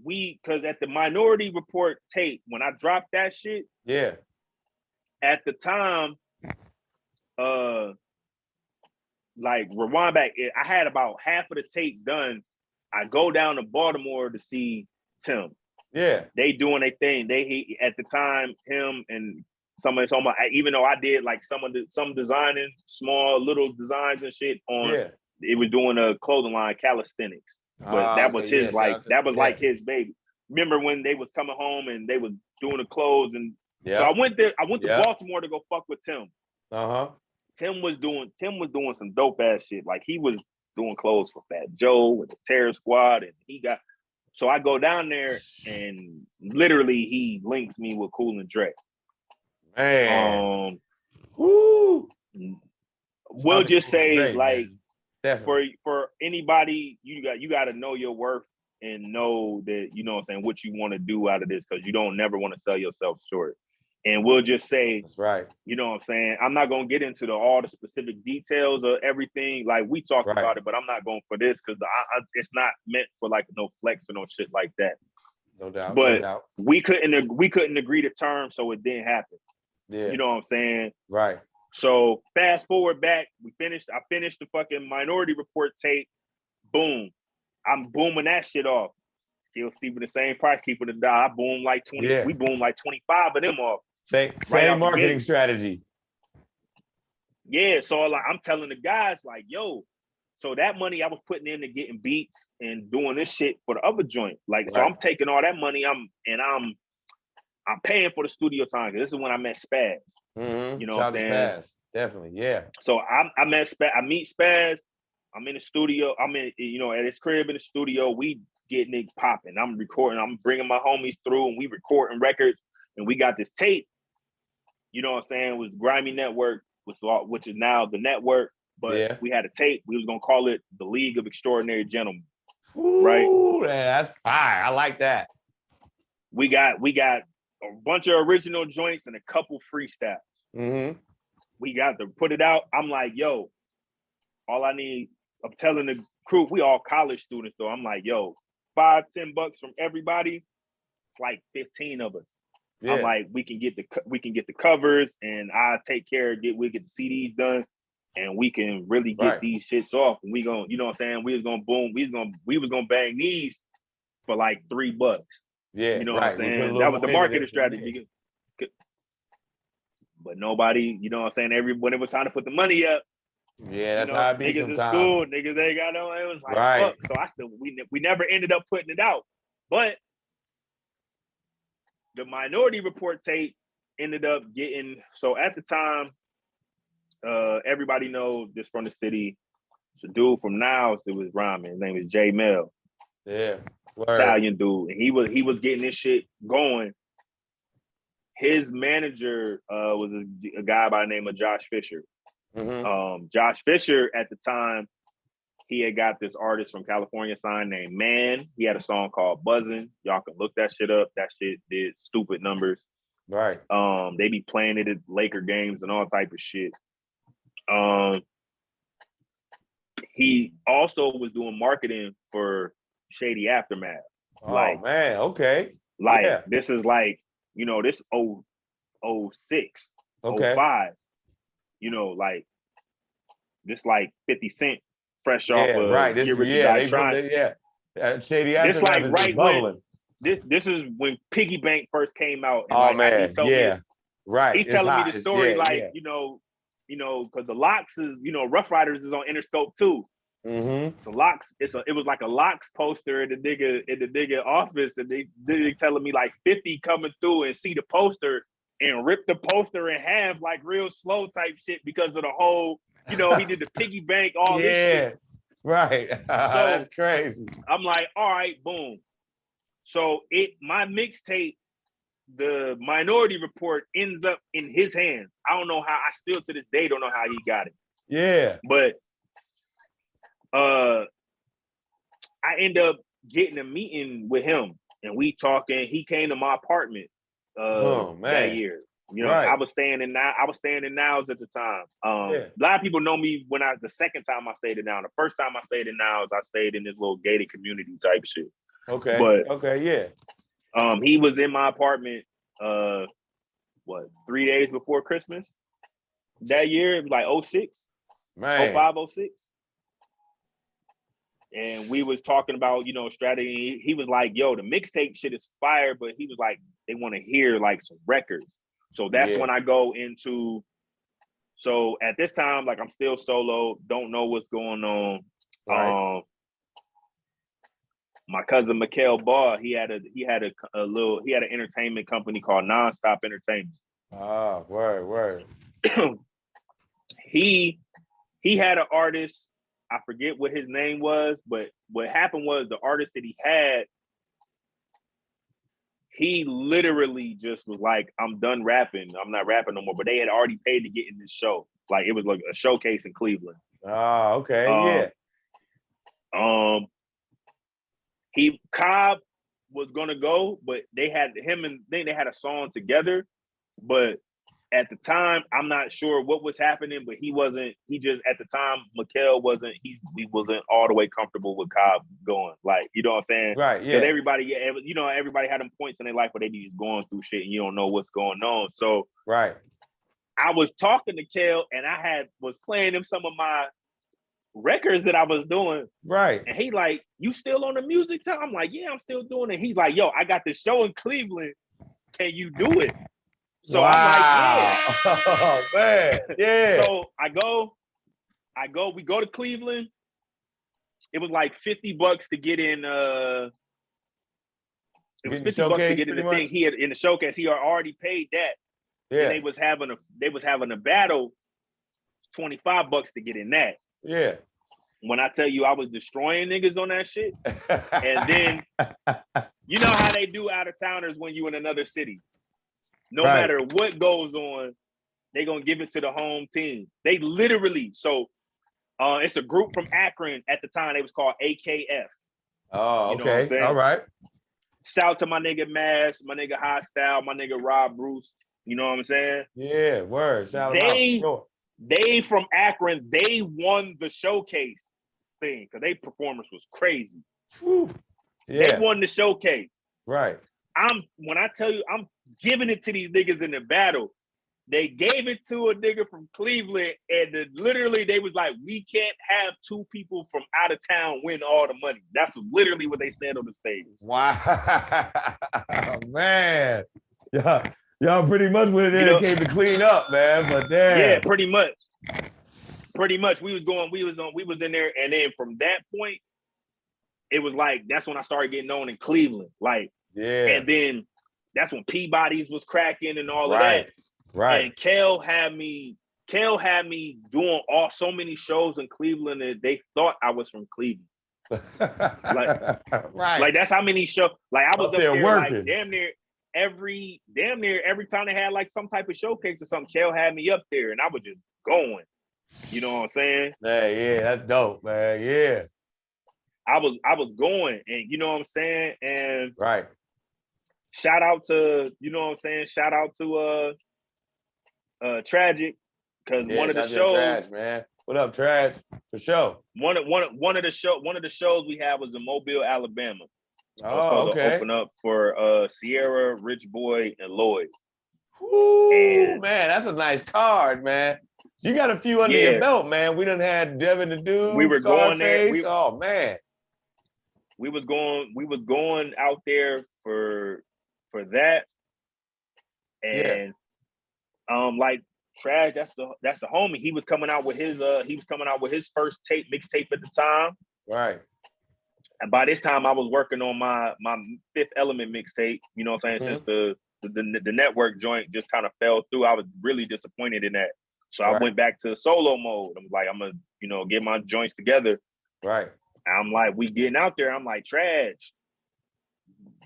Because at the Minority Report tape, when I dropped that shit, at the time, like rewind back, I had about half of the tape done. I go down to Baltimore to see Tim. Yeah, they doing their thing. At the time, him and somebody, even though I did like some designing, small little designs and shit on. Yeah. It was doing a clothing line, calisthenics. But that was his like his baby. Remember when they was coming home and they was doing the clothes and so I went there. I went to Baltimore to go fuck with Tim. Tim was doing some dope ass shit. Like he was doing clothes for Fat Joe with the Terror Squad, and so I go down there and literally he links me with Cool and Dre. Man, woo! We'll just say great, like. Man. Definitely. For anybody, you got to know your worth and know that, you know what I'm saying, what you want to do out of this, because you don't never want to sell yourself short. And we'll just say, that's right. You know what I'm saying? I'm not going to get into all the specific details of everything. Like we talked about it, but I'm not going for this because it's not meant for like no flex or no shit like that. No doubt. But no doubt. we couldn't agree to terms, so it didn't happen. Yeah. You know what I'm saying? Right. So fast forward back, I finished the fucking Minority Report tape. Boom. I'm booming that shit off. Still see with the same price, keeping it down. I boom like 20. Yeah. We boom like 25 of them off. Same marketing strategy. Yeah. So like I'm telling the guys, like, yo, so that money I was putting into getting beats and doing this shit for the other joint. Like, so I'm taking all that money, I'm paying for the studio time. This is when I met Spaz. Mm-hmm. You know what I'm saying? Spaz. Definitely, yeah. So I meet Spaz. I'm in the studio. I'm in, at his crib in the studio. We getting it popping. I'm recording. I'm bringing my homies through, and we recording records. And we got this tape. You know what I'm saying? With Grimy Network, which is now the network. But we had a tape. We was gonna call it the League of Extraordinary Gentlemen. Ooh, right? Man, that's fire. I like that. We got a bunch of original joints and a couple freestyles. Mm-hmm. We got to put it out. I'm like, yo, all I need, I'm telling the crew, we all college students though. I'm like, yo, $5-10 from everybody. It's like 15 of us. Yeah. I'm like, we can get the covers, and I take care of we get the CDs done, and we can really get these shits off. And we gonna, you know what I'm saying? We was gonna boom. We was gonna bang these for like $3. Yeah, you know what I'm saying? That was the marketing strategy. But nobody, you know what I'm saying? When it was time to put the money up, yeah, that's how it be sometimes. Niggas in school, niggas ain't got no. It was like fuck. So we never ended up putting it out. But the Minority Report tape ended up getting. So at the time, everybody knows this from the city. It's a dude from Niles that was rhyming. His name is J Mel. Yeah, Italian dude, and he was getting this shit going. His manager was a guy by the name of Josh Fisher. Mm-hmm. Josh Fisher at the time, he had got this artist from California signed named Man. He had a song called Buzzin'. Y'all can look that shit up. That shit did stupid numbers. Right. They be playing it at Laker games and all type of shit. He also was doing marketing for Shady Aftermath. Oh man, okay. Like this is like, you know, this 06, okay. 05, you know, like this like 50 Cent fresh off of right. This Get Rich or Die Trying. Shady This Aftermath like is right bubbling. when this is when Piggy Bank first came out. And oh like, man, he told me right. He's telling me the story, you know, because the Locks is, you know, Rough Riders is on Interscope too. Mm-hmm. So Locks, it was like a Locks poster in the nigga office, and they telling me like 50 coming through and see the poster and rip the poster in half like real slow type shit because of the whole, you know, he did the piggy bank, all this shit. Right. So that's crazy. I'm like, all right, boom. So my mixtape, the Minority Report, ends up in his hands. I don't know how. I still to this day don't know how he got it. Yeah. But I end up getting a meeting with him, and we talking. He came to my apartment that year. You know, I was staying in Niles at the time. A lot of people know me when the second time I stayed in Niles. The first time I stayed in Niles, I stayed in this little gated community type shit. Okay. But he was in my apartment 3 days before Christmas that year. It was like 06, man, 05, 06. And we was talking about, you know, strategy. He was like, yo, the mixtape shit is fire, but he was like, they want to hear like some records. So that's when I go into, so at this time, like I'm still solo, don't know what's going on. Right. My cousin Mikhail Barr, he had an entertainment company called Nonstop Entertainment. Ah, word. He had an artist, I forget what his name was, but what happened was the artist that he had, he literally just was like, I'm done rapping. I'm not rapping no more. But they had already paid to get in this show. Like it was like a showcase in Cleveland. Oh, okay. Cobb was gonna go, but they had they had a song together. But at the time, I'm not sure what was happening, but he just at the time, Mikhail wasn't all the way comfortable with Cobb going. Like, you know what I'm saying? Right, yeah. Because everybody had them points in their life where they be just going through shit and you don't know what's going on. So right. I was talking to Kel and was playing him some of my records that I was doing. Right. And he like, you still on the music time? I'm like, yeah, I'm still doing it. He's like, yo, I got this show in Cleveland. Can you do it? So I'm like, yeah. Oh man, yeah. So we go to Cleveland. It was like $50 to get in. It was $50 to get in the thing. He had in the showcase. He had already paid that. Yeah. And they was having a battle. $25 to get in that. Yeah. When I tell you I was destroying niggas on that shit, and then you know how they do out of towners when you in another city. No matter what goes on, they gonna give it to the home team. They literally, it's a group from Akron at the time. They was called AKF. Oh, you know what I'm saying? All right. Shout out to my nigga Mass, my nigga Hot Style, my nigga Rob Bruce. You know what I'm saying? Yeah, word. Shout them out. They from Akron, they won the showcase thing because their performance was crazy. Whew. Yeah. They won the showcase. Right. When I tell you, I'm giving it to these niggas in the battle. They gave it to a nigga from Cleveland, and literally they was like, we can't have two people from out of town win all the money. That's literally what they said on the stage. Wow. Man. Yeah. Y'all pretty much went in there and came to clean up, man. But damn. Yeah, pretty much. Pretty much. We was in there, and then from that point, it was like that's when I started getting known in Cleveland. Like, yeah. And then that's when Peabody's was cracking and all of that. Right. And Kel had me doing so many shows in Cleveland that they thought I was from Cleveland. Like that's how many shows. Like I was up there working. Like damn near every time they had like some type of showcase or something, Kel had me up there and I was just going. You know what I'm saying? Yeah, that's dope, man. Yeah. I was going, and you know what I'm saying? And Right. shout out to, you know what I'm saying? Shout out to Tragic, because Yeah, one of the shout out to the shows, Trash, man. What up, Trash? For sure. one of the shows we had was in Mobile, Alabama. I was Oh, supposed to okay. open up for Sierra, Rich Boy, and Lloyd. Woo, And man, that's a nice card, man. You got a few under your yeah, belt, man. We done had Devin the we Dude, were going there. Scarface. Oh, man. We was going out there for that. Yeah. And like Trash, that's the homie. He was coming out with his first mixtape at the time. Right. And by this time I was working on my Fifth Element mixtape, you know what I'm saying? Mm-hmm. Since the network joint just kind of fell through, I was really disappointed in that. So I Right. went back to solo mode. I'm like, I'm gonna, get my joints together. Right. And I'm like, we getting out there. I'm like, Trash,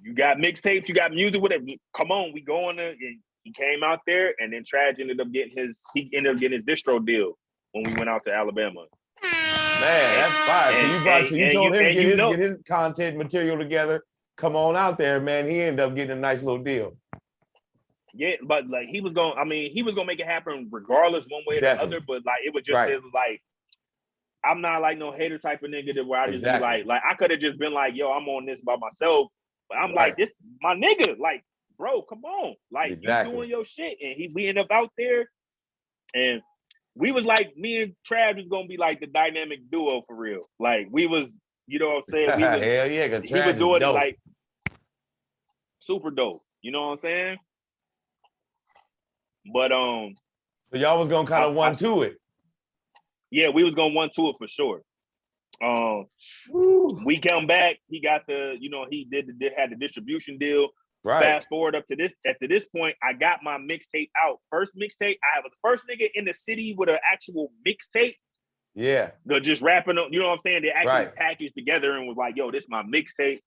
you got mixtapes, you got music with it. Come on, we going to. And he came out there, and then Trash ended up getting his distro deal when we went out to Alabama. Man, that's fire. So you told him get his content material together. Come on out there, man. He ended up getting a nice little deal. Yeah, but like he was gonna make it happen regardless, one way or the other. But like it was just like, I'm not like no hater type of nigga that where I just be like I could have just been like, yo, I'm on this by myself. But I'm like, this my nigga, like, bro, come on. Like you doing your shit. And we end up out there, and we was like, me and Trav was gonna be like the dynamic duo for real. Like we was, you know what I'm saying? We was hell yeah, because he was doing dope. it like super dope. You know what I'm saying? But so y'all was gonna kind of 1-2 it. Yeah, we was gonna 1-2 it for sure. We come back. He got the, he had the distribution deal. Right. Fast forward up to this point, I got my mixtape out. First mixtape. I was the first nigga in the city with an actual mixtape. Yeah. They're just rapping up, you know what I'm saying? They actually packaged together and was like, yo, this is my mixtape.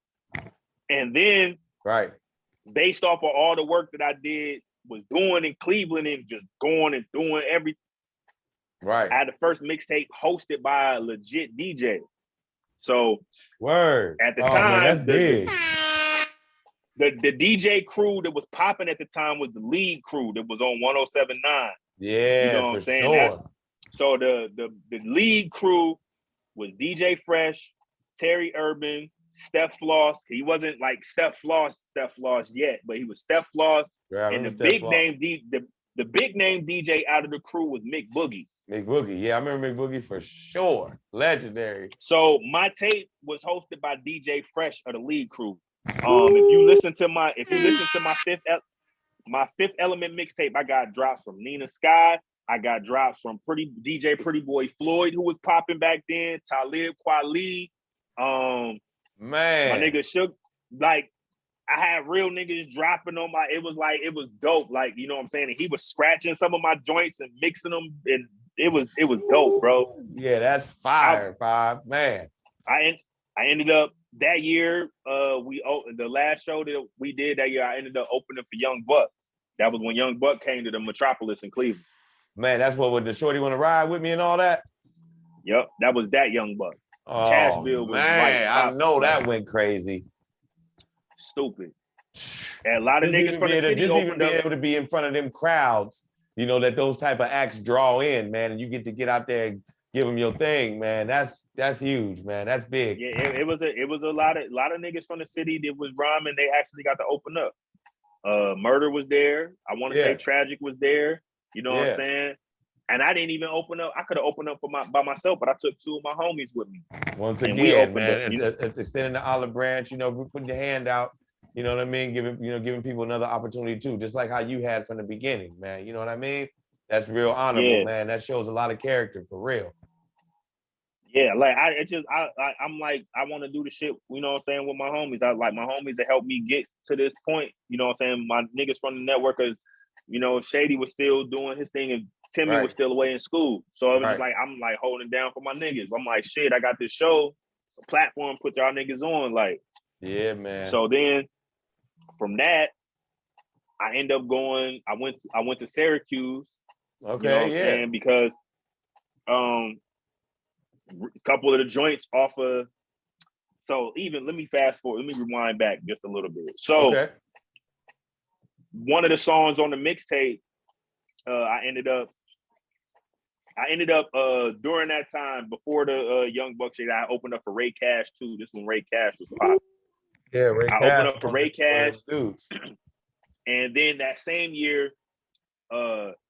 And then based off of all the work that I did, was doing in Cleveland and just going and doing everything. Right. I had the first mixtape hosted by a legit DJ. So at the time, man, that's big. The DJ crew that was popping at the time was the lead crew that was on 107.9. Yeah, you know what I'm saying? Sure. So the lead crew was DJ Fresh, Terry Urban, Steph Floss. He wasn't like Steph Floss yet, but he was Steph Floss. And the big name DJ out of the crew was Mick Boogie. Mick Boogie, yeah, I remember Mick Boogie for sure. Legendary. So my tape was hosted by DJ Fresh of the lead crew. If you listen to my Fifth Element mixtape, I got drops from Nina Sky. I got drops from DJ Pretty Boy Floyd, who was popping back then. Talib Kweli. Man, my nigga Shook. Like I had real niggas dropping on my. It was dope. Like you know what I'm saying. And he was scratching some of my joints and mixing them, and it was dope, bro. Yeah, that's fire, man. I ended up that year. The last show that we did that year, I ended up opening for Young Buck. That was when Young Buck came to the Metropolis in Cleveland. Man, that's what with the Shorty Want to Ride with me and all that. Yep, that was that Young Buck. Oh Cash Bill was man, I know that went crazy. Stupid. And a lot of niggas from the city opened up. Able to be in front of them crowds, that those type of acts draw in, man, and you get out there and give them your thing, man. That's huge, man. That's big. Yeah, it was a lot of niggas from the city that was rhyming. They actually got to open up. Murder was there. I want to say Tragic was there. You know what I'm saying? And I didn't even open up. I could have opened up by myself, but I took two of my homies with me. Once again, man, extending the olive branch, putting your hand out, you know what I mean? Giving people another opportunity too, just like how you had from the beginning, man. You know what I mean? That's real honorable, man. That shows a lot of character for real. Yeah, like I'm like, I want to do the shit, you know what I'm saying, with my homies. I like my homies to help me get to this point, you know what I'm saying? My niggas from the network, Shady was still doing his thing and Timmy was still away in school. So it was just like, I'm like holding down for my niggas. I'm like, shit, I got this show, a platform, put y'all niggas on. Like, yeah, man. So then from that, I end up going, I went to Syracuse. Okay, you know what I'm saying? Because A couple of the joints off of. So even let me fast forward. Let me rewind back just a little bit. So one of the songs on the mixtape, I ended up during that time before the Young Buck shit, I opened up for Ray Cash too. This one Ray Cash was pop. Yeah, Ray I Cash opened up for Ray Cash, dudes. And then that same year,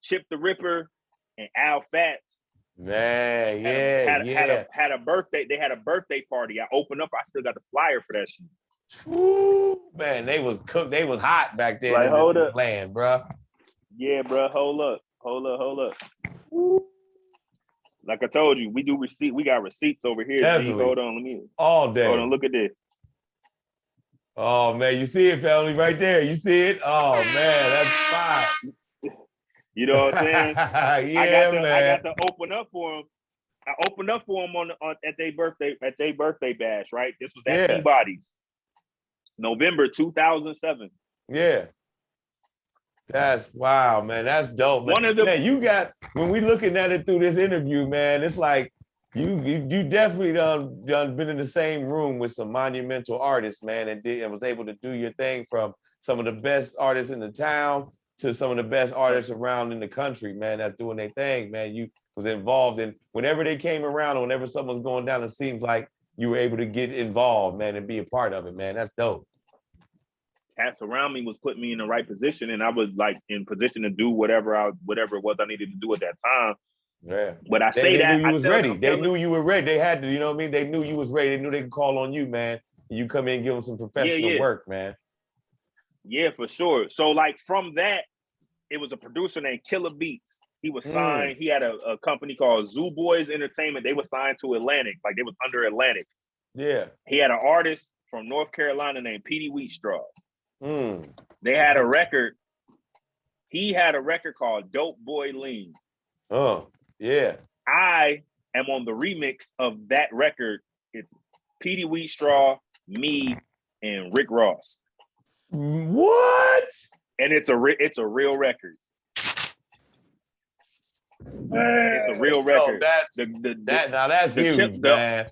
Chip the Ripper and Al Fats. Man, had a birthday. They had a birthday party. I opened up. I still got the flyer for that shit. Woo, man, they was cooked. They was hot back then like, in the land, bro. Yeah, bro. Hold up. Woo. Like I told you, we do receipt. We got receipts over here. G. Hold on, let me. All day. Hold on, look at this. Oh man, you see it, family, right there. You see it? Oh man, that's fine. You know what I'm saying? Yeah, I got to open up for them. I opened up for them at their birthday bash, right? This was at Peabody's, November 2007. Yeah. That's wow, man. That's dope, man. Man, you got when we looking at it through this interview, man, it's like you definitely done been in the same room with some monumental artists, man, and was able to do your thing from some of the best artists in the town to some of the best artists around in the country, man, that's doing their thing, man. You was involved in whenever they came around or whenever something was going down, it seems like you were able to get involved, man, and be a part of it, man. That's dope. Cats around me was putting me in the right position, and I was like in position to do whatever it was I needed to do at that time. Yeah. But they knew you was ready. They knew you were ready. They had to, you know what I mean? They knew you was ready. They knew they could call on you, man. You come in and give them some professional work, man. Yeah, for sure. So like from that, it was a producer named Killer Beats. He was signed. He had a company called Zoo Boys Entertainment. They were signed to Atlantic, like they was under Atlantic. Yeah. He had an artist from North Carolina named Petey Wheatstraw. They had a record. He had a record called Dope Boy Lean. Oh, yeah. I am on the remix of that record. It's Petey Wheatstraw, me, and Rick Ross. What? And it's a real record. Man, it's a real record. That's huge, man.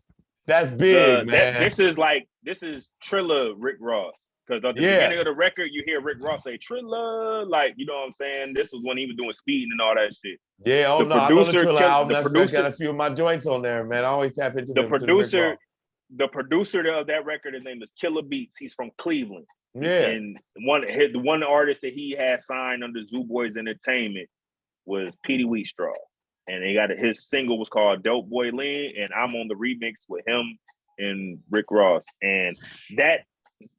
That's big, man. This is Trilla Rick Ross. Because at the beginning of the record, you hear Rick Ross say Trilla, like, you know what I'm saying? This was when he was doing speeding and all that shit. Yeah, I know the Trilla album. That's got a few of my joints on there, man. I always tap into the producer. The producer of that record, his name is Killer Beats. He's from Cleveland. Yeah. And the one artist that he had signed under Zoo Boys Entertainment was Petey Wheatstraw. And his single was called Dope Boy Lean, and I'm on the remix with him and Rick Ross. And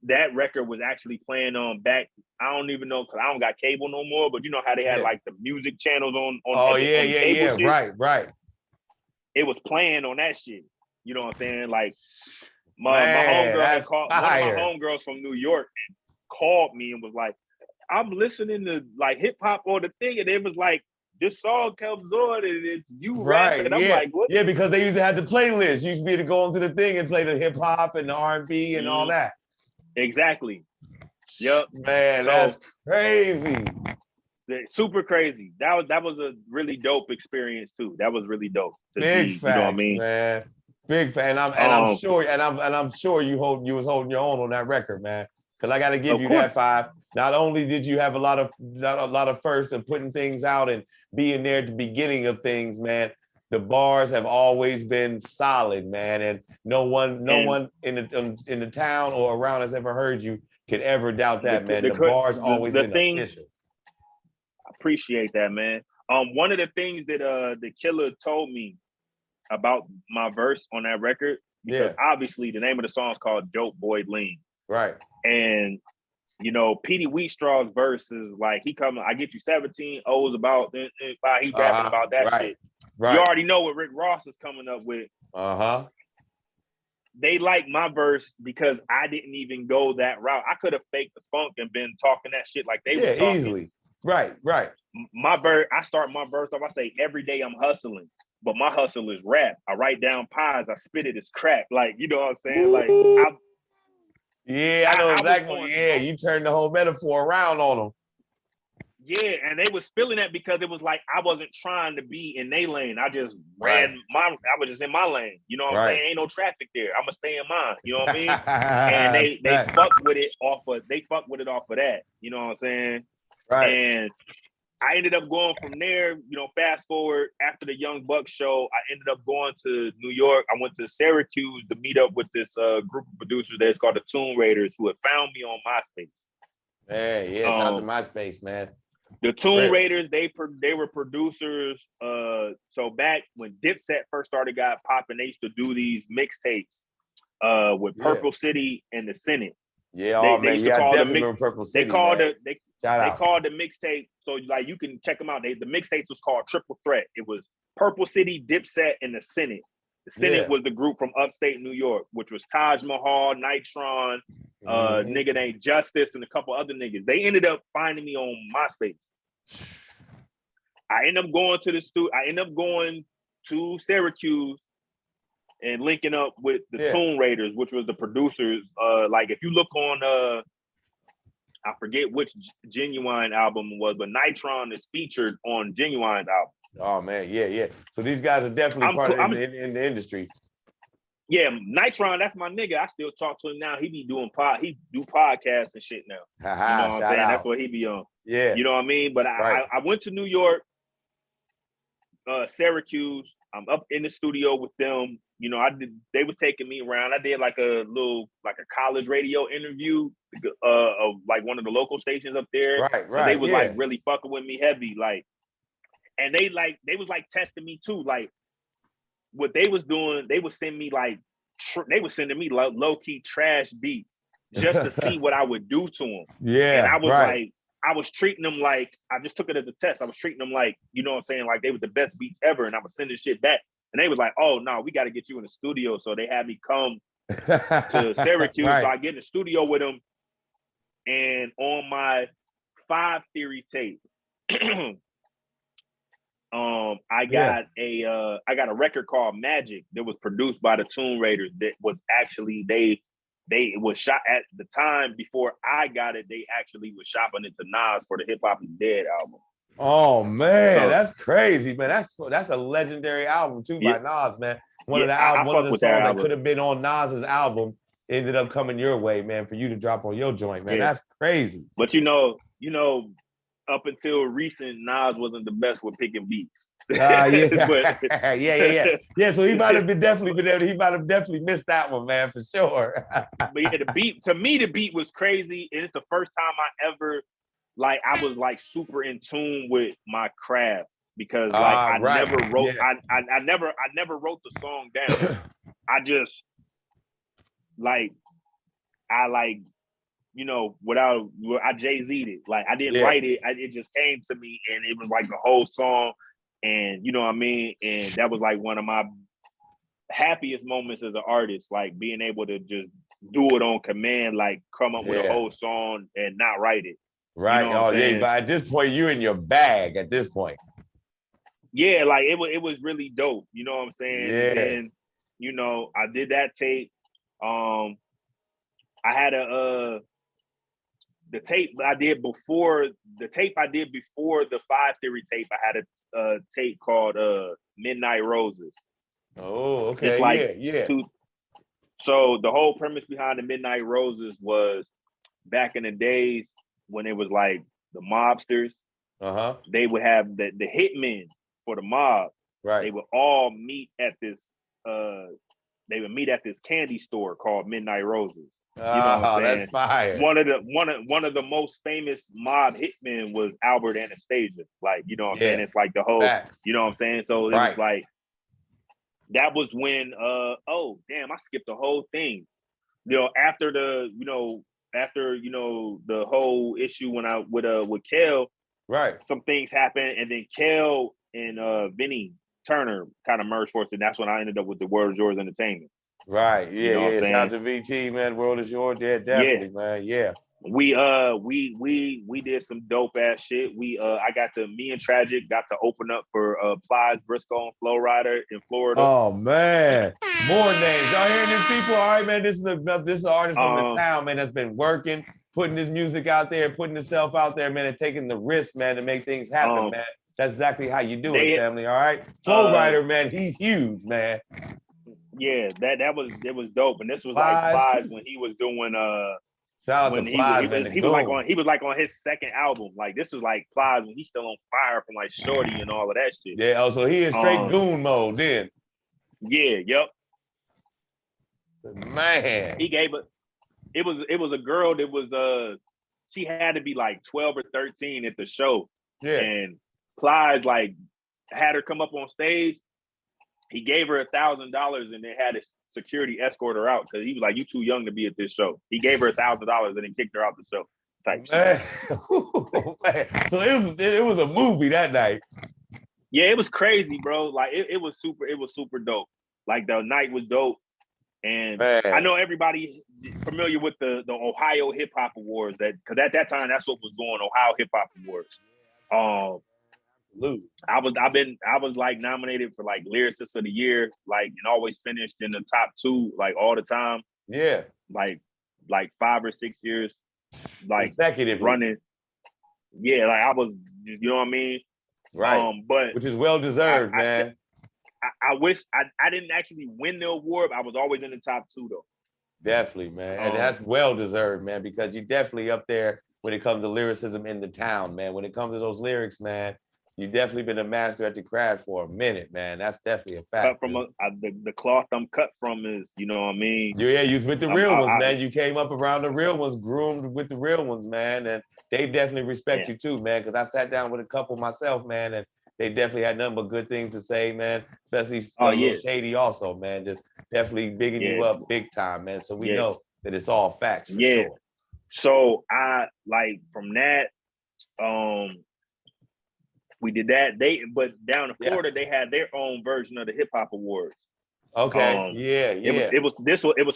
that record was actually playing on back. I don't even know because I don't got cable no more. But you know how they had like the music channels on. Oh yeah. Right. It was playing on that shit. You know what I'm saying? Like my homegirl had called one of my homegirls from New York and called me and was like, "I'm listening to like hip hop on the thing," and it was like, "This song comes on and it's you rapping." And I'm like, "What?" Yeah, because they used to have the playlist. You used to be able to go into the thing and play the hip hop and the R&B and all that. Exactly. Yep. Man, that's crazy. Super crazy. That was a really dope experience too. That was really dope. Big facts, you know what I mean? Man. Big fan. I'm sure you was holding your own on that record, man. Because I got to give you that 5. Not only did you have a lot of firsts and putting things out and being there at the beginning of things, man. The bars have always been solid, man, and no one in the town or around has ever heard you could ever doubt that, man. The bars always been official. I appreciate that, man. One of the things that the Killer told me about my verse on that record, because obviously the name of the song is called Dope Boy Lean. Right. And you know, Petey Wheatstraw's verse is like, I get you 17 O's about, he rapping about that shit. Right. You already know what Rick Ross is coming up with. They like my verse because I didn't even go that route. I could have faked the funk and been talking that shit like they were talking. Easily. Right. I start my verse off, I say, every day I'm hustling, but my hustle is rap. I write down pies, I spit it as crack. Like, you know what I'm saying? Like, I know exactly. You turned the whole metaphor around on them. Yeah, and they was feeling that because it was like I wasn't trying to be in their lane. I just ran I was just in my lane. You know what I'm saying? Ain't no traffic there. I'ma stay in mine. You know what I mean? And they fucked with it off of that. You know what I'm saying? Right. And I ended up going from there, you know, fast forward after the Young Buck show, I ended up going to New York. I went to Syracuse to meet up with this group of producers that's called the Tomb Raiders, who had found me on MySpace. Man, yeah, shout out to MySpace, man. The Tomb Raiders, they were producers. So back when Dipset first started got popping, they used to do these mixtapes with Purple City and the Senate. Yeah, they used to call the Purple City. They called the mixtape. So like you can check them out. The mixtapes was called Triple Threat. It was Purple City, Dipset, and the Senate. The Senate was the group from upstate New York, which was Taj Mahal, Nitron, nigga named Justice, and a couple other niggas. They ended up finding me on MySpace. I ended up going to the studio. I ended up going to Syracuse and linking up with the Tomb Raiders, which was the producers. Like if you look on I forget which Genuine album it was, but Nitron is featured on Genuine's album. Oh man, yeah. So these guys are definitely part of in the industry. Yeah, Nitron, that's my nigga. I still talk to him now. He be doing he do podcasts and shit now. You know what I'm saying? Out. That's what he be on. Yeah. You know what I mean? But I went to New York, Syracuse. I'm up in the studio with them. You know, they was taking me around. I did like a college radio interview of like one of the local stations up there. Right. They was like really fucking with me heavy. Like, and they was like testing me too. Like what they was doing, they would send me like, they was sending me low-key trash beats just to see what I would do to them. Yeah. And I was like, I was treating them like, I just took it as a test. I was treating them like, you know what I'm saying? Like they were the best beats ever. And I was sending shit back. And they was like, oh no, we got to get you in the studio. So they had me come to Syracuse. So I get in the studio with them. And on my 5 Theory tape, I got a record called Magic that was produced by the Tomb Raiders that was actually it was shot at the time before I got it. They actually was shopping it to Nas for the Hip Hop Is Dead album. Oh man, that's crazy, man. That's a legendary album too by Nas, man. One of the songs that could have been on Nas's album ended up coming your way, man, for you to drop on your joint, man. That's crazy. But you know, up until recent, Nas wasn't the best with picking beats. Yeah. So he might have definitely missed that one, man, for sure. But yeah, the beat was crazy. And it's the first time I ever I was like super in tune with my craft because I never wrote I never wrote the song down. I just I Jay-Z'd it. Like I didn't write it. It just came to me and it was like the whole song. And you know what I mean? And that was like one of my happiest moments as an artist, like being able to just do it on command, like come up with a whole song and not write it. Right. You know but at this point, you're in your bag at this point. Yeah, like it was really dope. You know what I'm saying? Yeah. And you know, I did that tape. I had the tape I did before the 5 Theory tape. I had a tape called Midnight Roses. Oh, okay. It's like so the whole premise behind the Midnight Roses was back in the days when it was like the mobsters, they would have the hitmen for the mob. Right. They would all meet at this candy store called Midnight Roses. You know what I'm saying? That's fire. One of the most famous mob hitmen was Albert Anastasia. Like, you know what I'm saying? It's like the whole, you know what I'm saying? So it was like, that was when, oh damn, I skipped the whole thing. You know, after the whole issue when I with Kel, some things happened, and then Kel and Vinny Turner kind of merged forces, and that's when I ended up with the World Is Yours Entertainment. Right. Yeah, you know shout out to VT, man. World Is Yours. Yeah, definitely, man. Yeah. We did some dope ass shit. Me and Tragic got to open up for Plies, Briscoe, and Flow Rider in Florida. Oh man, more names. Y'all hearing these people? All right, man. This is an artist from the town, man, that's been working putting his music out there, putting himself out there, man, and taking the risk, man, to make things happen, man. That's exactly how you do it, family. All right. Flow Rider, man, he's huge, man. Yeah, it was dope. And this was like Plies when he was doing shout out when to Plies, man. he was like on his second album. Like this was like Plies when he's still on fire from like Shorty and all of that shit. Yeah, oh, so he is straight goon mode then. Yeah, yep. Man. He gave it was a girl that was she had to be like 12 or 13 at the show. Yeah. And Plies like had her come up on stage. He gave her $1,000 and then had his security escort her out because he was like, "You too young to be at this show." He gave her $1,000 and then kicked her out the show. Type man. Man. So it was a movie that night. Yeah, it was crazy, bro. Like it was super dope. Like the night was dope. And man. I know everybody familiar with the Ohio Hip Hop Awards because at that time that's what was going, Ohio Hip Hop Awards. I was like nominated for like lyricist of the year, like, and always finished in the top 2 like all the time. Yeah, like 5 or 6 years, like consecutive running. Yeah, like I was, you know what I mean? Right. But which is well deserved, man. I wish I didn't actually win the award. But I was always in the top 2 though. Definitely, man, and that's well deserved, man, because you're definitely up there when it comes to lyricism in the town, man. When it comes to those lyrics, man. You've definitely been a master at the craft for a minute, man. That's definitely a fact. Cut from the cloth I'm cut from is, you know what I mean? Yeah, you was with the real ones, man. You came up around the real ones, groomed with the real ones, man. And they definitely respect you too, man. Because I sat down with a couple myself, man, and they definitely had nothing but good things to say, man. Especially Lil Shady also, man. Just definitely bigging you up big time, man. So we know that it's all facts for sure. So I like from that, we did that. But down in Florida, they had their own version of the Hip Hop Awards. Okay. It was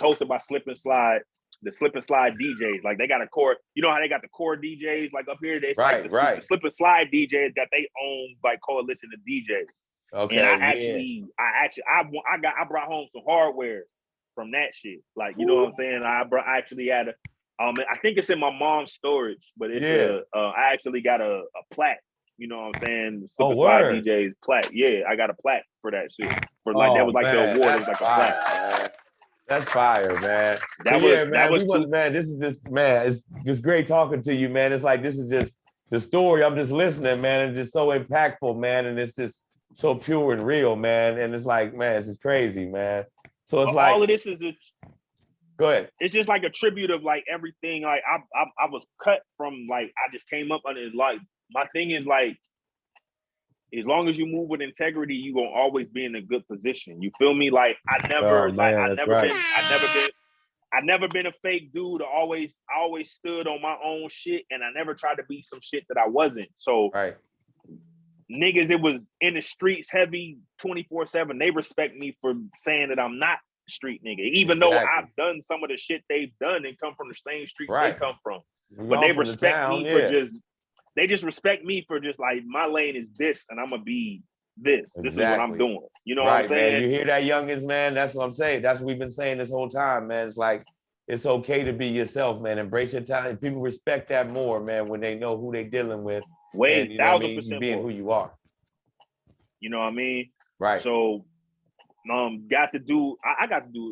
hosted by Slip and Slide, the Slip and Slide DJs. Like they got a core, you know how they got the core DJs like up here? It's like the Slip and Slide DJs got their own like coalition of DJs. Okay. And I brought home some hardware from that shit. Like, you know what I'm saying? I actually had I think it's in my mom's storage, but it's I actually got a plaque. You know what I'm saying? Slip and Slide DJs plaque. Yeah, I got a plaque for that shit. For like that was like the award. It was like a plaque. Man. That's fire, man. This is just, man, it's just great talking to you, man. It's like, this is just the story. I'm just listening, man. It's just so impactful, man. And it's just so pure and real, man. And it's like, man, it's just crazy, man. So it's like, all of this is go ahead. It's just like a tribute of like everything. Like I was cut from, like, I just came up under, like, my thing is like, as long as you move with integrity, you're gonna always be in a good position. You feel me? Like I never been a fake dude. I always stood on my own shit, and I never tried to be some shit that I wasn't. So niggas, it was in the streets heavy 24/7. They respect me for saying that I'm not a street nigga, even though I've done some of the shit they've done and come from the same street they come from. But they respect me for just. They just respect me for just like, my lane is this, and I'm gonna be this. This is what I'm doing. You know what I'm saying? Man. You hear that, youngins, man? That's what I'm saying. That's what we've been saying this whole time, man. It's like, it's okay to be yourself, man. Embrace your talent. People respect that more, man, when they know who they're dealing with. Wait, you know 1000% you being who you are. You know what I mean? Right. So, I got to do.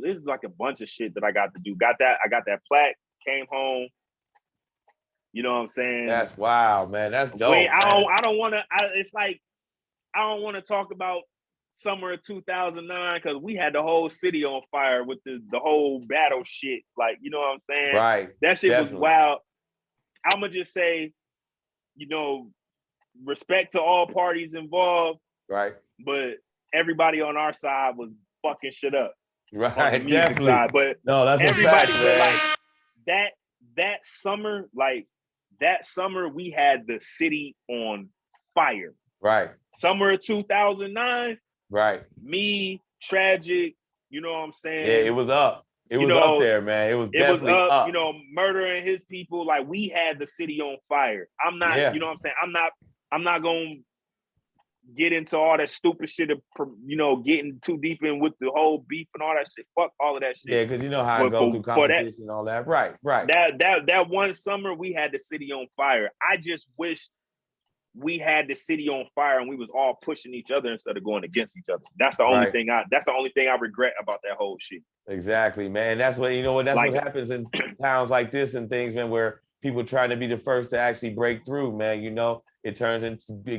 This is like a bunch of shit that I got to do. I got that plaque. Came home. You know what I'm saying? That's wild, man. That's dope. Wait, I don't want to. It's like, I don't want to talk about summer of 2009 because we had the whole city on fire with the whole battle shit. Like, you know what I'm saying? Right. That shit was wild. I'm gonna just say, you know, respect to all parties involved. Right. But everybody on our side was fucking shit up. Right. On the music side. But no, that's everybody. A fact, man. Like that summer, like. That summer, we had the city on fire. Right. Summer of 2009. Right. Me, Tragic, you know what I'm saying? Yeah, it was up. It was up there, man. It was definitely up. You know, Murder and his people, like, we had the city on fire. I'm not, you know what I'm saying? I'm not going to get into all that stupid shit of, you know, getting too deep in with the whole beef and all that shit. Fuck all of that shit. Yeah, because you know how I go through competition and all that. Right. That one summer we had the city on fire. I just wish we had the city on fire and we was all pushing each other instead of going against each other. That's the only thing I regret about that whole shit. Exactly, man. That's what, you know what, that's like, what happens in towns like this and things, man, where people trying to be the first to actually break through, man. You know, it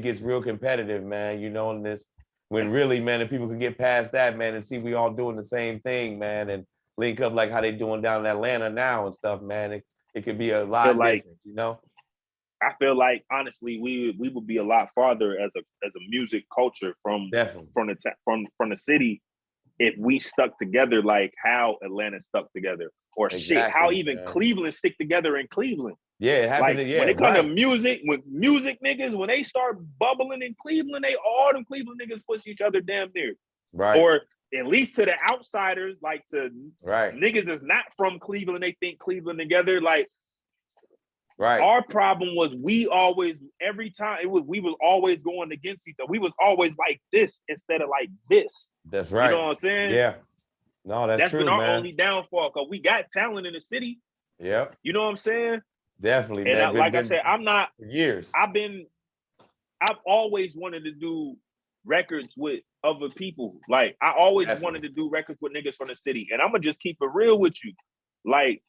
gets real competitive, man, you know, in this, when really, man, if people can get past that, man, and see we all doing the same thing, man, and link up like how they doing down in Atlanta now and stuff, man, it could be a lot different, you know? I feel like honestly, we would be a lot farther as a music culture from the city if we stuck together like how Atlanta stuck together, or how even Cleveland stick together in Cleveland. Yeah, it happened. Like when it comes to music, when music niggas, when they start bubbling in Cleveland, all them Cleveland niggas push each other damn near. Right. Or at least to the outsiders, like to niggas that's not from Cleveland, they think Cleveland together. Like, our problem was we always, every time we was always going against each other. We was always like this instead of like this. That's right. You know what I'm saying? Yeah. No, that's true, been our man. only downfall, because we got talent in the city. Yeah. You know what I'm saying? Definitely, and man. I said, I'm not for years. I've always wanted to do records with other people. Like, I always wanted to do records with niggas from the city. And I'm gonna just keep it real with you. Like,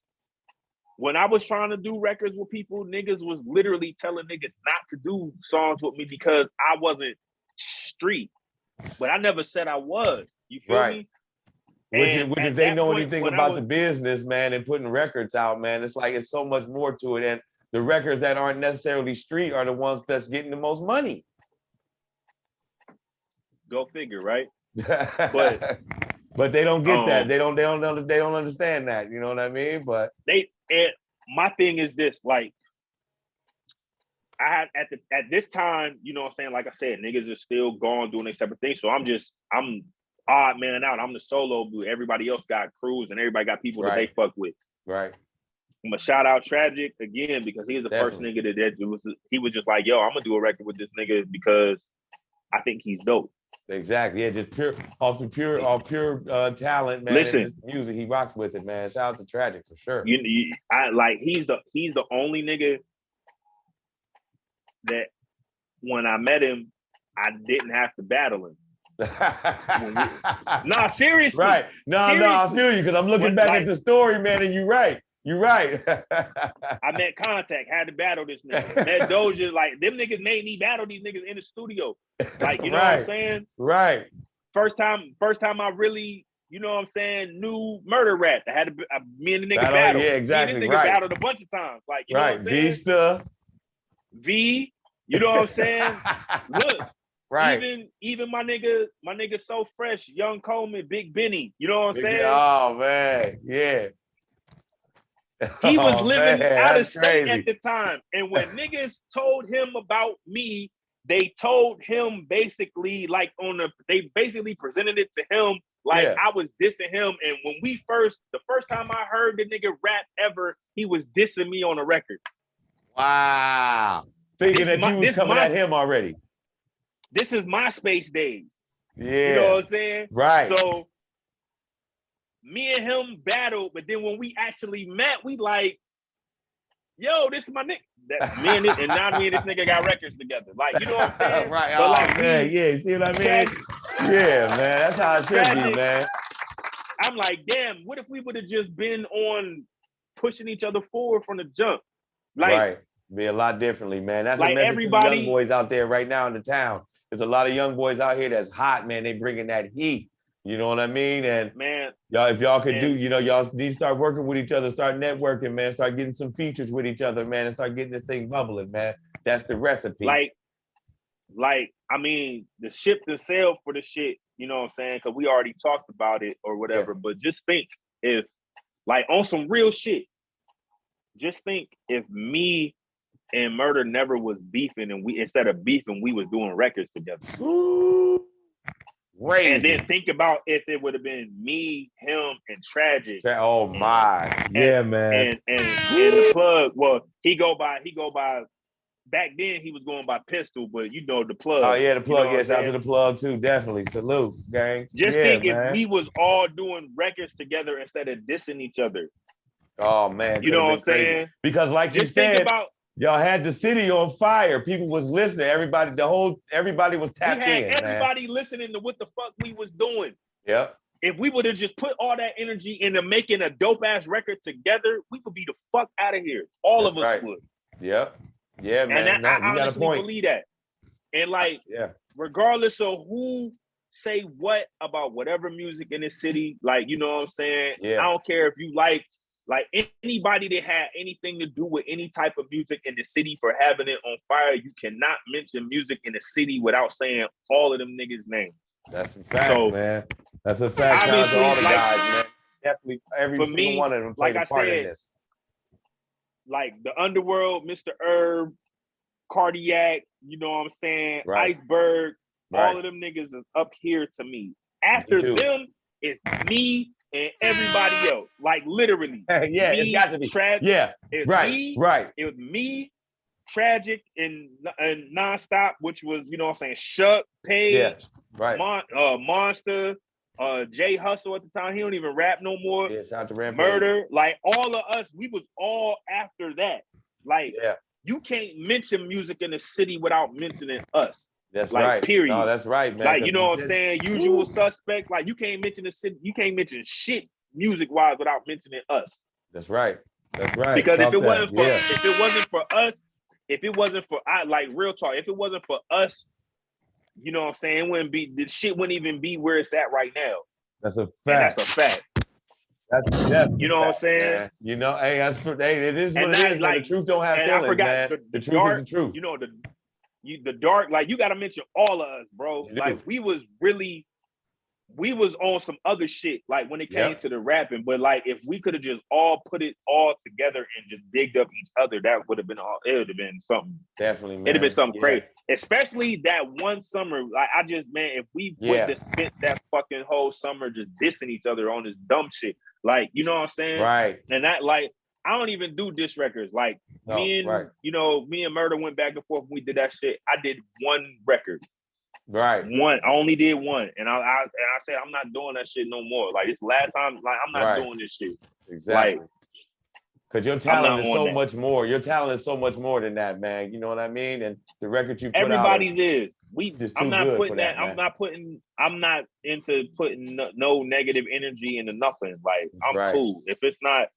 when I was trying to do records with people, niggas was literally telling niggas not to do songs with me because I wasn't street. But I never said I was. You feel me? Which if they know anything about the business, man, and putting records out, man, it's like it's so much more to it. And the records that aren't necessarily street are the ones that's getting the most money. Go figure, right? But they don't get that. They don't understand that. You know what I mean? But my thing is this, like, I had at this time, you know what I'm saying? Like I said, niggas are still going doing their separate things. So I'm odd man out. I'm the solo dude. Everybody else got crews and everybody got people that they fuck with. Right. I'm gonna shout out Tragic again, because he was the first nigga he was just like, yo, I'm gonna do a record with this nigga because I think he's dope. Exactly. Yeah, just pure talent, man. Listen, and just music, he rocked with it, man. Shout out to Tragic for sure. He's the only nigga that when I met him, I didn't have to battle him. Nah, seriously. Right. No, I feel you, because I'm looking back at the story, man, and you're right. You're right. I met Contact, had to battle this nigga. Met Doja, like, them niggas made me battle these niggas in the studio. Like, you know what I'm saying? Right. First time I really, you know what I'm saying, knew murder rap. I had me and the nigga battle. Yeah, exactly. Me and this nigga battled a bunch of times. Like, you know what I'm saying? Vista. V, you know what I'm saying? Look. Even my nigga So Fresh, Young Coleman, Big Benny, you know what I'm saying? Oh man, yeah. He was living out of state at the time. And when niggas told him about me, they told him basically like they basically presented it to him like I was dissing him. And when the first time I heard the nigga rap ever, he was dissing me on a record. Wow. Thinking that you was coming at him already. This is MySpace days. Yeah. You know what I'm saying? Right. So me and him battled, but then when we actually met, we like, yo, this is my nigga. Now me and this nigga got records together. Like, you know what I'm saying? Right. But like, yeah, see what I mean? Yeah, man. That's how it should be, man. I'm like, damn, what if we would have just been on pushing each other forward from the jump? Like, be a lot differently, man. That's like a message to the young boys out there right now in the town. There's a lot of young boys out here that's hot, man. They bringing that heat. You know what I mean? And man, y'all, if y'all could do, you know, y'all need to start working with each other, start networking, man. Start getting some features with each other, man, and start getting this thing bubbling, man. That's the recipe. Like, I mean, the ship to sail for the shit, you know what I'm saying? Because we already talked about it or whatever. Yeah. But just think if, like, on some real shit, just think if me and Murder never was beefing, and instead of beefing, we was doing records together. Ooh. Crazy. And then think about if it would have been me, him, and Tragic. Oh my, yeah, man. And the plug. Well, he go by back then he was going by Pistol, but you know the plug. Oh yeah, the plug. You know Yes, out to the plug too. Definitely. Salute, gang. Just yeah, think man. if we was all doing records together instead of dissing each other. Oh man, you know what I'm saying? Because like just you said, think about y'all had the city on fire. People was listening. Everybody was tapped in. We had everybody listening to what the fuck we was doing. Yep. If we would have just put all that energy into making a dope ass record together, we would be the fuck out of here. All of us would. Yep. Yeah, man. And I honestly believe that. And like, regardless of who say what about whatever music in this city, like, you know what I'm saying? Yeah. I don't care if you like anybody that had anything to do with any type of music in the city for having it on fire, you cannot mention music in the city without saying all of them niggas' names. That's a fact, man. That's a fact. Shout out to all the guys, man. Definitely every single one of them played a part in this. Like the Underworld, Mr. Herb, Cardiac, you know what I'm saying? Iceberg, all of them niggas is up here to me. After them, it's me and everybody else. Like literally. It's got to be. Tragic. It was me, Tragic, and Nonstop, which was, you know what I'm saying, Shuck, Page, Monster, Jay Hustle at the time. He don't even rap no more. Yeah, shout out to Rampage. Murder. Like all of us, we was all after that. Like you can't mention music in the city without mentioning us. That's like, right. Period. No, that's right, man. Like, you know what I'm saying? Usual Suspects. Like, you can't mention the city. You can't mention shit music-wise without mentioning us. That's right. That's right. Because if it wasn't for like real talk, if it wasn't for us, you know what I'm saying, the shit wouldn't even be where it's at right now. That's a fact. And that's a fact. That's definitely you know what I'm saying? Man. You know, hey, it is what it is. Like, the truth don't have feelings, man. The truth is the truth. You know, the dark, like, you got to mention all of us, bro. Like, we was on some other shit, like, when it came to the rapping. But like, if we could have just all put it all together and just digged up each other, that would have been all. It would have been something. Definitely, man. It'd have been something crazy. Especially that one summer. Like, if we would have spent that fucking whole summer just dissing each other on this dumb shit, like, you know what I'm saying? Right. And that, like, I don't even do diss records. Like, me and Murder went back and forth when we did that shit. I did one record. Right. One. I only did one. And I said, I'm not doing that shit no more. Like, this last time, like, I'm not doing this shit. Exactly. Like, because your talent is so much more. Your talent is so much more than that, man. You know what I mean? And the record you put everybody's out is. I'm not putting that. I'm not into putting no negative energy into nothing. Like, I'm cool. If it's not,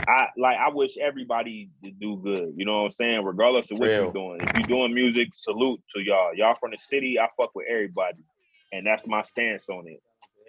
I wish everybody to do good. You know what I'm saying? Regardless of what you're doing. If you're doing music, salute to y'all. Y'all from the city, I fuck with everybody. And that's my stance on it.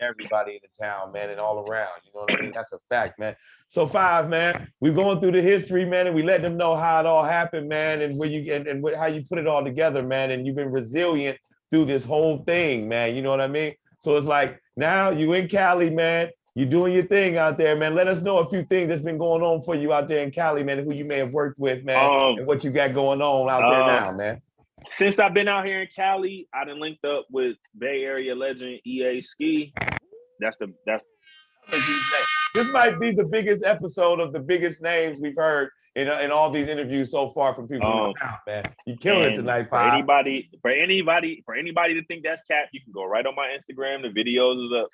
Everybody in the town, man, and all around. You know what I mean? That's a fact, man. So 5, man, we're going through the history, man, and we let them know how it all happened, man, and where you and how you put it all together, man. And you've been resilient through this whole thing, man. You know what I mean? So it's like now you in Cali, man. You're doing your thing out there, man. Let us know a few things that's been going on for you out there in Cali, man, and who you may have worked with, man, and what you got going on out there now, man. Since I've been out here in Cali, I done linked up with Bay Area legend EA Ski. That's this might be the biggest episode of the biggest names we've heard in all these interviews so far from people in the town, man. You killing it tonight, 5. For anybody to think that's cap, you can go right on my Instagram. The videos is up.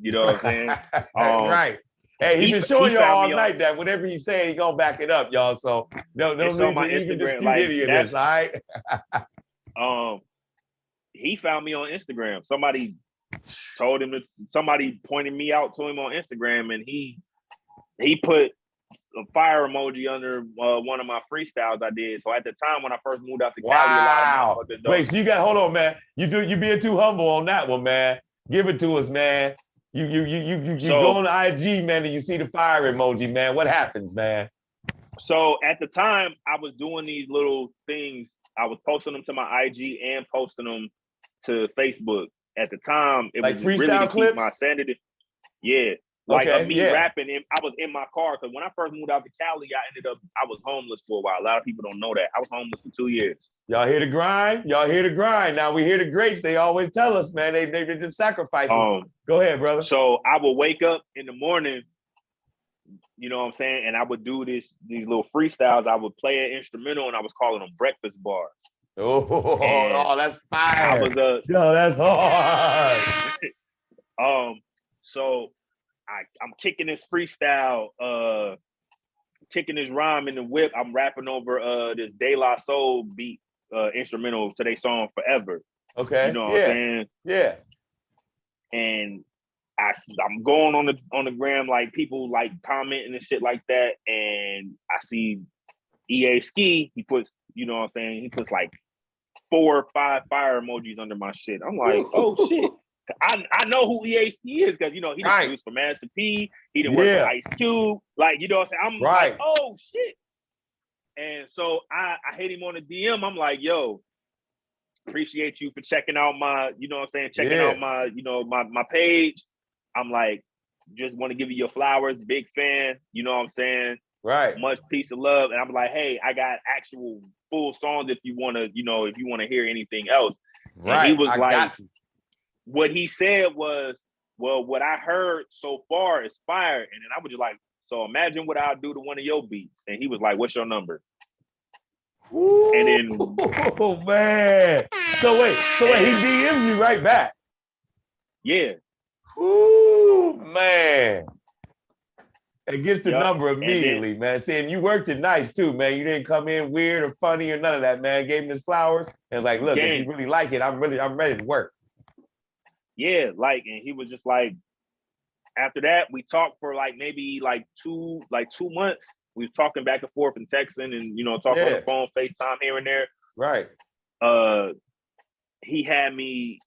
You know what I'm saying? Right. Hey, he's been showing y'all all night that whatever he's saying, he's gonna back it up, y'all. So no on my Instagram, like, this, all right? He found me on Instagram. Somebody told him somebody pointed me out to him on Instagram, and he put a fire emoji under one of my freestyles I did. So at the time when I first moved out to Cali, wow. Wait, so you got hold on, man. You being too humble on that one, man. Give it to us, man. You go on the IG, man, and you see the fire emoji, man. What happens, man? So at the time, I was doing these little things. I was posting them to my IG and posting them to Facebook. At the time, it like was freestyle really to clips? keep my sanity. Yeah. Like me rapping, and I was in my car, because when I first moved out to Cali, I was homeless for a while. A lot of people don't know that. I was homeless for 2 years. Y'all hear the grind? Y'all hear the grind. Now we hear the greats. They always tell us, man, they did sacrifices. Go ahead, brother. So I would wake up in the morning You know what I'm saying? And I would do these little freestyles. I would play an instrumental, and I was calling them breakfast bars. Oh, that's fire. I was no, that's hard. So I'm kicking this freestyle, kicking this rhyme in the whip. I'm rapping over this De La Soul beat instrumental to their song Forever. Okay. You know what I'm saying? Yeah. And I'm going on the gram, like people like commenting and shit like that. And I see EA Ski, he puts, you know what I'm saying? He puts like 4 or 5 fire emojis under my shit. I'm like, oh shit. I know who EA Ski is because, you know, he done produced for Master P. He done worked with Ice Cube. Like, you know what I'm saying? I'm like, oh shit. And so I hit him on the DM. I'm like, yo, appreciate you for checking out my, you know what I'm saying? Checking out my, you know, my page. I'm like, just want to give you your flowers. Big fan. You know what I'm saying? Right. Much peace and love. And I'm like, hey, I got actual full songs if you want to, you know, if you want to hear anything else. Right. And he was like, what he said was, well, what I heard so far is fire. And then I was just like, so imagine what I'll do to one of your beats. And he was like, what's your number? Ooh, and then, oh man. So wait, he DM'd you right back. Yeah. Ooh, man. It gets the number immediately, man. Saying you worked it nice too, man. You didn't come in weird or funny or none of that, man. Gave him his flowers and like, look, if you really like it, I'm ready to work. Yeah, like, and he was just like, after that, we talked for like maybe like 2 months. We was talking back and forth and texting and, you know, talking on the phone, FaceTime here and there. Right. He had me,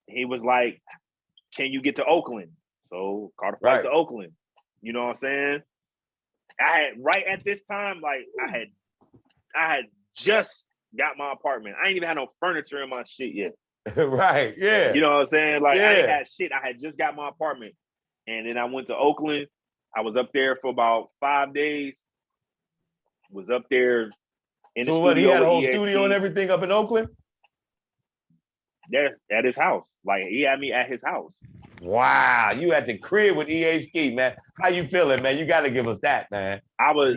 he was like, can you get to Oakland? So caught a flight to Oakland. You know what I'm saying? I had right at this time, like I had just got my apartment. I ain't even had no furniture in my shit yet. Right. Yeah. You know what I'm saying? Like I ain't had shit. I had just got my apartment. And then I went to Oakland. I was up there for about 5 days. Was up there in the studio. So what, he had a whole studio and everything up in Oakland? There at his house. Like he had me at his house. Wow, you at the crib with EA Ski, man. How you feeling, man? You got to give us that, man. I was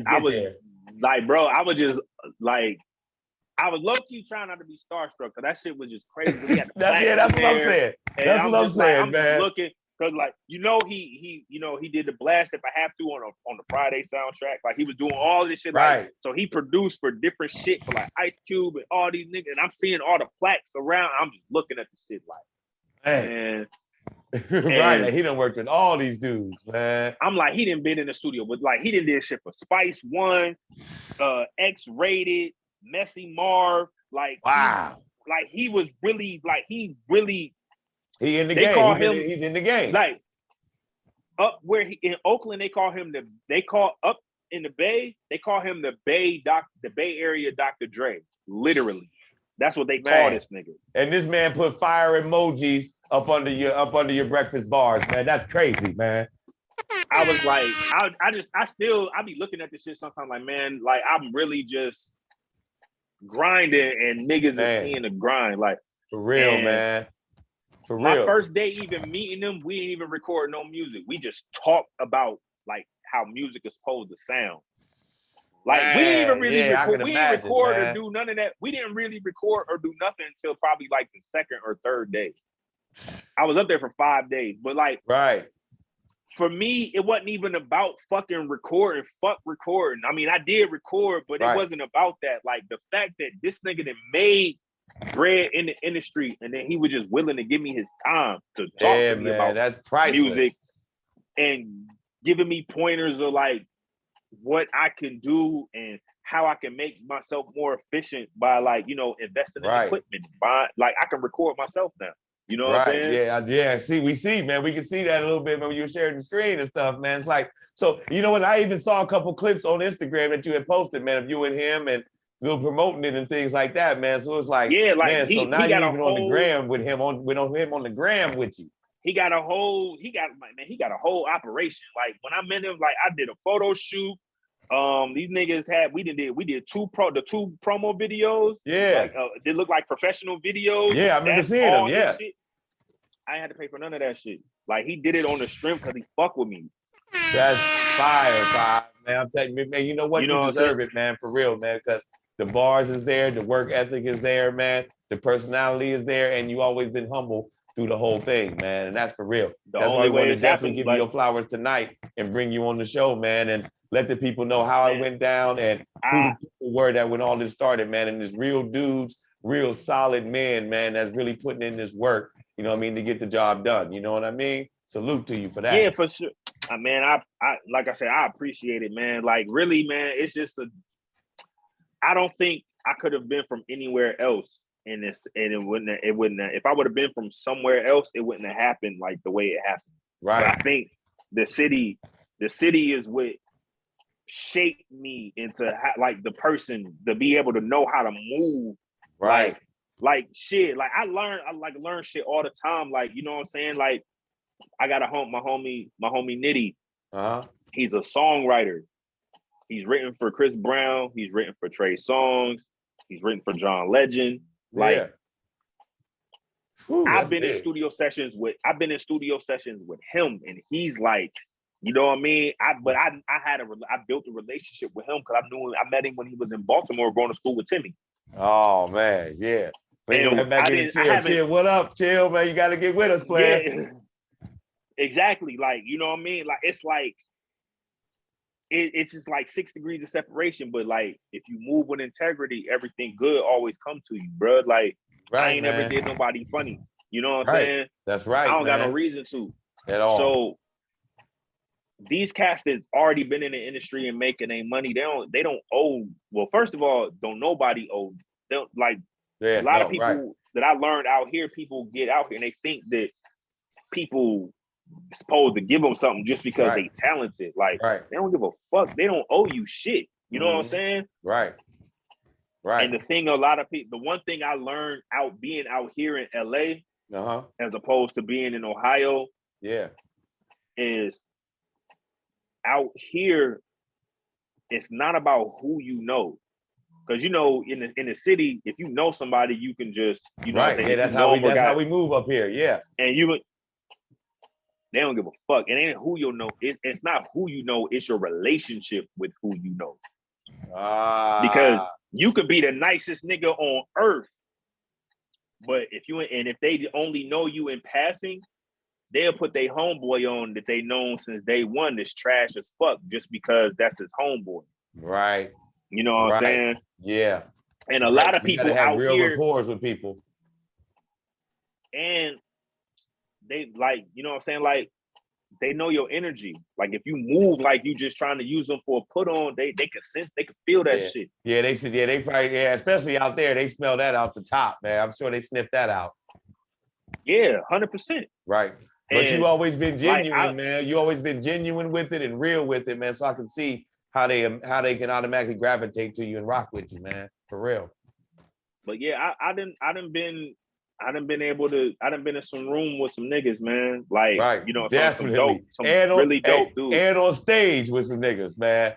like, bro, I was just like, I was low-key trying not to be starstruck because that shit was just crazy. That's what I'm saying. That's what I'm saying, man. I'm looking because, like, you know, he did the blast if I have to on the Friday soundtrack. Like he was doing all this shit, like, so he produced for different shit for like Ice Cube and all these niggas. And I'm seeing all the plaques around. I'm just looking at the shit like, man. Right, like he done worked with all these dudes, man. I'm like, he done been in the studio, but like he done did shit for Spice One, X-Rated, Messy Marv, like wow, he was really like he in the game. He's in the game. Like up where he in Oakland, they call him up in the Bay, they call him the Bay Area Dr. Dre. Literally, that's what they call this nigga. And this man put fire emojis up under your breakfast bars, man. That's crazy, man. I was like, I be looking at this shit sometimes like, man, like I'm really just grinding and niggas is seeing the grind. Like for real, man. For real. My first day even meeting them, we didn't even record no music. We just talked about like how music is supposed to sound. Like man, we didn't even really record. We didn't record or do none of that. We didn't really record or do nothing until probably like the second or third day. I was up there for 5 days, but like, for me, it wasn't even about fucking recording. Fuck recording. I mean, I did record, but it wasn't about that. Like the fact that this nigga that made bread in the industry, and then he was just willing to give me his time to talk to me about that's priceless. Music and giving me pointers of like what I can do and how I can make myself more efficient by like, you know, investing in equipment. Like I can record myself now. You know what I'm saying? Yeah. See, we can see that a little bit when you were sharing the screen and stuff, man. It's like, so you know what? I even saw a couple clips on Instagram that you had posted, man, of you and him and we were promoting it and things like that, man. So it's like, man, so now you're even on the gram with him on the gram with you. He got a whole operation. Like when I met him, like I did a photo shoot. These niggas we did two promo videos. Yeah, like, they look like professional videos. Yeah, I remember seeing them. Yeah, I ain't had to pay for none of that shit. Like he did it on the strength because he fuck with me. That's fire, Five. Man, I'm telling you, man, you know what? You know You what I'm deserve saying? it, man, for real, man, because the bars is there, the work ethic is there, man, the personality is there, and you always been humble through the whole thing, man, and that's for real. The That's why only we way want to it's definitely happened, give you like, your flowers tonight and bring you on the show, man, and let the people know how it man, went down and who the people were that when all this started, man, and there's real dudes, real solid men, man, that's really putting in this work, you know what I mean, to get the job done, you know what I mean? Salute to you for that. yeah, for sure. Man, I like I said, I appreciate it, man. Like, really, man, it's just I don't think I could have been from anywhere else in this, and it wouldn't have, if I would have been from somewhere else, it wouldn't have happened like the way it happened. Right. But I think the city is what shaped me into like the person to be able to know how to move. Right. Like shit. Like I learn shit all the time. Like, you know what I'm saying? Like, I got my homie Nitty. He's a songwriter. He's written for Chris Brown. He's written for Trey Songz. He's written for John Legend. Like, yeah. Ooh, I've been in studio sessions with him, and he's like, you know what I mean? I built a relationship with him because I met him when he was in Baltimore going to school with Timmy. Oh man, yeah. And back in Chill, what up, Chill, man? You got to get with us, player. Yeah, exactly. Like, you know what I mean? Like, it's like, it's just like 6 degrees of separation. But like, if you move with integrity, everything good always come to you, bro. Like, right, I ain't never did nobody funny. You know what I'm saying? That's right. I don't got no reason to at all. So these cats that's already been in the industry and making their money, they don't owe. Well, first of all, don't nobody owe. They don't, like, a lot of people that I learned out here, people get out here and they think that people supposed to give them something just because they talented. Like, they don't give a fuck. They don't owe you shit. You know what I'm saying? Right. And the thing, a lot of people, the one thing I learned being out here in LA, as opposed to being in Ohio, is out here, it's not about who you know. Because, you know, in the city, if you know somebody, you can just, you know what I'm saying? Yeah, that's how we move up here. Yeah. And they don't give a fuck. It ain't who you know. It's not who you know. It's your relationship with who you know. Because you could be the nicest nigga on earth, but if they only know you in passing, they'll put their homeboy on that they known since day one that's trash as fuck just because that's his homeboy. Right. You know what I'm saying? Yeah. And a lot of people have out real here rapport with people. And they, like, you know what I'm saying? Like, they know your energy. Like, if you move like you just trying to use them for a put on, they can sense, they can feel that shit. Yeah, they said, they probably, especially out there, they smell that out the top, man. I'm sure they sniff that out. Yeah, 100%. Right. But and you always been genuine, man. You always been genuine with it and real with it, man. So I can see how they can automatically gravitate to you and rock with you, man. For real. But yeah, I done been in some room with some niggas, man. Like, you know, definitely. some really dope dudes. And on stage with some niggas, man.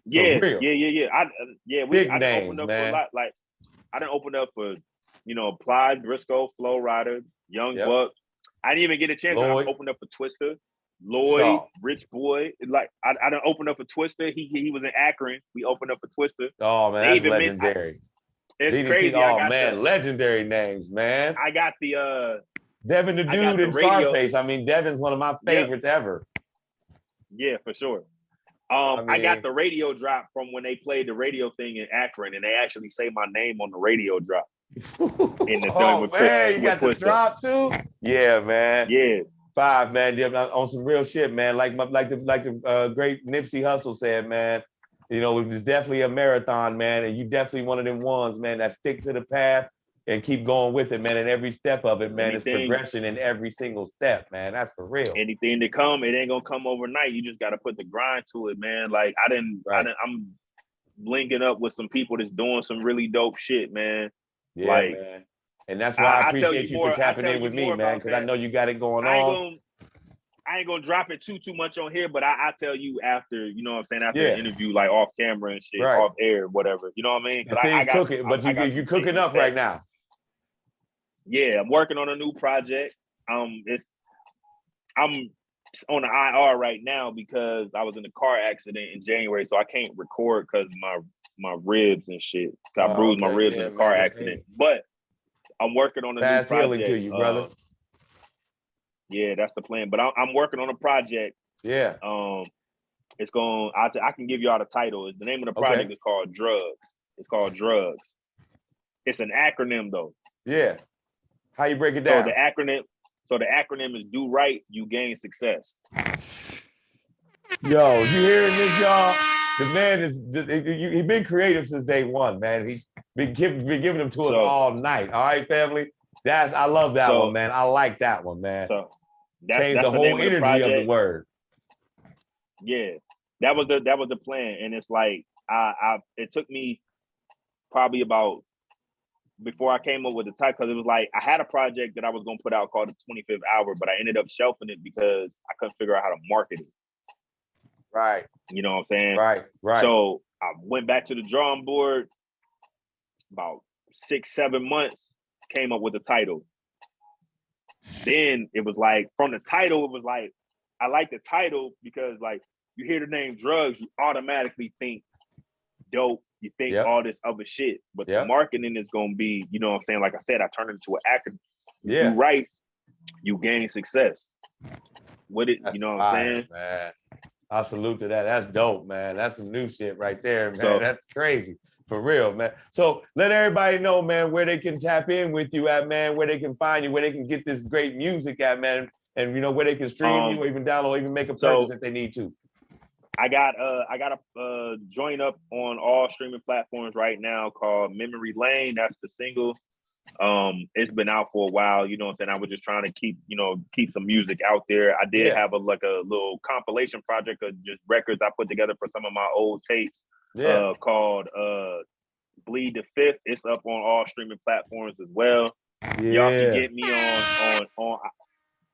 Yeah. For real. Yeah. I done opened up for a lot. Like, I done opened up for, you know, Plies, Briscoe, Flow Rider, Young Buck. I didn't even get a chance. I opened up for Twister, Lloyd, Rich Boy. Like, I done opened up for Twister. He was in Akron. We opened up for Twister. Oh man, that's legendary. It's crazy. Legendary names, man. I got the Devin the Dude and Scarface. I mean, Devin's one of my favorites ever. Yeah, for sure. I got the radio drop from when they played the radio thing in Akron, and they actually say my name on the radio drop. In the oh with man, you got the drop too? Yeah, man. Yeah. 5, man. On some real shit, man. Like the great Nipsey Hussle said, man. You know, it was definitely a marathon, man, and you definitely one of them ones, man, that stick to the path and keep going with it, man. And every step of it, man, is progression in every single step, man. That's for real. Anything to come, it ain't gonna come overnight. You just gotta put the grind to it, man. Like I'm linking up with some people that's doing some really dope shit, man. Yeah, like, man. And that's why I appreciate you for tapping in with me, man, because I know you got it going on. I ain't gonna drop it too much on here, but I tell you after, you know what I'm saying, after the interview, like off camera and shit, off air, whatever. You know what I mean? You're cooking up right now. Yeah, I'm working on a new project. I'm on the IR right now because I was in a car accident in January, so I can't record because my ribs and shit. I bruised my ribs in a car accident. But I'm working on a new project. Fast healing to you, brother. Yeah, that's the plan. But I'm working on a project. Yeah. It's going. I can give you all the title. The name of the project is called Drugs. It's called Drugs. It's an acronym though. Yeah. How you break it down? So the acronym is do right, you gain success. Yo, you hearing this, y'all? The man is he's been creative since day one, man. He's been giving them to us all night. All right, family. I love that one, man. I like that one, man. So change the whole energy of the word. Yeah, that was the plan, and it's like it took me probably about before I came up with the type, because it was like I had a project that I was gonna put out called the 25th Hour, but I ended up shelving it because I couldn't figure out how to market it. Right. You know what I'm saying? Right. So I went back to the drawing board about 6-7 months, came up with the title. Then it was like, from the title, it was like, I like the title because like you hear the name Drugs, you automatically think dope, you think all this other shit. But the marketing is gonna be, you know what I'm saying? Like I said, I turned it into an acronym. You right, you gain success. With it, you know what I'm saying? Man. I salute to that. That's dope, man. That's some new shit right there, man. So, that's crazy. For real, man. So let everybody know, man, where they can tap in with you at, man, where they can find you, where they can get this great music at, man, and you know where they can stream you, or even download, or even make a purchase if they need to. I got a joint up on all streaming platforms right now called Memory Lane. That's the single. It's been out for a while, you know what I'm saying? I was just trying to keep some music out there. I did have a little compilation project of just records I put together for some of my old tapes called Bleed the Fifth. It's up on all streaming platforms as well. Y'all can get me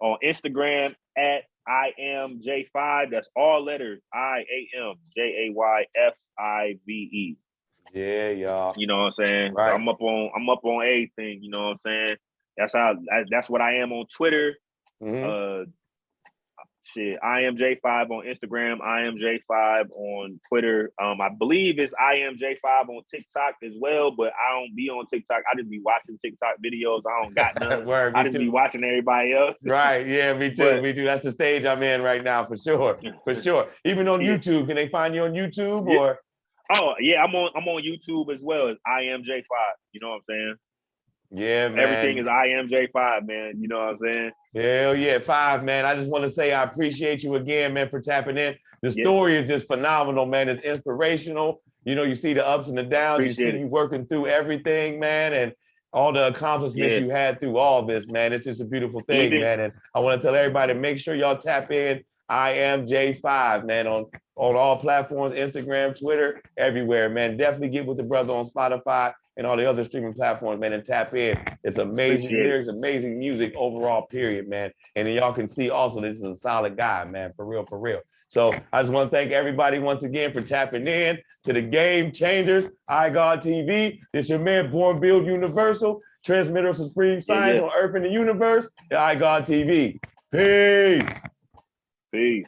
on Instagram at IamJ5. That's all letters. IamJayfive. Yeah, y'all. You know what I'm saying? Right. I'm up on everything, you know what I'm saying? That's what I am on Twitter. IamJ5 on Instagram, IamJ5 on Twitter. I believe it's IamJ5 on TikTok as well, but I don't be on TikTok. I just be watching TikTok videos. I don't got none. I just be watching everybody else. Right. Yeah, me too. Me too. That's the stage I'm in right now, for sure. For sure. Even on YouTube. Can they find you on YouTube or? Oh yeah, I'm on YouTube as well as IamJ5. You know what I'm saying? Yeah, man. Everything is IamJ5, man. You know what I'm saying? Hell yeah, 5, man. I just want to say I appreciate you again, man, for tapping in. The story is just phenomenal, man. It's inspirational. You know, you see the ups and the downs. You see you working through everything, man, and all the accomplishments you had through all this, man. It's just a beautiful thing, man. And I want to tell everybody, make sure y'all tap in IamJ5, man, on all platforms, Instagram, Twitter, everywhere, man. Definitely get with the brother on Spotify and all the other streaming platforms, man, and tap in. It's amazing lyrics, amazing music overall, period, man. And then y'all can see also this is a solid guy, man, for real, for real. So I just want to thank everybody once again for tapping in to the Game Changers, iGod TV. It's your man, Born Build Universal, transmitter of supreme science on Earth and the universe, the iGod TV. Peace. Peace.